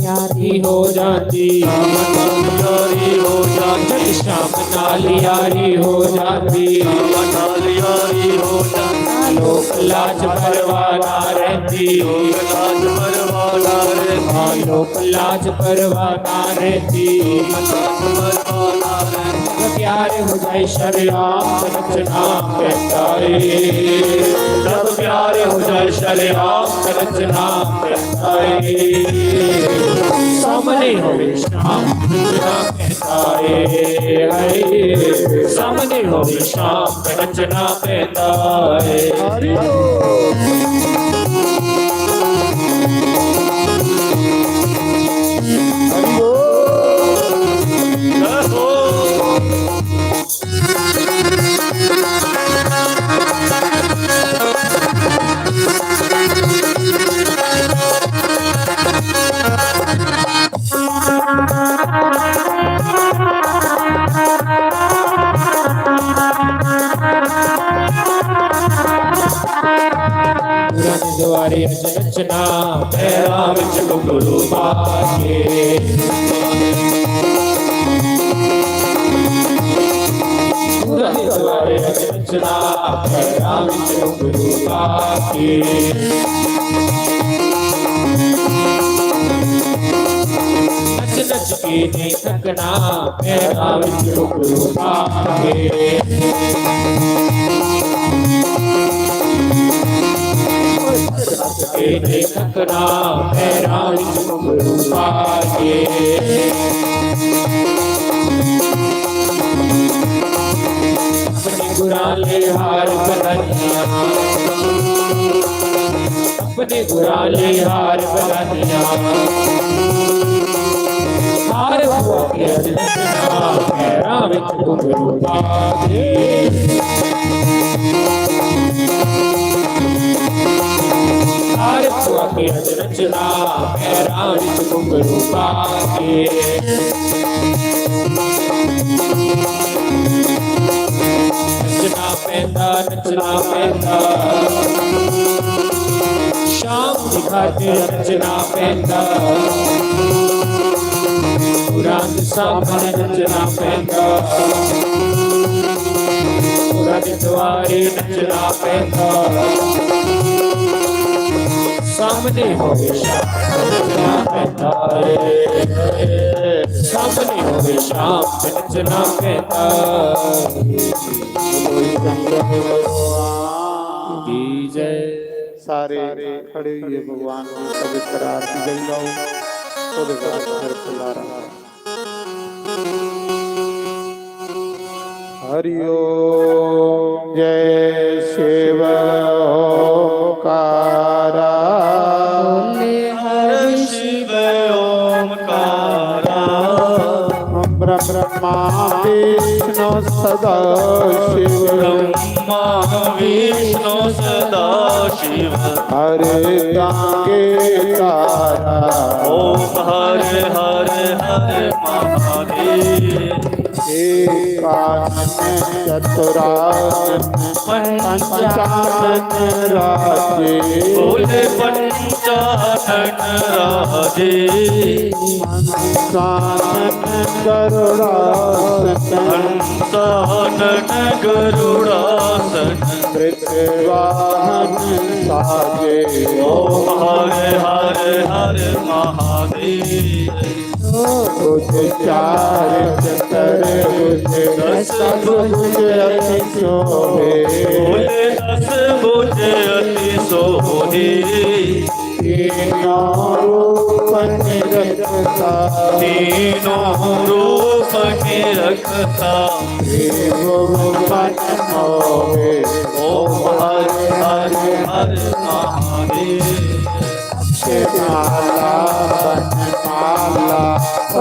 यारी हो जाती यारी हो जाती शाम नाल यारी हो जाती यारी हो जाती लोक लाज परवाना रहती लाज परवाना रहती लोक लाज परवाना रहती प्यार हो जाए शरेआम रचना पैदाए जब प्यार हो जाए शरेआम रचना पैदाए सामने होवे शाम रचना पैदाए सामने होवे शाम रचना पैदाए द्वारे रचना पैरा विच गुरु पाके द्वारे रचना पैरा विच गुरु पाके नच नच के नहीं थकना पैरा विच गुरु पाके नहीं थकना पैरा विच गुरु पाके अपने गुराले हार बदनिया अपने गुराले हार बदनिया हार हुआ के रचना पैरा विच गुरु पाके के रचना पैरा विच गुरु पाके नचना पैंदा शाम दिखाते नचना पैंदा रात सामने नचना पैंदा द्वारे नचना पैंदा सामने होवे शाम पैदाए सामने होवे शाम रचना पैदाए की जय सारे खड़े हुए भगवान की पवित्र आरती जल जाओ तो घर खुला रहा। हरि ओम जय शिव ओंकारा हरि शिव ओंकारा ब्रह्मा विष्णु सदा शिव ब्रह्मा विष्णु सदा शिव हरे गंगे तारा ओम हर हर हर महादेव एकानन चतुरानन पंचानन राजे बोले पंचानन राजे हंसानन गरुड़ासन हंसानन गरुड़ासन वृषवाहन साजे ओम हरे हरे हरे महादेव भुज चार चतर भुज दस भुज अति शोभे बोले 10 भुज अति शोभे तीनों रूप निरखता तीनों रूप निरखता त्रिभुवन मोहे ओम हरे हरे हरे महादेव माला बनमाला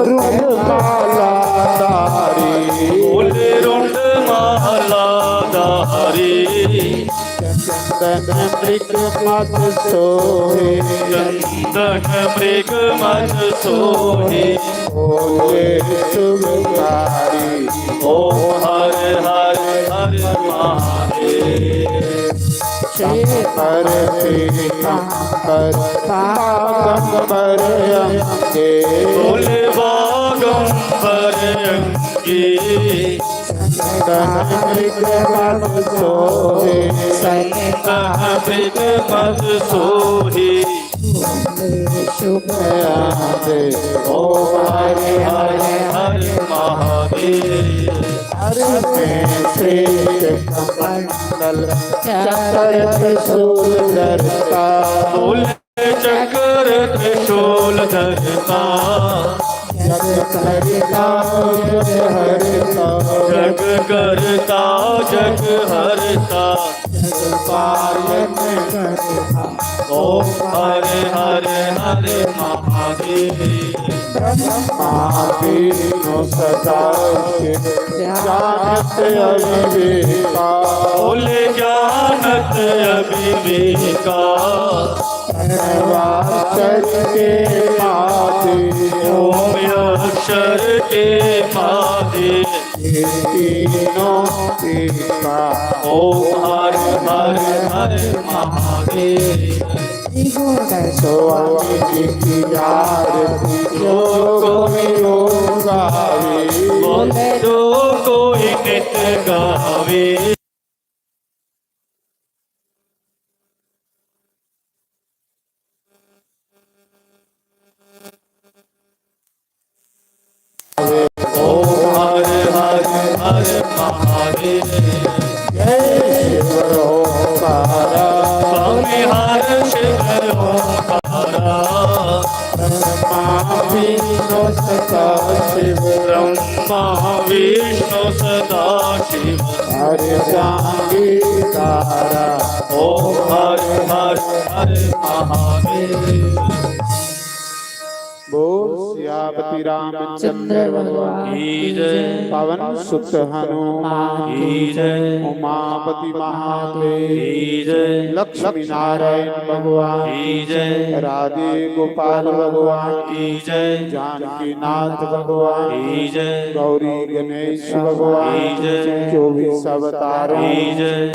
रुंडमाला धारी बोले रुंड माला धारी चंदन मृग मत सोहे चंदन मृग मत सोहे बोले शुभकारी ओम हरे हरे हरे महादेव शंकर पीतांबर बागंबर अंगे बोले बागंबर अंगे चंदन मृग मत सोहे चंदन मृग मत सोहे शुभ आदे ओम हरे हरे हरे महादेव हरे में श्री कमंडल चक्र त्रिशूल धरता बोले चक्र त्रिशूल धरता जग करता जग हरता जग करता जग हरता जग पालन करता ओम हरे हरे हरे महादेव ब्रह्मा विष्णु सदा शिव जानत अविवेका बोले ज्ञानत अविवेका प्रणवाक्षर के माधे ओम अक्षर के माधे तीनों का ओम हरे हरे हरे महादेव स्वामी की आरती जो गावे जो कोई नित गावे ओम हरे हरे हरे महादेव जय शिव ओंकारा स्वामी हर शिव ओंकारा ब्रह्मा विष्णु सदा शिव ब्रह्मा विष्णु सदा शिव हरि संगीतारा ओम हरे हरे हरे महादेव बोल सियापति रामचंद्र भगवान की जय पवन सुत हनुमान की जय उमापति महादेव की जय लक्ष्मी नारायण भगवान की जय राधे गोपाल भगवान की जय जानकी नाथ भगवान की जय गौरी गणेश भगवान की जय 24 अवतारों की जय